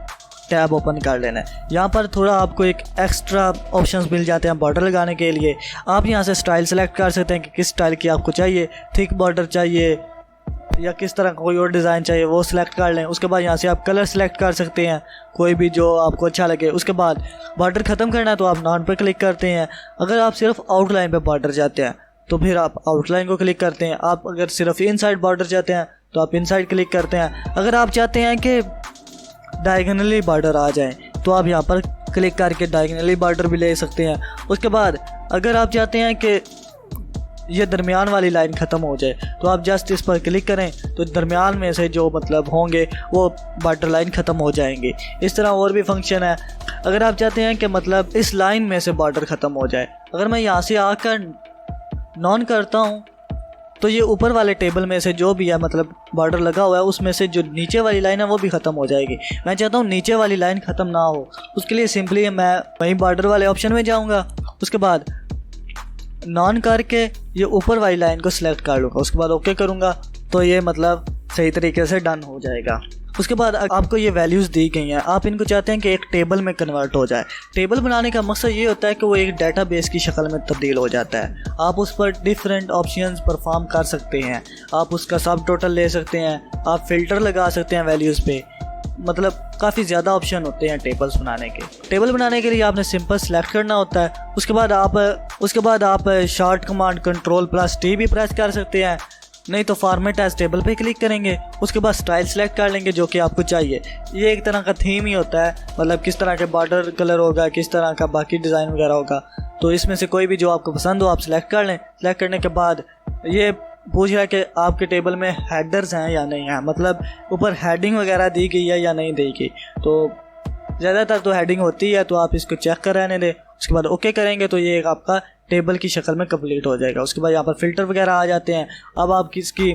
S1: टैब ओपन कर लेना है। यहाँ पर थोड़ा आपको एक एक्स्ट्रा ऑप्शंस मिल जाते हैं बॉर्डर लगाने के लिए। आप यहाँ से स्टाइल सेलेक्ट कर सकते हैं कि किस स्टाइल की आपको चाहिए, थिक बॉर्डर चाहिए या किस तरह का कोई और डिज़ाइन चाहिए, वो सिलेक्ट कर लें। उसके बाद यहाँ से आप कलर सेलेक्ट कर सकते हैं, कोई भी जो आपको अच्छा लगे। उसके बाद बॉर्डर ख़त्म करना है तो आप नॉन पर क्लिक करते हैं। अगर आप सिर्फ आउटलाइन पे बॉर्डर चाहते हैं तो फिर आप आउटलाइन को क्लिक करते हैं। आप अगर सिर्फ इनसाइड बॉर्डर चाहते हैं तो आप इनसाइड क्लिक करते हैं। अगर आप चाहते हैं कि डायगोनली बॉर्डर आ जाए तो आप यहाँ पर क्लिक करके डायगोनली बॉर्डर भी ले सकते हैं। उसके बाद अगर आप चाहते हैं कि ये दरमियान वाली लाइन ख़त्म हो जाए तो आप जस्ट इस पर क्लिक करें तो दरमियान में से जो मतलब होंगे वो बॉर्डर लाइन ख़त्म हो जाएंगी। इस तरह और भी फंक्शन है। अगर आप चाहते हैं कि मतलब इस लाइन में से बॉर्डर ख़त्म हो जाए, अगर मैं यहाँ से आकर नॉन करता हूँ तो ये ऊपर वाले टेबल में से जो भी है मतलब बॉर्डर लगा हुआ है उसमें से जो नीचे वाली लाइन है वो भी ख़त्म हो जाएगी। मैं चाहता हूँ नीचे वाली लाइन ख़त्म ना हो, उसके लिए सिंपली मैं वहीं बॉर्डर वाले ऑप्शन में जाऊँगा, उसके बाद नॉन करके ये ऊपर वाली लाइन को सिलेक्ट कर लूँगा, उसके बाद ओके करूँगा तो ये मतलब सही तरीके से डन हो जाएगा। उसके बाद आपको ये वैल्यूज़ दी गई हैं, आप इनको चाहते हैं कि एक टेबल में कन्वर्ट हो जाए। टेबल बनाने का मकसद ये होता है कि वो एक डेटाबेस की शक्ल में तब्दील हो जाता है। आप उस पर डिफरेंट ऑप्शंस परफॉर्म कर सकते हैं, आप उसका सब टोटल ले सकते हैं, आप फ़िल्टर लगा सकते हैं वैल्यूज़ पे, मतलब काफ़ी ज़्यादा ऑप्शन होते हैं टेबल्स बनाने के। टेबल बनाने के लिए आपने सिंपल सेलेक्ट करना होता है, उसके बाद आप शॉर्ट कमांड Ctrl+T भी प्रेस कर सकते हैं, नहीं तो फॉर्मेट एज टेबल पे क्लिक करेंगे, उसके बाद स्टाइल सेलेक्ट कर लेंगे जो कि आपको चाहिए। ये एक तरह का थीम ही होता है, मतलब किस तरह के बॉर्डर कलर होगा, किस तरह का बाकी डिज़ाइन वगैरह होगा, तो इसमें से कोई भी जो आपको पसंद हो आप सेलेक्ट कर लें। सेलेक्ट करने के बाद ये पूछ रहा है कि आपके टेबल में हेडर्स हैं या नहीं हैं, मतलब ऊपर हेडिंग वगैरह दी गई है या नहीं दी गई, तो ज़्यादातर तो हेडिंग होती है, तो आप इसको चेक कर रहने दें। उसके बाद ओके करेंगे तो ये आपका टेबल की शक्ल में कंप्लीट हो जाएगा। उसके बाद यहाँ पर फ़िल्टर वगैरह आ जाते हैं। अब आप किसकी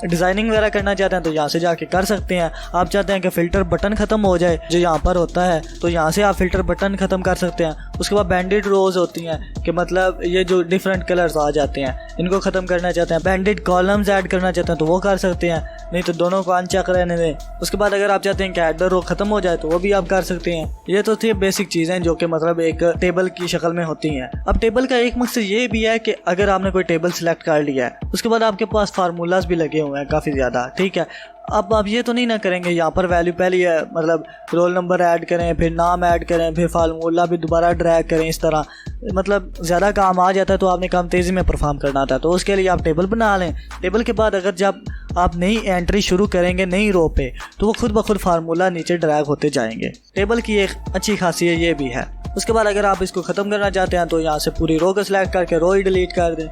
S1: डिज़ाइनिंग वगैरह करना चाहते हैं तो यहाँ से जाके कर सकते हैं। आप चाहते हैं कि फ़िल्टर बटन ख़त्म हो जाए जो यहाँ पर होता है, तो यहाँ से आप फ़िल्टर बटन ख़त्म कर सकते हैं। उसके बाद बैंडेड रोज़ होती हैं कि मतलब ये जो डिफरेंट कलर्स आ जाते हैं इनको ख़त्म करना चाहते हैं। बैंडेड कॉलम्स ऐड करना चाहते हैं तो वो कर सकते हैं, नहीं तो दोनों को अनचेक रहने दें। उसके बाद अगर आप चाहते हैं कि हेडर रो ख़त्म हो जाए तो वो भी आप कर सकते हैं। ये तो थी बेसिक चीज़ें जो कि मतलब एक टेबल की शक्ल में होती हैं। अब टेबल का एक मकसद ये भी है कि अगर आपने कोई टेबल सेलेक्ट कर लिया है उसके बाद आपके पास फार्मूलाज भी लगे हुए हैं काफ़ी ज़्यादा, ठीक है। अब आप ये तो नहीं ना करेंगे यहाँ पर वैल्यू पहले है मतलब रोल नंबर ऐड करें, फिर नाम ऐड करें, फिर फार्मूला भी दोबारा ड्रैग करें, इस तरह मतलब ज़्यादा काम आ जाता है तो आपने काम तेज़ी में परफॉर्म करना था। तो उसके लिए आप टेबल बना लें। टेबल के बाद अगर जब आप नई एंट्री शुरू करेंगे नई रो पे तो वो खुद ब खुद फार्मूला नीचे ड्रैग होते जाएंगे। टेबल की एक अच्छी खासियत ये भी है। उसके बाद अगर आप इसको ख़त्म करना चाहते हैं तो यहाँ से पूरी रो को सिलेक्ट करके रो ही डिलीट कर दें,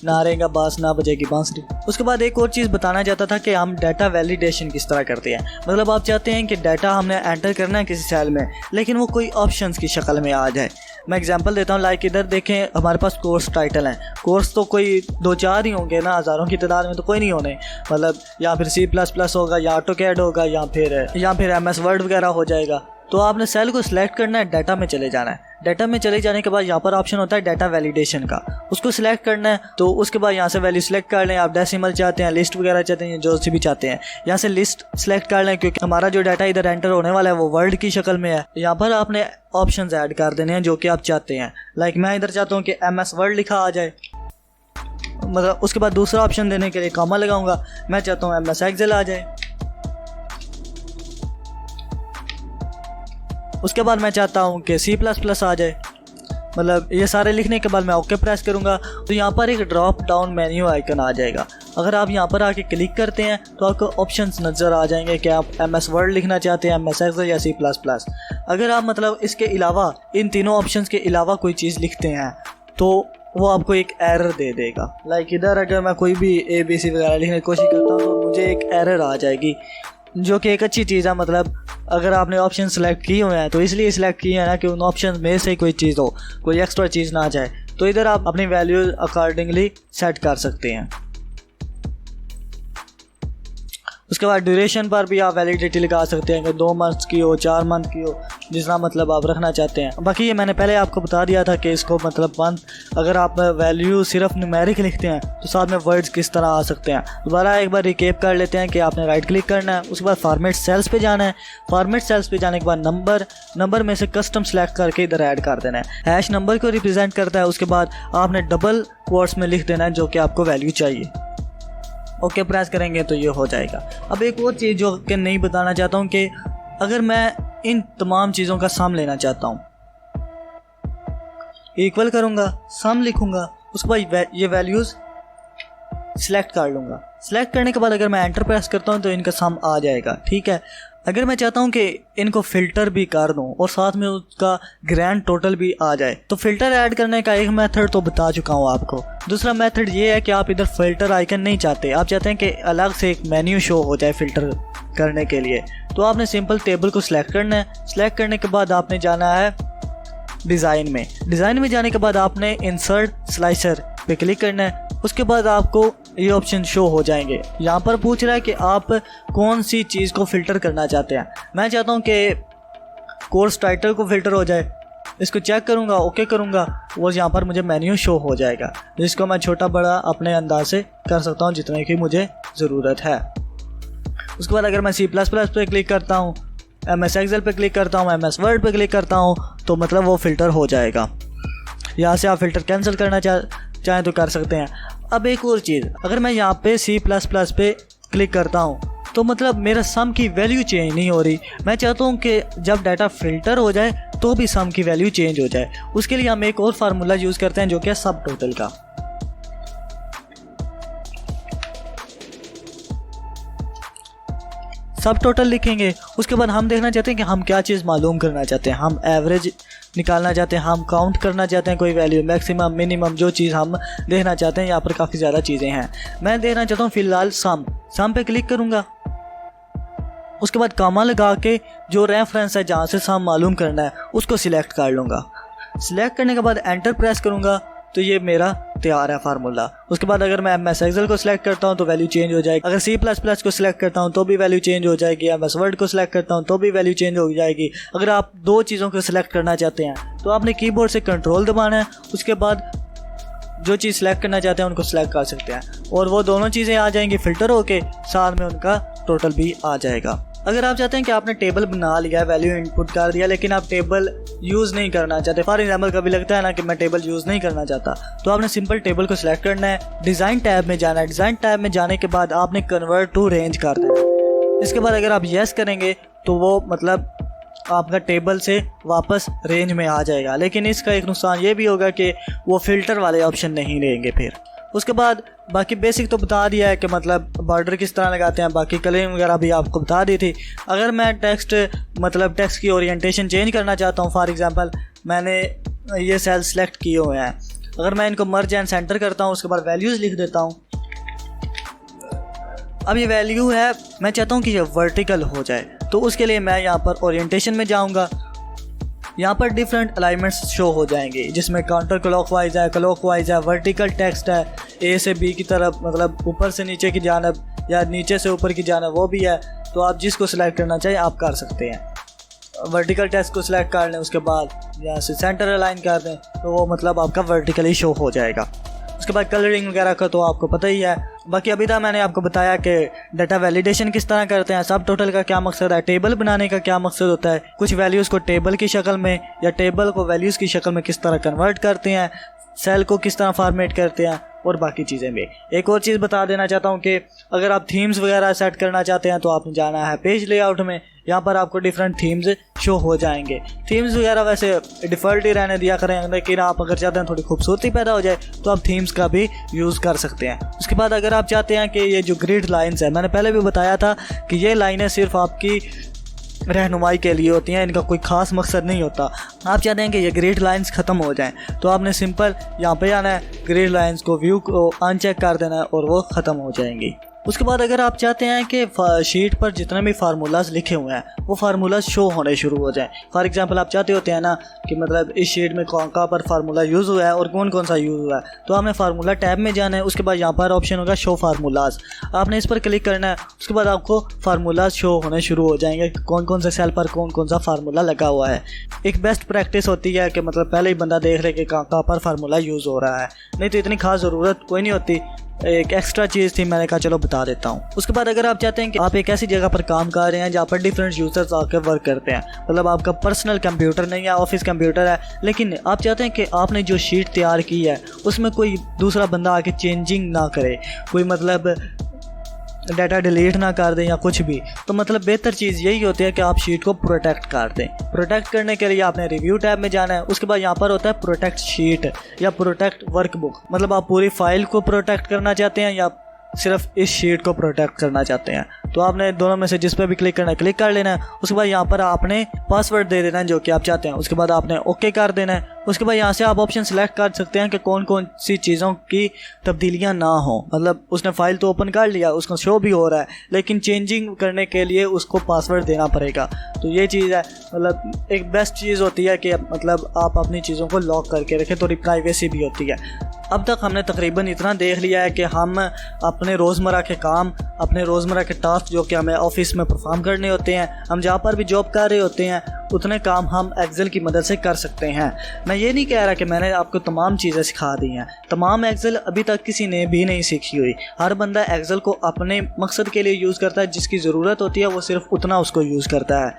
S1: ना रहेगा बास ना बजेगी बांसुरी। उसके बाद एक और चीज़ बताना चाहता था कि हम डाटा वैलिडेशन किस तरह करते हैं। मतलब आप चाहते हैं कि डाटा हमने एंटर करना है किसी सेल में लेकिन वो कोई ऑप्शंस की शक्ल में आ जाए। मैं एग्जांपल देता हूँ, लाइक इधर देखें हमारे पास कोर्स टाइटल हैं। कोर्स तो कोई 2-4 ही होंगे ना, हज़ारों की तादाद में तो कोई नहीं होने। मतलब या फिर C++ होगा या AutoCAD होगा या फिर MS वर्ड वगैरह हो जाएगा। तो आपने सेल को सिलेक्ट करना है, डाटा में चले जाना है। डाटा में चले जाने के बाद यहाँ पर ऑप्शन होता है डाटा वैलिडेशन का, उसको सिलेक्ट करना है। तो उसके बाद यहाँ से वैल्यू सिलेक्ट कर लें, आप डेसिमल चाहते हैं, लिस्ट वगैरह चाहते हैं, जो सी भी चाहते हैं यहाँ से लिस्ट सिलेक्ट कर लें क्योंकि हमारा जो डाटा इधर एंटर होने वाला है वो वर्ड की शक्ल में है। यहाँ पर आपने ऑप्शंस ऐड कर देने हैं जो कि आप चाहते हैं। लाइक मैं इधर चाहता हूँ कि MS वर्ड लिखा आ जाए, मतलब उसके बाद दूसरा ऑप्शन देने के लिए कॉमा लगाऊंगा, मैं चाहता हूँ MS एक्सेल आ जाए। उसके बाद मैं चाहता हूँ कि C++ आ जाए। मतलब ये सारे लिखने के बाद मैं ओके प्रेस करूँगा तो यहाँ पर एक ड्रॉप डाउन मेन्यू आइकन आ जाएगा। अगर आप यहाँ पर आके क्लिक करते हैं तो आपको ऑप्शंस नज़र आ जाएंगे कि आप MS वर्ड लिखना चाहते हैं, MS एक्सेल या C++। अगर आप मतलब इसके अलावा इन तीनों ऑप्शंस के अलावा कोई चीज़ लिखते हैं तो वो आपको एक एरर दे देगा। लाइक इधर अगर मैं कोई भी ABC वगैरह लिखने की कोशिश करता हूँ तो मुझे एक एरर आ जाएगी, जो कि एक अच्छी चीज़ है। मतलब अगर आपने ऑप्शन सेलेक्ट किए हुए हैं तो इसलिए सिलेक्ट किए हैं ना कि उन ऑप्शन में से कोई चीज़ हो, कोई एक्स्ट्रा चीज़ ना जाए। तो इधर आप अपनी वैल्यू अकॉर्डिंगली सेट कर सकते हैं। उसके बाद ड्यूरेशन पर भी आप वैलिडिटी लगा सकते हैं कि 2 मंथ की हो, 4 मंथ की हो, जितना मतलब आप रखना चाहते हैं। बाकी ये मैंने पहले आपको बता दिया था कि इसको मतलब मंथ अगर आप वैल्यू सिर्फ न्यूमेरिक लिखते हैं तो साथ में वर्ड्स किस तरह आ सकते हैं। दोबारा एक बार रिकेप कर लेते हैं कि आपने राइट क्लिक करना है, उसके बाद फॉर्मेट सेल्स पे जाना है। फॉर्मेट सेल्स पे जाने के बाद नंबर में से कस्टम सेलेक्ट करके इधर ऐड कर देना है। हैश नंबर को रिप्रेजेंट करता है। उसके बाद आपने डबल कोट्स में लिख देना है जो कि आपको वैल्यू चाहिए। ओके प्रेस करेंगे तो ये हो जाएगा। अब एक और चीज़ जो कि नहीं बताना चाहता हूँ कि अगर मैं इन तमाम चीज़ों का सम लेना चाहता हूँ, इक्वल करूँगा, सम लिखूँगा, उसके बाद ये वैल्यूज़ सिलेक्ट कर लूँगा। सिलेक्ट करने के बाद अगर मैं एंटर प्रेस करता हूँ तो इनका सम आ जाएगा, ठीक है। अगर मैं चाहता हूँ कि इनको फ़िल्टर भी कर दूँ और साथ में उसका ग्रैंड टोटल भी आ जाए तो फ़िल्टर ऐड करने का एक मेथड तो बता चुका हूँ आपको। दूसरा मेथड ये है कि आप इधर फ़िल्टर आइकन नहीं चाहते, आप चाहते हैं कि अलग से एक मेन्यू शो हो जाए फ़िल्टर करने के लिए। तो आपने सिंपल टेबल को सिलेक्ट करना है। सिलेक्ट करने के बाद आपने जाना है डिज़ाइन में। डिज़ाइन में जाने के बाद आपने इंसर्ट स्लाइसर पे क्लिक करना है। उसके बाद आपको ये ऑप्शन शो हो जाएंगे। यहाँ पर पूछ रहा है कि आप कौन सी चीज़ को फ़िल्टर करना चाहते हैं। मैं चाहता हूँ कि कोर्स टाइटल को फ़िल्टर हो जाए। इसको चेक करूँगा, ओके करूँगा, वो यहाँ पर मुझे मेन्यू शो हो जाएगा, जिसको मैं छोटा बड़ा अपने अंदाज से कर सकता हूँ जितने की मुझे ज़रूरत है। उसके बाद अगर मैं C++ पे क्लिक करता हूँ, MS Excel पे क्लिक करता हूँ, MS Word पे क्लिक करता हूँ, तो मतलब वो फ़िल्टर हो जाएगा। यहाँ से आप फ़िल्टर कैंसिल करना चाहें तो कर सकते हैं। अब एक और चीज़, अगर मैं यहाँ पे C++ पे क्लिक करता हूँ तो मतलब मेरा सम की वैल्यू चेंज नहीं हो रही। मैं चाहता हूँ कि जब डाटा फ़िल्टर हो जाए तो भी सम की वैल्यू चेंज हो जाए। उसके लिए हम एक और फार्मूला यूज़ करते हैं जो कि है सब टोटल का। सब टोटल लिखेंगे। उसके बाद हम देखना चाहते हैं कि हम क्या चीज़ मालूम करना चाहते हैं। हम एवरेज निकालना चाहते हैं, हम काउंट करना चाहते हैं कोई वैल्यू, मैक्सिमम, मिनिमम, जो चीज़ हम देखना चाहते हैं। यहाँ पर काफ़ी ज़्यादा चीज़ें हैं। मैं देखना चाहता हूँ फ़िलहाल सम पे क्लिक करूँगा। उसके बाद कामा लगा के जो रेफरेंस है जहाँ से सम मालूम करना है उसको सिलेक्ट कर लूँगा। सिलेक्ट करने के बाद एंटर प्रेस करूँगा तो ये मेरा तैयार है फार्मूला। उसके बाद अगर मैं MS Excel को सिलेक्ट करता हूँ तो वैल्यू चेंज हो जाएगी। अगर C++ को सिलेक्ट करता हूँ तो भी वैल्यू चेंज हो जाएगी। MS Word को सिलेक्ट करता हूँ तो भी वैल्यू चेंज हो जाएगी। अगर आप दो चीज़ों को सिलेक्ट करना चाहते हैं तो आपने कीबोर्ड से कंट्रोल दबाना है। उसके बाद जो चीज़ सिलेक्ट करना चाहते हैं उनको सिलेक्ट कर सकते हैं और वो दोनों चीज़ें आ जाएंगी फ़िल्टर होके, साथ में उनका टोटल भी आ जाएगा। अगर आप चाहते हैं कि आपने टेबल बना लिया है, वैल्यू इनपुट कर दिया, लेकिन आप टेबल यूज़ नहीं करना चाहते, फॉर एग्जांपल कभी लगता है ना कि मैं टेबल यूज़ नहीं करना चाहता, तो आपने सिंपल टेबल को सिलेक्ट करना है, डिज़ाइन टैब में जाना है। डिज़ाइन टैब में जाने के बाद आपने कन्वर्ट टू रेंज कर देना है। इसके बाद अगर आप येस करेंगे तो वो मतलब आपका टेबल से वापस रेंज में आ जाएगा। लेकिन इसका एक नुकसान ये भी होगा कि वो फ़िल्टर वाले ऑप्शन नहीं लेंगे फिर। उसके बाद बाकी बेसिक तो बता दिया है कि मतलब बॉर्डर किस तरह लगाते हैं, बाकी कलरिंग वगैरह भी आपको बता दी थी। अगर मैं टेक्स्ट की ओरिएंटेशन चेंज करना चाहता हूँ, फॉर एग्जांपल मैंने ये सेल सेलेक्ट किए हुए हैं, अगर मैं इनको मर्ज एंड सेंटर करता हूँ, उसके बाद वैल्यूज़ लिख देता हूँ। अब ये वैल्यू है, मैं चाहता हूँ कि ये वर्टिकल हो जाए, तो उसके लिए मैं यहाँ पर ओरिएंटेशन में जाऊँगा। यहाँ पर डिफरेंट अलाइनमेंट्स शो हो जाएंगे जिसमें काउंटर क्लॉकवाइज है, क्लॉकवाइज है, वर्टिकल टेक्स्ट है, A से B की तरफ मतलब ऊपर से नीचे की जानब या नीचे से ऊपर की जानब वो भी है। तो आप जिसको सिलेक्ट करना चाहिए आप कर सकते हैं। वर्टिकल टेक्स्ट को सिलेक्ट कर लें, उसके बाद यहाँ से सेंटर अलाइन कर दें तो वो मतलब आपका वर्टिकली शो हो जाएगा। उसके बाद कलरिंग वगैरह का तो आपको पता ही है। बाकी अभी तक मैंने आपको बताया कि डाटा वैलिडेशन किस तरह करते हैं, सब टोटल का क्या मकसद है, टेबल बनाने का क्या मकसद होता है, कुछ वैल्यूज़ को टेबल की शक्ल में या टेबल को वैल्यूज़ की शक्ल में किस तरह कन्वर्ट करते हैं, सेल को किस तरह फॉर्मेट करते हैं और बाकी चीज़ें भी। एक और चीज़ बता देना चाहता हूँ कि अगर आप थीम्स वगैरह सेट करना चाहते हैं तो आपने जाना है पेज लेआउट में। यहाँ पर आपको डिफरेंट थीम्स शो हो जाएंगे। थीम्स वगैरह वैसे डिफ़ॉल्ट ही रहने दिया करें, लेकिन आप अगर चाहते हैं थोड़ी खूबसूरती पैदा हो जाए तो आप थीम्स का भी यूज़ कर सकते हैं। उसके बाद अगर आप चाहते हैं कि ये जो ग्रिड लाइन्स है, मैंने पहले भी बताया था कि ये लाइनें सिर्फ आपकी रहनुमाई के लिए होती हैं, इनका कोई ख़ास मकसद नहीं होता। आप चाहते हैं कि ये ग्रिड लाइंस ख़त्म हो जाएं तो आपने सिंपल यहाँ पे आना है, ग्रिड लाइंस को व्यू को अनचेक कर देना है और वो ख़त्म हो जाएंगी। उसके बाद अगर आप चाहते हैं कि शीट पर जितने भी फार्मूलाज लिखे हुए हैं वो फार्मूलाज शो होने शुरू हो जाएं, फॉर एग्जांपल आप चाहते होते हैं ना कि मतलब इस शीट में कौन कहाँ पर फार्मूला यूज़ हुआ है और कौन कौन सा यूज़ हुआ है, तो आपने फार्मूला टैब में जाना है। उसके बाद यहाँ पर ऑप्शन होगा शो फार्मूलाज, आपने इस पर क्लिक करना है। उसके बाद आपको फार्मूलाज शो होने शुरू हो जाएंगे, कौन कौन से सेल पर कौन कौन सा फार्मूला लगा हुआ है। एक बेस्ट प्रैक्टिस होती है कि मतलब पहले ही बंदा देख ले कि कहाँ पर फार्मूला यूज़ हो रहा है, नहीं तो इतनी खास ज़रूरत कोई नहीं होती। एक एक्स्ट्रा चीज़ थी, मैंने कहा चलो बता देता हूँ। उसके बाद अगर आप चाहते हैं कि आप एक ऐसी जगह पर काम कर रहे हैं जहाँ पर डिफरेंट यूजर्स आकर वर्क करते हैं, मतलब आपका पर्सनल कंप्यूटर नहीं है, ऑफिस कंप्यूटर है, लेकिन आप चाहते हैं कि आपने जो शीट तैयार की है उसमें कोई दूसरा बंदा आके चेंजिंग ना करे, कोई मतलब डाटा डिलीट ना कर दें या कुछ भी, तो मतलब बेहतर चीज़ यही होती है कि आप शीट को प्रोटेक्ट कर दें। प्रोटेक्ट करने के लिए आपने रिव्यू टैब में जाना है। उसके बाद यहाँ पर होता है प्रोटेक्ट शीट या प्रोटेक्ट वर्कबुक, मतलब आप पूरी फाइल को प्रोटेक्ट करना चाहते हैं या सिर्फ इस शीट को प्रोटेक्ट करना चाहते हैं। तो आपने दोनों में से जिस पर भी क्लिक करना है क्लिक कर लेना है। उसके बाद यहाँ पर आपने पासवर्ड दे देना है जो कि आप चाहते हैं। उसके बाद आपने ओके कर देना है। उसके बाद यहाँ से आप ऑप्शन सेलेक्ट कर सकते हैं कि कौन कौन सी चीज़ों की तब्दीलियाँ ना हो। मतलब उसने फ़ाइल तो ओपन कर लिया, उसका शो भी हो रहा है, लेकिन चेंजिंग करने के लिए उसको पासवर्ड देना पड़ेगा। तो ये चीज़ है, मतलब एक बेस्ट चीज़ होती है कि मतलब आप अपनी चीज़ों को लॉक करके रखें, थोड़ी प्राइवेसी भी होती है। अब तक हमने तकरीबन इतना देख लिया है कि हम अपने रोज़मर्रा के काम, अपने रोज़मर्रा के टास्क जो कि हमें ऑफिस में परफॉर्म करने होते हैं, हम जहाँ पर भी जॉब कर रहे होते हैं, उतने काम हम एक्सेल की मदद से कर सकते हैं। मैं ये नहीं कह रहा कि मैंने आपको तमाम चीज़ें सिखा दी हैं। तमाम एक्सेल अभी तक किसी ने भी नहीं सीखी हुई। हर बंदा एक्सेल को अपने मकसद के लिए यूज़ करता है, जिसकी ज़रूरत होती है वो सिर्फ उतना उसको यूज़ करता है।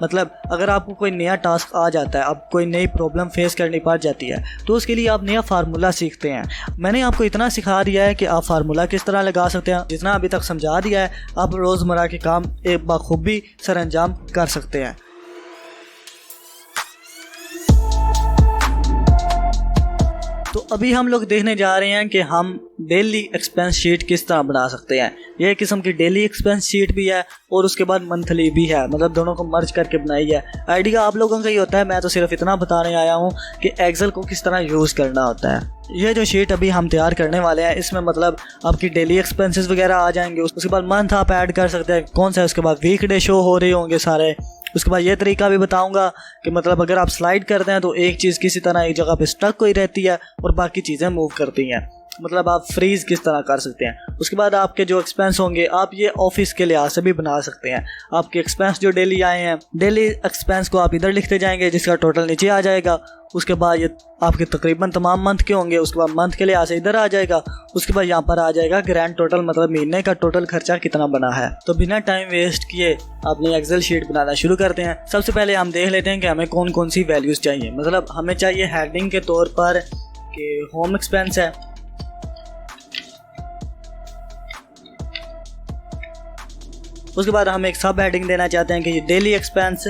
S1: मतलब अगर आपको कोई नया टास्क आ जाता है, अब कोई नई प्रॉब्लम फेस करनी पड़ जाती है, तो उसके लिए आप नया फार्मूला सीखते हैं। मैंने आपको इतना सिखा दिया है कि आप फार्मूला किस तरह लगा सकते हैं। जितना अभी तक समझा दिया है, आप रोज़मर्रा के काम एक बखूबी सरअंजाम कर सकते हैं। तो अभी हम लोग देखने जा रहे हैं कि हम डेली एक्सपेंस शीट किस तरह बना सकते हैं। यह एक किस्म की डेली एक्सपेंस शीट भी है और उसके बाद मंथली भी है, मतलब दोनों को मर्ज करके बनाई है। आइडिया आप लोगों का ही होता है, मैं तो सिर्फ इतना बताने आया हूँ कि एक्सेल को किस तरह यूज़ करना होता है। ये जो शीट अभी हम तैयार करने वाले हैं, इसमें मतलब आपकी डेली एक्सपेंसेस वगैरह आ जाएंगे। उसके बाद मंथ आप ऐड कर सकते हैं कौन सा है, उसके बाद वीक डे शो हो रहे होंगे सारे। उसके बाद ये तरीका भी बताऊंगा कि मतलब अगर आप स्लाइड करते हैं तो एक चीज़ किसी तरह एक जगह पे स्टक हुई रहती है और बाकी चीज़ें मूव करती हैं। मतलब आप फ्रीज किस तरह कर सकते हैं। उसके बाद आपके जो एक्सपेंस होंगे आप ये ऑफिस के लिहाज से भी बना सकते हैं। आपके एक्सपेंस जो डेली आए हैं, डेली एक्सपेंस को आप इधर लिखते जाएंगे जिसका टोटल नीचे आ जाएगा। उसके बाद ये आपके तकरीबन तमाम मंथ के होंगे। उसके बाद मंथ के लिहाज से इधर आ जाएगा। उसके बाद यहाँ पर आ जाएगा ग्रैंड टोटल, मतलब महीने का टोटल खर्चा कितना बना है। तो बिना टाइम वेस्ट किए अपनी एक्सेल शीट बनाना शुरू करते हैं। सबसे पहले हम देख लेते हैं कि हमें कौन कौन सी वैल्यूज़ चाहिए। मतलब हमें चाहिए हेडिंग के तौर पर कि होम एक्सपेंस है, उसके बाद हम एक सब हेडिंग देना चाहते हैं कि ये डेली एक्सपेंस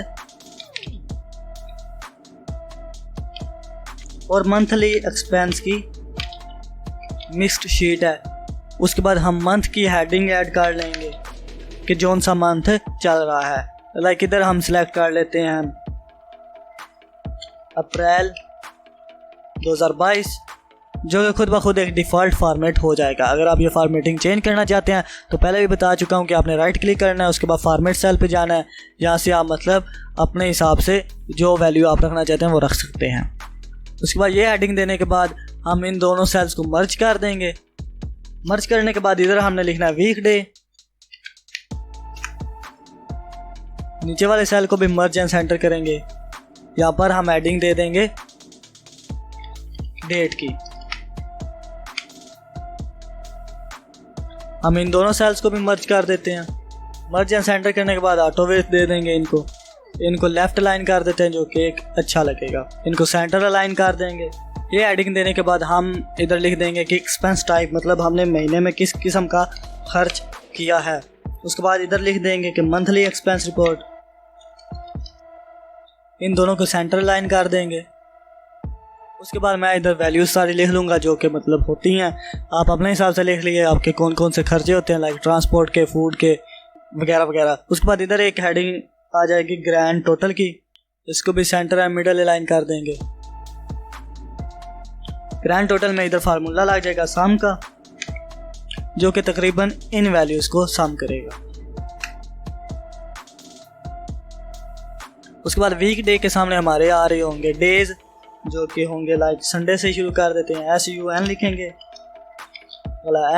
S1: और मंथली एक्सपेंस की मिक्स्ड शीट है। उसके बाद हम मंथ की हेडिंग ऐड कर लेंगे कि जौन सा मंथ चल रहा है। लाइक इधर हम सिलेक्ट कर लेते हैं अप्रैल 2022, जो कि खुद ब खुद एक डिफ़ॉल्ट फॉर्मेट हो जाएगा। अगर आप ये फॉर्मेटिंग चेंज करना चाहते हैं तो पहले भी बता चुका हूँ कि आपने राइट क्लिक करना है, उसके बाद फॉर्मेट सेल पे जाना है। यहाँ से आप मतलब अपने हिसाब से जो वैल्यू आप रखना चाहते हैं वो रख सकते हैं। उसके बाद ये हेडिंग देने के बाद हम इन दोनों सेल्स को मर्ज कर देंगे। मर्ज करने के बाद इधर हमने लिखना है वीक डे, नीचे वाले सेल को भी मर्ज एंड सेंटर करेंगे। यहाँ पर हम हेडिंग दे देंगे डेट की। हम इन दोनों सेल्स को भी मर्ज कर देते हैं। मर्ज एंड सेंटर करने के बाद ऑटो वेट दे देंगे। इनको लेफ्ट अलाइन कर देते हैं जो कि एक अच्छा लगेगा। इनको सेंटर अलाइन कर देंगे। ये हेडिंग देने के बाद हम इधर लिख देंगे कि एक्सपेंस टाइप, मतलब हमने महीने में किस किस्म का खर्च किया है। उसके बाद इधर लिख देंगे कि मंथली एक्सपेंस रिपोर्ट। इन दोनों को सेंटर अलाइन कर देंगे। उसके बाद मैं इधर वैल्यूज सारी लिख लूँगा जो कि मतलब होती हैं। आप अपने हिसाब से लिख लीजिए आपके कौन कौन से खर्चे होते हैं, लाइक ट्रांसपोर्ट के, फूड के वगैरह वगैरह। उसके बाद इधर एक हेडिंग आ जाएगी ग्रैंड टोटल की, इसको भी सेंटर एंड मिडल अलाइन कर देंगे। ग्रैंड टोटल में इधर फार्मूला लग जाएगा सम का, जो कि तकरीबन इन वैल्यूज को सम करेगा। उसके बाद वीक डे के सामने हमारे आ रहे होंगे डेज, जो कि होंगे लाइक संडे से शुरू कर देते हैं। SUN लिखेंगे,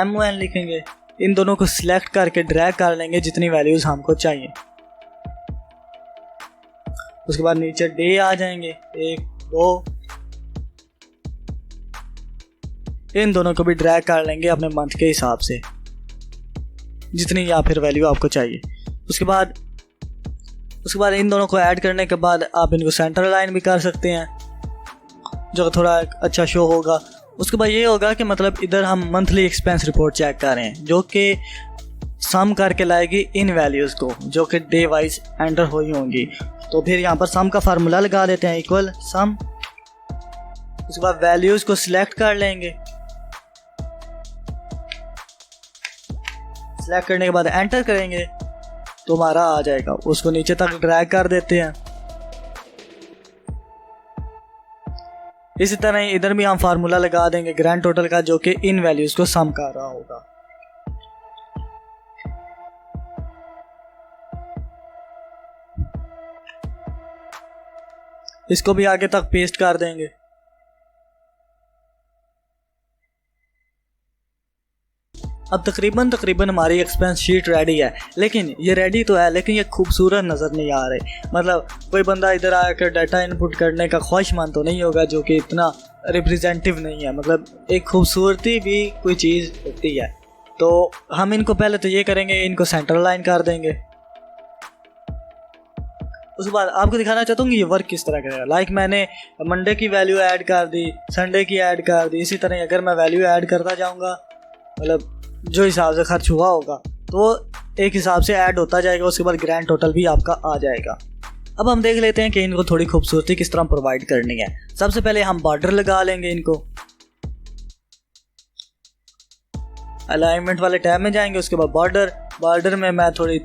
S1: MON लिखेंगे। इन दोनों को सिलेक्ट करके ड्रैग कर लेंगे जितनी वैल्यूज हमको चाहिए। उसके बाद नीचे डे आ जाएंगे 1, 2। इन दोनों को भी ड्रैग कर लेंगे अपने मंथ के हिसाब से, जितनी या फिर वैल्यू आपको चाहिए। उसके बाद इन दोनों को ऐड करने के बाद आप इनको सेंटर अलाइन भी कर सकते हैं, जो थोड़ा अच्छा शो होगा। उसके बाद ये होगा कि मतलब इधर हम मंथली एक्सपेंस रिपोर्ट चेक कर रहे हैं, जो कि सम करके लाएगी इन वैल्यूज़ को, जो कि डे वाइज एंटर हुई होंगी। तो फिर यहाँ पर सम का फार्मूला लगा देते हैं, इक्वल सम। उसके बाद वैल्यूज़ को सिलेक्ट कर लेंगे। सिलेक्ट करने के बाद एंटर करेंगे तो हमारा आ जाएगा। उसको नीचे तक ड्रैग कर देते हैं। इसी तरह इधर भी हम फार्मूला लगा देंगे ग्रैंड टोटल का, जो कि इन वैल्यूज को सम कर रहा होगा। इसको भी आगे तक पेस्ट कर देंगे। अब तकरीबन हमारी एक्सपेंस शीट रेडी है, लेकिन ये रेडी तो है लेकिन ये खूबसूरत नज़र नहीं आ रही। मतलब कोई बंदा इधर आकर डाटा इनपुट करने का ख्वाहिशमंद तो नहीं होगा, जो कि इतना रिप्रेजेंटेटिव नहीं है। मतलब एक खूबसूरती भी कोई चीज़ होती है। तो हम इनको पहले तो ये करेंगे, इनको सेंटर लाइन कर देंगे। उसके बाद आपको दिखाना चाहता हूँ कि ये वर्क किस तरह करेगा। लाइक मैंने मंडे की वैल्यू ऐड कर दी, संडे की ऐड कर दी। इसी तरह अगर मैं वैल्यू ऐड करता जाऊँगा, मतलब जो हिसाब से खर्च हुआ होगा तो एक हिसाब से ऐड होता जाएगा। उसके बाद ग्रैंड टोटल भी आपका आ जाएगा। अब हम देख लेते हैं कि इनको थोड़ी खूबसूरती किस तरह प्रोवाइड करनी है। सबसे पहले हम बॉर्डर लगा लेंगे। इनको अलाइनमेंट वाले टैब में जाएंगे। उसके बाद बॉर्डर में मैं थोड़ी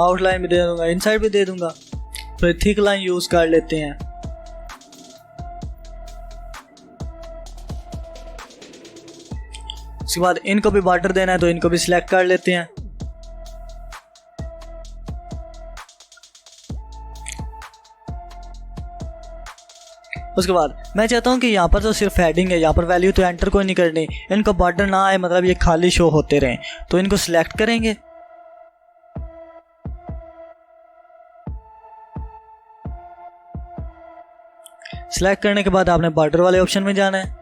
S1: आउटलाइन भी दे दूंगा, इनसाइड भी दे दूंगा। फिर थिक लाइन यूज कर लेते हैं। उसके बाद इनको भी बॉर्डर देना है तो इनको भी सिलेक्ट कर लेते हैं। उसके बाद मैं चाहता हूं कि यहाँ पर तो सिर्फ हेडिंग है, यहाँ पर वैल्यू तो एंटर कोई नहीं करनी। इनको बॉर्डर ना आए, मतलब ये खाली शो होते रहें, तो इनको सिलेक्ट करेंगे। सिलेक्ट करने के बाद आपने बॉर्डर वाले ऑप्शन में जाना है।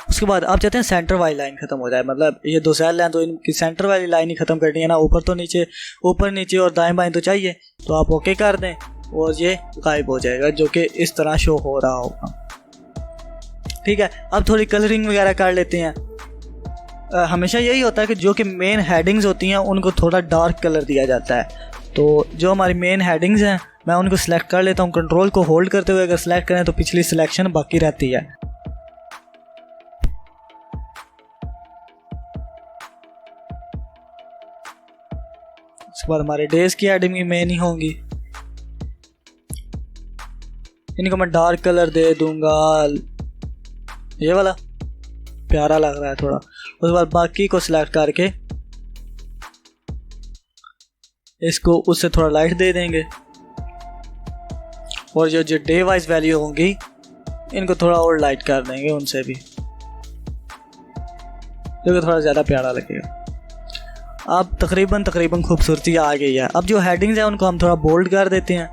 S1: उसके बाद आप चाहते हैं सेंटर वाली लाइन खत्म हो जाए, मतलब ये दो सेल हैं तो इनकी सेंटर वाली लाइन ही खत्म करनी है ना, ऊपर नीचे और दाएं बाएं तो चाहिए। तो आप ओके कर दें और ये गायब हो जाएगा, जो कि इस तरह शो हो रहा होगा। ठीक है, अब थोड़ी कलरिंग वगैरह कर लेते हैं। हमेशा यही होता है कि जो कि मेन हेडिंग्स होती हैं उनको थोड़ा डार्क कलर दिया जाता है। तो जो हमारी मेन हेडिंग्स हैं मैं उनको सिलेक्ट कर लेता हूँ। कंट्रोल को होल्ड करते हुए अगर सिलेक्ट करें तो पिछली सिलेक्शन बाकी रहती है। उसके बाद हमारे डेज की हेडिंग भी मेन ही होंगी। इनको मैं डार्क कलर दे दूंगा, ये वाला प्यारा लग रहा है थोड़ा। उसके बाद बाकी को सिलेक्ट करके इसको उससे थोड़ा लाइट दे देंगे। और जो डे वाइज वैल्यू होंगी इनको थोड़ा और लाइट कर देंगे उनसे भी, जो कि थोड़ा ज़्यादा प्यारा लगेगा। अब तकरीबन खूबसूरती आ गई है। अब जो हेडिंग्स हैं उनको हम थोड़ा बोल्ड कर देते हैं।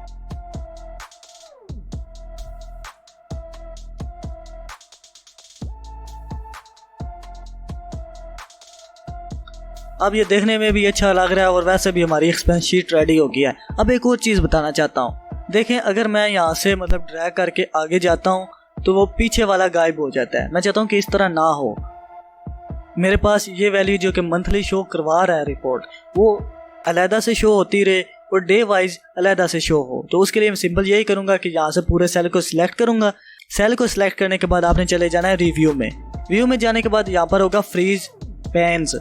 S1: अब ये देखने में भी अच्छा लग रहा है और वैसे भी हमारी एक्सपेंस शीट रेडी हो गई है। अब एक और चीज़ बताना चाहता हूँ। देखें, अगर मैं यहाँ से मतलब ड्रैग करके आगे जाता हूँ तो वो पीछे वाला गायब हो जाता है। मैं चाहता हूँ कि इस तरह ना हो। मेरे पास ये वैल्यू जो कि मंथली शो करवा रहा है रिपोर्ट, वो अलहदा से शो होती रहे और डे वाइज अलहदा से शो हो। तो उसके लिए मैं सिंपल यही करूँगा कि यहाँ से पूरे सेल को सिलेक्ट करूँगा। सेल को सिलेक्ट करने के बाद आपने चले जाना है रिव्यू में। व्यू में जाने के बाद यहाँ पर होगा फ्रीज पेन्स,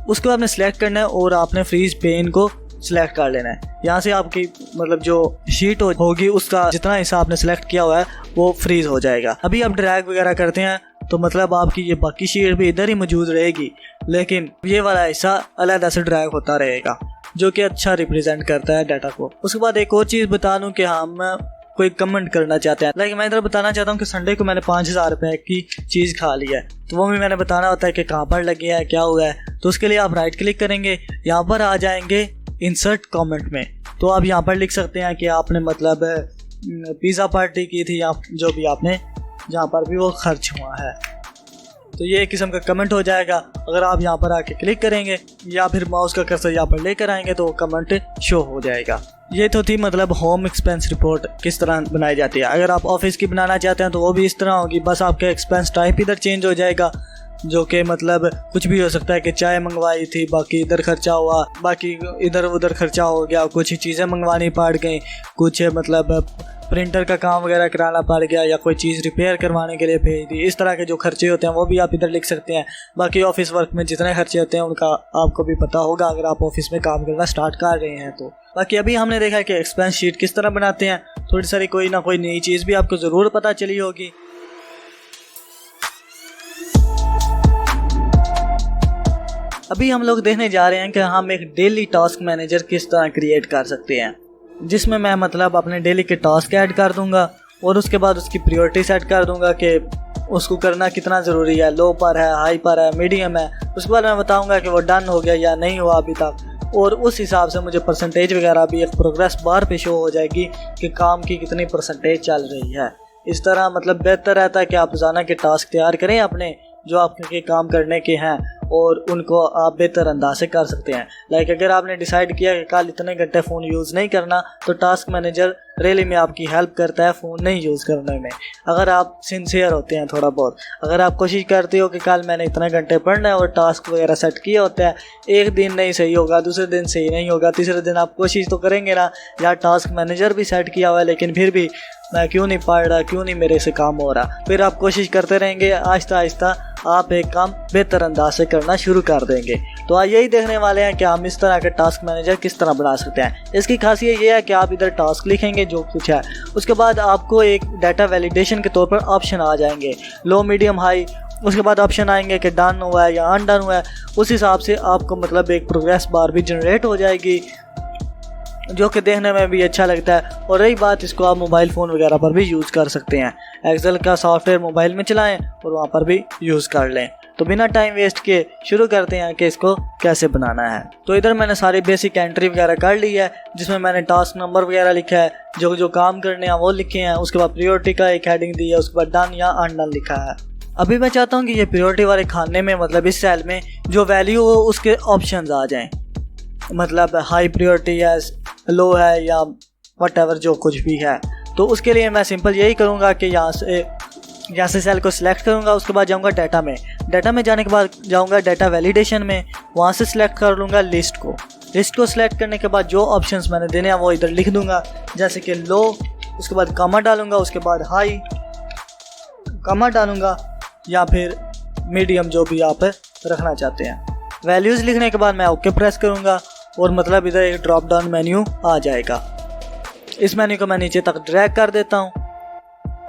S1: उसको आपने सिलेक्ट करना है और आपने फ्रीज पेन को सिलेक्ट कर लेना है। यहाँ से आपकी मतलब जो शीट होगी उसका जितना हिस्सा आपने सिलेक्ट किया हुआ है वो फ्रीज हो जाएगा। अभी आप ड्रैग वगैरह करते हैं तो मतलब आपकी ये बाकी शीट भी इधर ही मौजूद रहेगी, लेकिन ये वाला हिस्सा अलग से ड्रैग होता रहेगा, जो कि अच्छा रिप्रेजेंट करता है डाटा को। उसके बाद एक और चीज़ बता दूं कि हम कोई कमेंट करना चाहते हैं। लाइक मैं इधर बताना चाहता हूँ कि संडे को मैंने 5000 रुपये की चीज़ खा ली है, तो वो भी मैंने बताना होता है कि कहाँ पर लगी है, क्या हुआ है। तो उसके लिए आप राइट क्लिक करेंगे, यहाँ पर आ जाएंगे इंसर्ट कमेंट में। तो आप यहाँ पर लिख सकते हैं कि आपने मतलब पिज़्ज़ा पार्टी की थी या जो भी आपने जहाँ पर भी वो खर्च हुआ है, तो ये एक किस्म का कमेंट हो जाएगा। अगर आप यहाँ पर आके क्लिक करेंगे या फिर माउस का कर्सर यहाँ पर लेकर आएंगे तो कमेंट शो हो जाएगा। ये तो थी मतलब होम एक्सपेंस रिपोर्ट किस तरह बनाई जाती है। अगर आप ऑफिस की बनाना चाहते हैं तो वो भी इस तरह होगी, बस आपका एक्सपेंस टाइप इधर चेंज हो जाएगा। जो कि मतलब कुछ भी हो सकता है कि चाय मंगवाई थी, बाकी इधर खर्चा हुआ, बाकी इधर उधर खर्चा हो गया, कुछ चीज़ें मंगवानी पड़ गई, कुछ मतलब प्रिंटर का काम वगैरह कराना पड़ गया, या कोई चीज़ रिपेयर करवाने के लिए भेज दी। इस तरह के जो खर्चे होते हैं वो भी आप इधर लिख सकते हैं। बाकी ऑफिस वर्क में जितने खर्चे होते हैं उनका आपको भी पता होगा अगर आप ऑफिस में काम करना स्टार्ट कर रहे हैं तो। बाकी अभी हमने देखा है कि एक्सपेंस शीट किस तरह बनाते हैं, थोड़ी सारी कोई ना कोई नई चीज़ भी आपको ज़रूर पता चली होगी। अभी हम लोग देखने जा रहे हैं कि हम एक डेली टास्क मैनेजर किस तरह क्रिएट कर सकते हैं, जिसमें मैं मतलब अपने डेली के टास्क ऐड कर दूंगा और उसके बाद उसकी प्रायोरिटी सेट कर दूंगा कि उसको करना कितना ज़रूरी है, लो पर है, हाई पर है, मीडियम है। उसके बाद मैं बताऊंगा कि वो डन हो गया या नहीं हुआ अभी तक, और उस हिसाब से मुझे परसेंटेज वगैरह भी एक प्रोग्रेस बार पे शो हो जाएगी कि काम की कितनी परसेंटेज चल रही है। इस तरह मतलब बेहतर रहता है कि आप रोज़ाना के टास्क तैयार करें अपने जो आपके काम करने के हैं, और उनको आप बेहतर अंदाज से कर सकते हैं। लाइक अगर आपने डिसाइड किया कि कल इतने घंटे फ़ोन यूज़ नहीं करना, तो टास्क मैनेजर रियली में आपकी हेल्प करता है फ़ोन नहीं यूज़ करने में। अगर आप सिंसियर होते हैं थोड़ा बहुत, अगर आप कोशिश करते हो कि कल मैंने इतने घंटे पढ़ना है और टास्क वगैरह सेट किया होता है, एक दिन नहीं सही होगा, दूसरे दिन सही नहीं होगा, तीसरे दिन आप कोशिश तो करेंगे ना यार टास्क मैनेजर भी सेट किया हुआ है लेकिन फिर भी मैं क्यों नहीं पढ़ रहा, क्यों नहीं मेरे से काम हो रहा। फिर आप कोशिश करते रहेंगे, आहिस्ता आहिस्ता आप एक काम बेहतर अंदाज से करना शुरू कर देंगे। तो आज यही देखने वाले हैं कि हम इस तरह के टास्क मैनेजर किस तरह बना सकते हैं। इसकी खासियत ये है कि आप इधर टास्क लिखेंगे जो कुछ है, उसके बाद आपको एक डाटा वैलिडेशन के तौर पर ऑप्शन आ जाएंगे, लो मीडियम हाई। उसके बाद ऑप्शन आएंगे कि डन हुआ है या अनडन हुआ है। उस हिसाब से आपको मतलब एक प्रोग्रेस बार भी जनरेट हो जाएगी जो कि देखने में भी अच्छा लगता है। और रही बात, इसको आप मोबाइल फ़ोन वगैरह पर भी यूज़ कर सकते हैं। एक्सेल का सॉफ्टवेयर मोबाइल में चलाएं और वहाँ पर भी यूज़ कर लें। तो बिना टाइम वेस्ट किए शुरू करते हैं कि इसको कैसे बनाना है। तो इधर मैंने सारी बेसिक एंट्री वगैरह कर ली है, जिसमें मैंने टास्क नंबर वगैरह लिखा है, जो जो काम करने हैं वो लिखे हैं। उसके बाद प्रायोरिटी का एक हेडिंग दी है, उसके बाद डन या अनडन लिखा है। अभी मैं चाहता हूँ कि ये प्रायोरिटी वाले खाने में मतलब इस सेल में जो वैल्यू हो उसके ऑप्शंस आ जाएं, मतलब हाई प्रायोरिटी है, लो है, या व्हाटएवर जो कुछ भी है। तो उसके लिए मैं सिंपल यही करूँगा कि यहाँ से सेल को सिलेक्ट करूँगा, उसके बाद जाऊँगा डाटा में। डाटा में जाने के बाद जाऊँगा डाटा वैलिडेशन में, वहाँ से सिलेक्ट कर लूँगा लिस्ट को। लिस्ट को सिलेक्ट करने के बाद जो ऑप्शंस मैंने देने हैं वो इधर लिख दूँगा, जैसे कि लो, उसके बाद कॉमा डालूँगा, उसके बाद हाई कॉमा डालूँगा, या फिर मीडियम जो भी आप रखना चाहते हैं। वैल्यूज़ लिखने के बाद मैं ओके प्रेस करूँगा और मतलब इधर एक ड्रॉप डाउन मेन्यू आ जाएगा। इस मेन्यू को मैं नीचे तक ड्रैग कर देता हूँ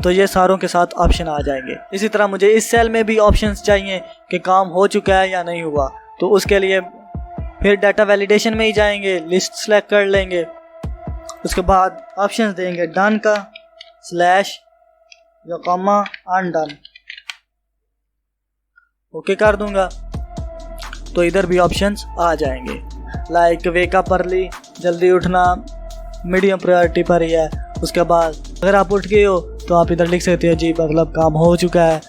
S1: तो ये सारों के साथ ऑप्शन आ जाएंगे। इसी तरह मुझे इस सेल में भी ऑप्शंस चाहिए कि काम हो चुका है या नहीं हुआ, तो उसके लिए फिर डाटा वैलिडेशन में ही जाएंगे, लिस्ट सेलेक्ट कर लेंगे, उसके बाद ऑप्शंस देंगे डन का, स्लैश या कॉमा अनडन, ओके कर दूंगा तो इधर भी ऑप्शंस आ जाएंगे। लाइक वेकअप अर्ली, जल्दी उठना, मीडियम प्रायोरिटी पर ही है। उसके बाद अगर आप उठ गए हो तो आप इधर लिख सकते हो जी मतलब काम हो चुका है।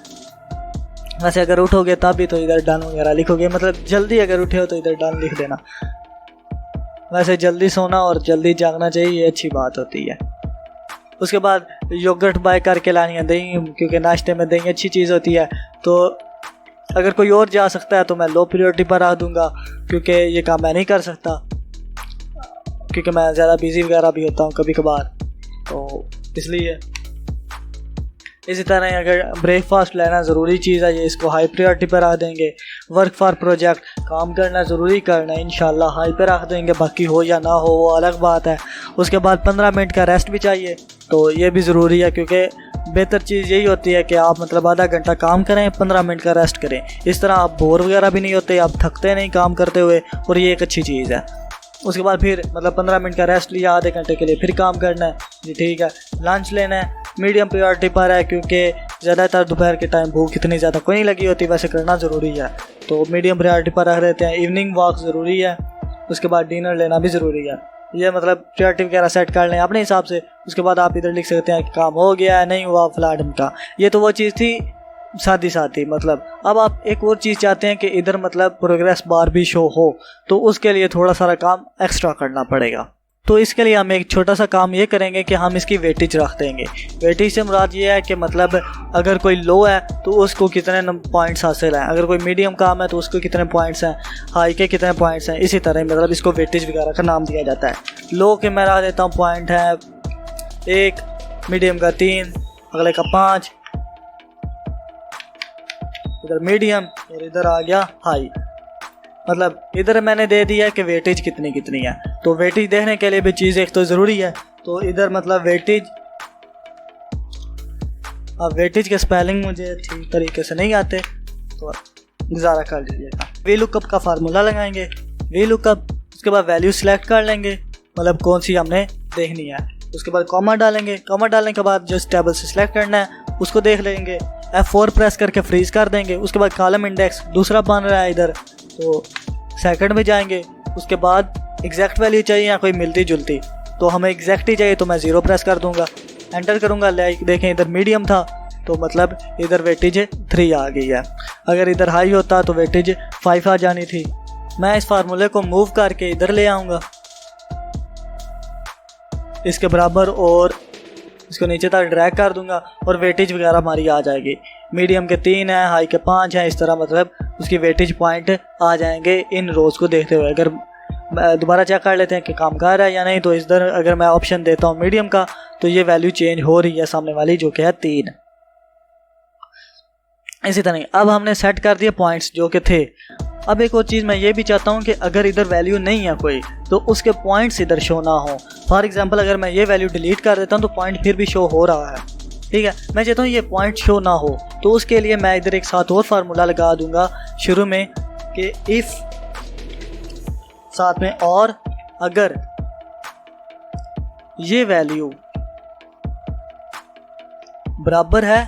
S1: वैसे अगर उठोगे तब भी तो इधर डन वगैरह लिखोगे, मतलब जल्दी अगर उठे हो तो इधर डन लिख देना। वैसे जल्दी सोना और जल्दी जागना चाहिए, ये अच्छी बात होती है। उसके बाद योगर्ट बाय करके लानी है, दही, क्योंकि नाश्ते में दही अच्छी चीज़ होती है। तो अगर कोई और जा सकता है तो मैं लो प्रायोरिटी पर रख दूंगा, क्योंकि ये काम मैं नहीं कर सकता, क्योंकि मैं ज़्यादा बिजी वगैरह भी होता हूँ कभी कभार, तो इसलिए। इसी तरह अगर ब्रेकफास्ट लेना ज़रूरी चीज़ है, ये इसको हाई प्रायोरिटी पर रख देंगे। वर्क फॉर प्रोजेक्ट, काम करना ज़रूरी करना है, इंशाल्लाह हाई पर रख देंगे, बाकी हो या ना हो वो अलग बात है। उसके बाद 15 मिनट का रेस्ट भी चाहिए, तो ये भी ज़रूरी है, क्योंकि बेहतर चीज़ यही होती है कि आप मतलब आधा घंटा काम करें, 15 मिनट का रेस्ट करें। इस तरह आप बोर वगैरह भी नहीं होते, आप थकते नहीं काम करते हुए, और ये एक अच्छी चीज़ है। उसके बाद फिर मतलब 15 मिनट का रेस्ट लिया, आधे घंटे के लिए फिर काम करना है जी, ठीक है। लंच लेना है, मीडियम प्रायोरिटी पर है, क्योंकि ज़्यादातर दोपहर के टाइम भूख इतनी ज़्यादा कोई नहीं लगी होती, वैसे करना ज़रूरी है, तो मीडियम प्रायोरिटी पर रख देते हैं। इवनिंग वॉक ज़रूरी है, उसके बाद डिनर लेना भी ज़रूरी है। ये मतलब प्रायोरिटी वगैरह सेट कर लें अपने हिसाब से। उसके बाद आप इधर लिख सकते हैं कि काम हो गया है, नहीं हुआ, फ्लैट का। ये तो वो चीज़ थी साथ ही मतलब अब आप एक और चीज़ चाहते हैं कि इधर मतलब प्रोग्रेस बार भी शो हो, तो उसके लिए थोड़ा सारा काम एक्स्ट्रा करना पड़ेगा। तो इसके लिए हम एक छोटा सा काम ये करेंगे कि हम इसकी वेटेज रख देंगे। वेटेज से मुराद ये है कि मतलब अगर कोई लो है तो उसको कितने पॉइंट्स हासिल हैं, अगर कोई मीडियम काम है तो उसको कितने पॉइंट्स हैं, हाई के कितने पॉइंट्स हैं। इसी तरह मतलब इसको वेटेज वगैरह का नाम दिया जाता है। लो के मैं रख देता हूँ पॉइंट है 1, मीडियम का 3, अगले का 5, इधर मीडियम और इधर आ गया हाई। मतलब इधर मैंने दे दिया है कि वेटेज कितनी कितनी है। तो वेटेज देखने के लिए भी चीज़ एक तो ज़रूरी है। तो इधर मतलब वेटेज, अब वेटेज के स्पेलिंग मुझे ठीक तरीके से नहीं आते तो गुजारा कर लीजिएगा। वी लुकअप का फार्मूला लगाएंगे, वी लुकअप, उसके बाद वैल्यू सिलेक्ट कर लेंगे, मतलब कौन सी हमने देखनी है। उसके बाद कॉमा डालेंगे, कॉमा डालने के बाद जिस टेबल से सिलेक्ट करना है उसको देख लेंगे। F4 प्रेस करके फ्रीज कर देंगे। उसके बाद कॉलम इंडेक्स दूसरा बन रहा है इधर, तो सेकंड में जाएंगे। उसके बाद एग्जैक्ट वैल्यू चाहिए या कोई मिलती जुलती, तो हमें एग्जैक्ट ही चाहिए तो मैं 0 प्रेस कर दूंगा, एंटर करूंगा। लाइक देखें इधर मीडियम था तो मतलब इधर वेटेज 3 आ गई है। अगर इधर हाई होता तो वेटेज 5 आ जानी थी। मैं इस फार्मूले को मूव करके इधर ले आऊँगा इसके बराबर और इसको नीचे तक ड्रैग कर दूंगा और वेटेज वगैरह हमारी आ जाएगी। मीडियम के 3 है, हाई के 5 हैं, इस तरह मतलब उसकी वेटेज पॉइंट आ जाएंगे इन रोज़ को देखते हुए। अगर दोबारा चेक कर लेते हैं कि काम कर रहा है या नहीं, तो इधर अगर मैं ऑप्शन देता हूँ मीडियम का तो ये वैल्यू चेंज हो रही है सामने वाली, जो कि है 3। इसी तरह अब हमने सेट कर दिए पॉइंट्स जो कि थे। अब एक और चीज़ मैं ये भी चाहता हूँ कि अगर इधर वैल्यू नहीं है कोई तो उसके पॉइंट्स इधर शो ना हो। फॉर एग्जांपल अगर मैं ये वैल्यू डिलीट कर देता हूँ तो पॉइंट फिर भी शो हो रहा है, ठीक है। मैं चाहता हूँ ये पॉइंट शो ना हो, तो उसके लिए मैं इधर एक साथ और फार्मूला लगा दूंगा शुरू में कि इफ़ साथ में और अगर ये वैल्यू बराबर है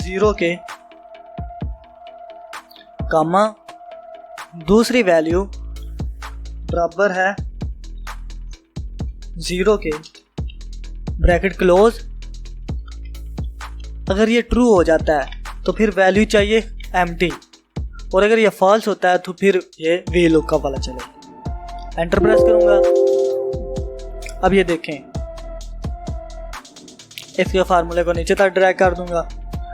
S1: 0 के, कामा दूसरी वैल्यू बराबर है 0 के, ब्रैकेट क्लोज। अगर ये ट्रू हो जाता है तो फिर वैल्यू चाहिए एम्प्टी, और अगर ये फॉल्स होता है तो फिर ये वी लुकअप वाला चलेगा। एंटर प्रेस करूंगा। अब ये देखें, इसके फार्मूले को नीचे तक ड्रैग कर दूंगा।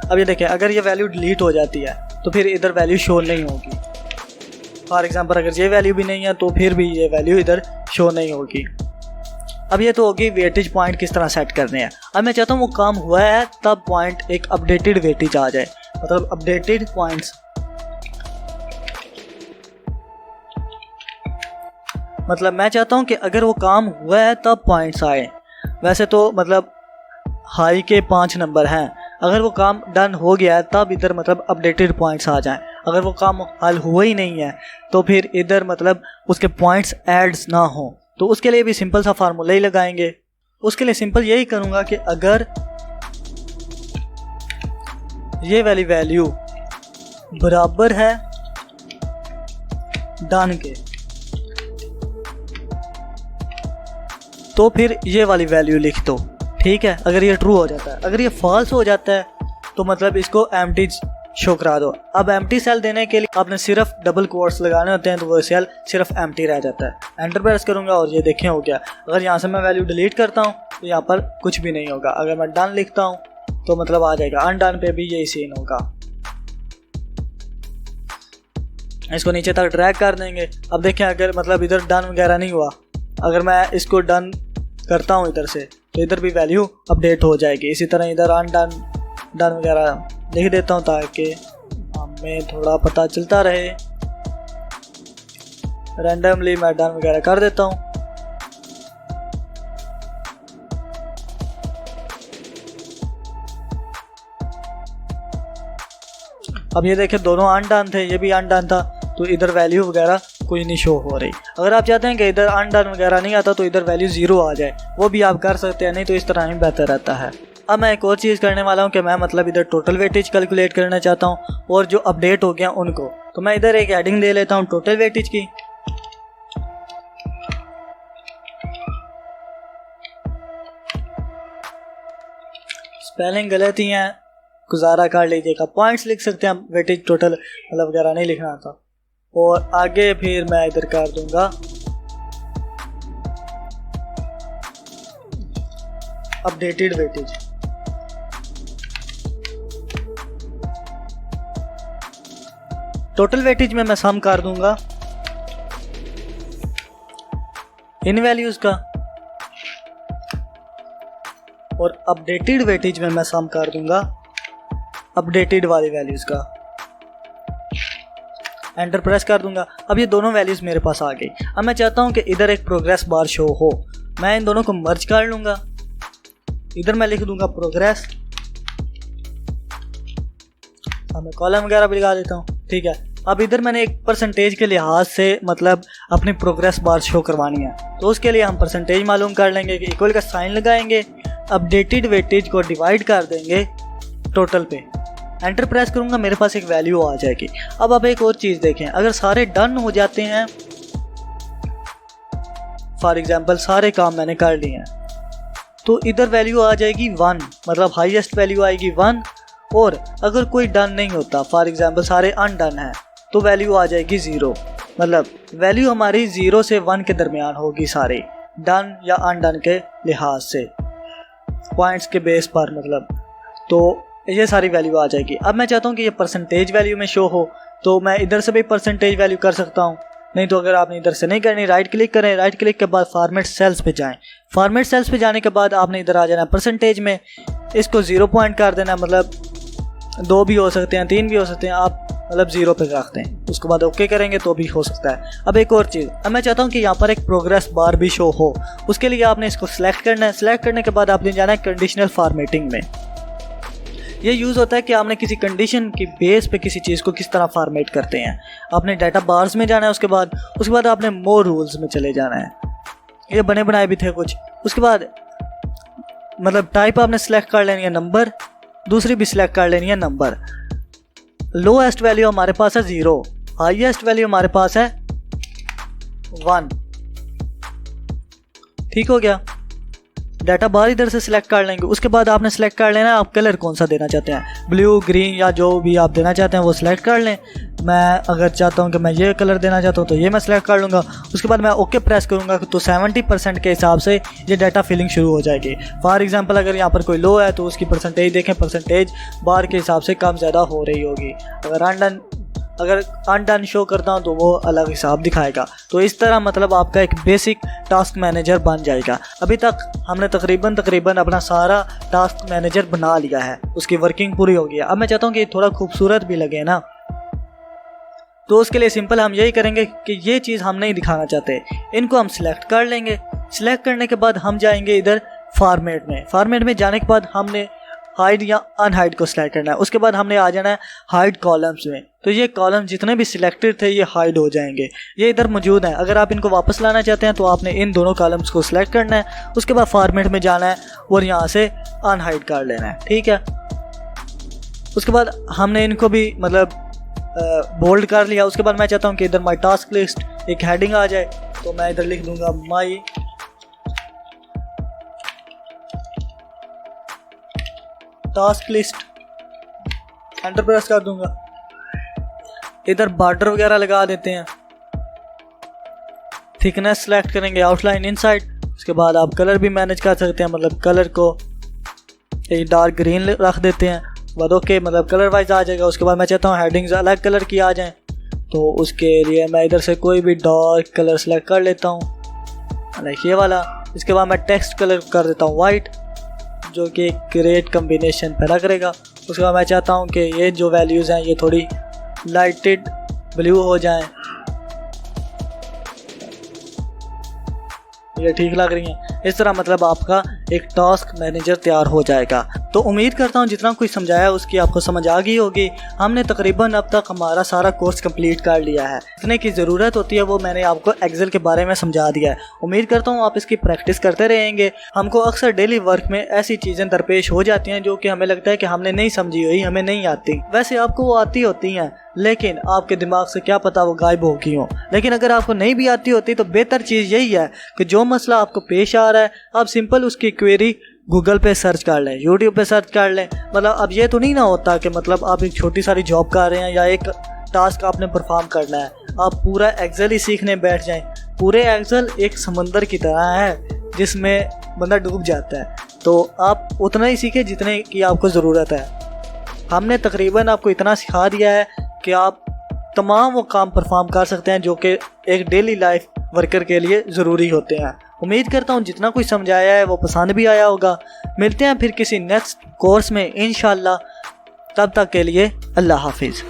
S1: अब ये देखें, अगर ये वैल्यू डिलीट हो जाती है तो फिर इधर वैल्यू शो नहीं होगी। फॉर एग्जांपल अगर ये वैल्यू भी नहीं है तो फिर भी ये वैल्यू इधर शो नहीं होगी। अब ये तो होगी वेटेज पॉइंट किस तरह सेट करने हैं। अब मैं चाहता हूँ वो काम हुआ है तब पॉइंट एक अपडेटेड वेटेज आ जाए, मतलब अपडेटेड पॉइंट्स। मतलब मैं चाहता हूँ कि अगर वो काम हुआ है तब पॉइंट्स आए। वैसे तो मतलब हाई के 5 नंबर हैं, अगर वो काम डन हो गया है तब इधर मतलब अपडेटेड पॉइंट्स आ जाएं। अगर वो काम हल हुआ ही नहीं है तो फिर इधर मतलब उसके पॉइंट्स एड्स ना हो, तो उसके लिए भी सिंपल सा फार्मूला ही लगाएंगे। उसके लिए सिंपल यही करूँगा कि अगर ये वाली वैल्यू बराबर है डन के, तो फिर ये वाली वैल्यू लिख दो, ठीक है। अगर ये ट्रू हो जाता है, अगर ये फॉल्स हो जाता है तो मतलब इसको एम्प्टी शो करा दो। अब एम्प्टी सेल देने के लिए आपने सिर्फ डबल कोट्स लगाने होते हैं, तो वो सेल सिर्फ एम्प्टी रह जाता है। एंटर प्रेस करूंगा और ये देखें हो गया। अगर यहाँ से मैं वैल्यू डिलीट करता हूँ तो यहाँ पर कुछ भी नहीं होगा। अगर मैं डन लिखता हूँ तो मतलब आ जाएगा। अनडन पे भी यही सीन होगा। इसको नीचे तक ड्रैग कर देंगे। अब देखें अगर मतलब इधर डन वगैरह नहीं हुआ, अगर मैं इसको डन करता हूँ इधर से तो इधर भी वैल्यू अपडेट हो जाएगी। इसी तरह इधर अनडन डन वगैरह लिख देता हूँ ताकि हमें थोड़ा पता चलता रहे। रैंडमली मैं डन वगैरह कर देता हूँ। अब ये देखें दोनों अनडन थे, ये भी अनडन था, तो इधर वैल्यू वगैरह कोई नहीं शो हो रही। अगर आप चाहते हैं कि इधर अनडन वगैरह नहीं आता तो इधर वैल्यू 0 आ जाए, वो भी आप कर सकते हैं, नहीं तो इस तरह ही बेहतर रहता है। अब मैं एक और चीज़ करने वाला हूँ कि मैं मतलब इधर टोटल वेटेज कैलकुलेट करना चाहता हूँ और जो अपडेट हो गया उनको, तो मैं इधर एक हेडिंग दे लेता हूँ टोटल वेटेज की। स्पेलिंग गलत ही है, गुजारा कर लीजिएगा। पॉइंट्स लिख सकते हैं, वेटेज टोटल मतलब वगैरह नहीं लिखना था। और आगे फिर मैं इधर कर दूंगा अपडेटेड वेटेज। टोटल वेटेज में मैं सम कर दूंगा इन वैल्यूज का, और अपडेटेड वेटेज में मैं सम कर दूंगा अपडेटेड वाली वैल्यूज का। एंटर प्रेस कर दूंगा। अब ये दोनों वैल्यूज मेरे पास आ गई। अब मैं चाहता हूं कि इधर एक प्रोग्रेस बार शो हो। मैं इन दोनों को मर्ज कर लूंगा। इधर मैं लिख दूंगा प्रोग्रेस। अब मैं कॉलम वगैरह भी लगा देता हूँ। ठीक है, अब इधर मैंने एक परसेंटेज के लिहाज से मतलब अपनी प्रोग्रेस बार शो करवानी है, तो उसके लिए हम परसेंटेज मालूम कर लेंगे कि इक्वल का साइन लगाएंगे, अपडेटेड वेटेज को डिवाइड कर देंगे टोटल पे। एंटर प्रेस करूंगा, मेरे पास एक वैल्यू आ जाएगी। अब आप एक और चीज़ देखें, अगर सारे डन हो जाते हैं, फॉर एग्जांपल सारे काम मैंने कर लिए हैं, तो इधर वैल्यू आ जाएगी 1, मतलब हाईएस्ट वैल्यू आएगी 1। और अगर कोई डन नहीं होता, फॉर एग्जांपल सारे अनडन हैं, तो वैल्यू आ जाएगी 0। मतलब वैल्यू हमारी 0 से 1 के दरमियान होगी, सारे डन या अनडन के लिहाज से, पॉइंट्स के बेस पर मतलब। तो ये सारी वैल्यू आ जाएगी। अब मैं चाहता हूँ कि ये परसेंटेज वैल्यू में शो हो, तो मैं इधर से भी परसेंटेज वैल्यू कर सकता हूँ। नहीं तो अगर आपने इधर से नहीं करनी, राइट क्लिक करें, राइट क्लिक के बाद फॉर्मेट सेल्स पे जाएं। फॉर्मेट सेल्स पे जाने के बाद आपने इधर आ जाना परसेंटेज में, इसको 0 पॉइंट कर देना, मतलब 2 भी हो सकते हैं, 3 भी हो सकते हैं, आप मतलब 0 पे रखते हैं। उसके बाद ओके करेंगे तो भी हो सकता है। अब एक और चीज़, अब मैं चाहता हूँ कि यहाँ पर एक प्रोग्रेस बार भी शो हो। उसके लिए आपने इसको सिलेक्ट करना है। सिलेक्ट करने के बाद आपने जाना है कंडीशनल फॉर्मेटिंग में। ये यूज़ होता है कि आपने किसी कंडीशन की बेस पे किसी चीज़ को किस तरह फॉर्मेट करते हैं। आपने डाटा बार्स में जाना है, उसके बाद आपने मोर रूल्स में चले जाना है। ये बने बनाए भी थे कुछ। उसके बाद मतलब टाइप आपने सेलेक्ट कर लेनी है नंबर, दूसरी भी सिलेक्ट कर लेनी है नंबर। लोएस्ट वैल्यू हमारे पास है 0, हाईएस्ट वैल्यू हमारे पास है 1। ठीक हो गया। डाटा बार इधर से सिलेक्ट कर लेंगे। उसके बाद आपने सेलेक्ट कर लेना है आप कलर कौन सा देना चाहते हैं, ब्लू, ग्रीन या जो भी आप देना चाहते हैं वो सिलेक्ट कर लें। मैं अगर चाहता हूं कि मैं ये कलर देना चाहता हूं तो ये मैं सिलेक्ट कर लूँगा। उसके बाद मैं ओके प्रेस करूँगा तो 70% के हिसाब से ये डाटा फिलिंग शुरू हो जाएगी। फॉर एग्जांपल अगर यहाँ पर कोई लो है तो उसकी परसेंटेज देखें, परसेंटेज बार के हिसाब से कम ज़्यादा हो रही होगी। अगर अनडन शो करता हूँ तो वो अलग हिसाब दिखाएगा। तो इस तरह मतलब आपका एक बेसिक टास्क मैनेजर बन जाएगा। अभी तक हमने तकरीबन अपना सारा टास्क मैनेजर बना लिया है, उसकी वर्किंग पूरी हो गई है। अब मैं चाहता हूँ कि थोड़ा खूबसूरत भी लगे ना, तो उसके लिए सिंपल हम यही करेंगे कि ये चीज़ हम नहीं दिखाना चाहते, इनको हम सिलेक्ट कर लेंगे। सिलेक्ट करने के बाद हम जाएंगे इधर फॉर्मेट में। फॉर्मेट में जाने के बाद हमने हाइड या अनहाइड को सिलेक्ट करना है। उसके बाद हमने आ जाना है हाइड कॉलम्स में। तो ये कॉलम जितने भी सिलेक्टेड थे ये हाइड हो जाएंगे, ये इधर मौजूद हैं। अगर आप इनको वापस लाना चाहते हैं तो आपने इन दोनों कॉलम्स को सिलेक्ट करना है। उसके बाद फॉर्मेट में जाना है और यहाँ से अनहाइड कर लेना है। ठीक है, उसके बाद हमने इनको भी मतलब बोल्ड कर लिया। उसके बाद मैं चाहता हूँ कि इधर माई टास्क लिस्ट एक हेडिंग आ जाए, तो मैं इधर लिख दूंगा my task list. Enter press कर दूंगा। इधर बॉर्डर वगैरह लगा देते हैं। थिकनेस सेलेक्ट करेंगे, आउटलाइन इनसाइड। उसके बाद आप कलर भी मैनेज कर सकते हैं, मतलब कलर को एक डार्क ग्रीन रख देते हैं। बाद ओके मतलब कलर वाइज आ जाएगा। उसके बाद मैं चाहता हूँ हेडिंग्स अलग कलर की आ जाएं, तो उसके लिए मैं इधर से कोई भी डार्क कलर सेलेक्ट कर लेता हूँ, लाइक ये वाला। इसके बाद मैं टेक्स्ट कलर कर देता हूँ वाइट, जो कि ग्रेट कम्बिनेशन पैदा करेगा। उसके बाद मैं चाहता हूँ कि ये जो वैल्यूज़ हैं ये थोड़ी लाइटेड ब्लू हो जाएं, ये ठीक लग रही हैं। इस तरह मतलब आपका एक टास्क मैनेजर तैयार हो जाएगा। तो उम्मीद करता हूँ जितना कुछ समझाया उसकी आपको समझ आ गई होगी। हमने तकरीबन अब तक हमारा सारा कोर्स कंप्लीट कर लिया है। जितने की ज़रूरत होती है वो मैंने आपको एक्सेल के बारे में समझा दिया है। उम्मीद करता हूँ आप इसकी प्रैक्टिस करते रहेंगे। हमको अक्सर डेली वर्क में ऐसी चीज़ें दरपेश हो जाती हैं जो कि हमें लगता है कि हमने नहीं समझी हुई, हमें नहीं आती। वैसे आपको वो आती होती हैं, लेकिन आपके दिमाग से क्या पता वो गायब हो गई हो। लेकिन अगर आपको नहीं भी आती होती तो बेहतर चीज़ यही है कि जो मसला आपको पेश आ रहा है आप सिंपल उसकी क्वेरी गूगल पे सर्च कर लें, यूट्यूब पे सर्च कर लें। मतलब अब ये तो नहीं ना होता कि मतलब आप एक छोटी सारी जॉब कर रहे हैं या एक टास्क आपने परफॉर्म करना है, आप पूरा एक्सेल ही सीखने बैठ जाएं। पूरे एक्सेल एक समंदर की तरह है जिसमें बंदा डूब जाता है। तो आप उतना ही सीखें जितने की आपको ज़रूरत है। हमने तकरीबन आपको इतना सिखा दिया है कि आप तमाम वो काम परफॉर्म कर सकते हैं जो कि एक डेली लाइफ वर्कर के लिए ज़रूरी होते हैं। उम्मीद करता हूँ जितना कुछ समझाया है वो पसंद भी आया होगा। मिलते हैं फिर किसी नेक्स्ट कोर्स में इंशाल्लाह। तब तक के लिए अल्लाह हाफिज़।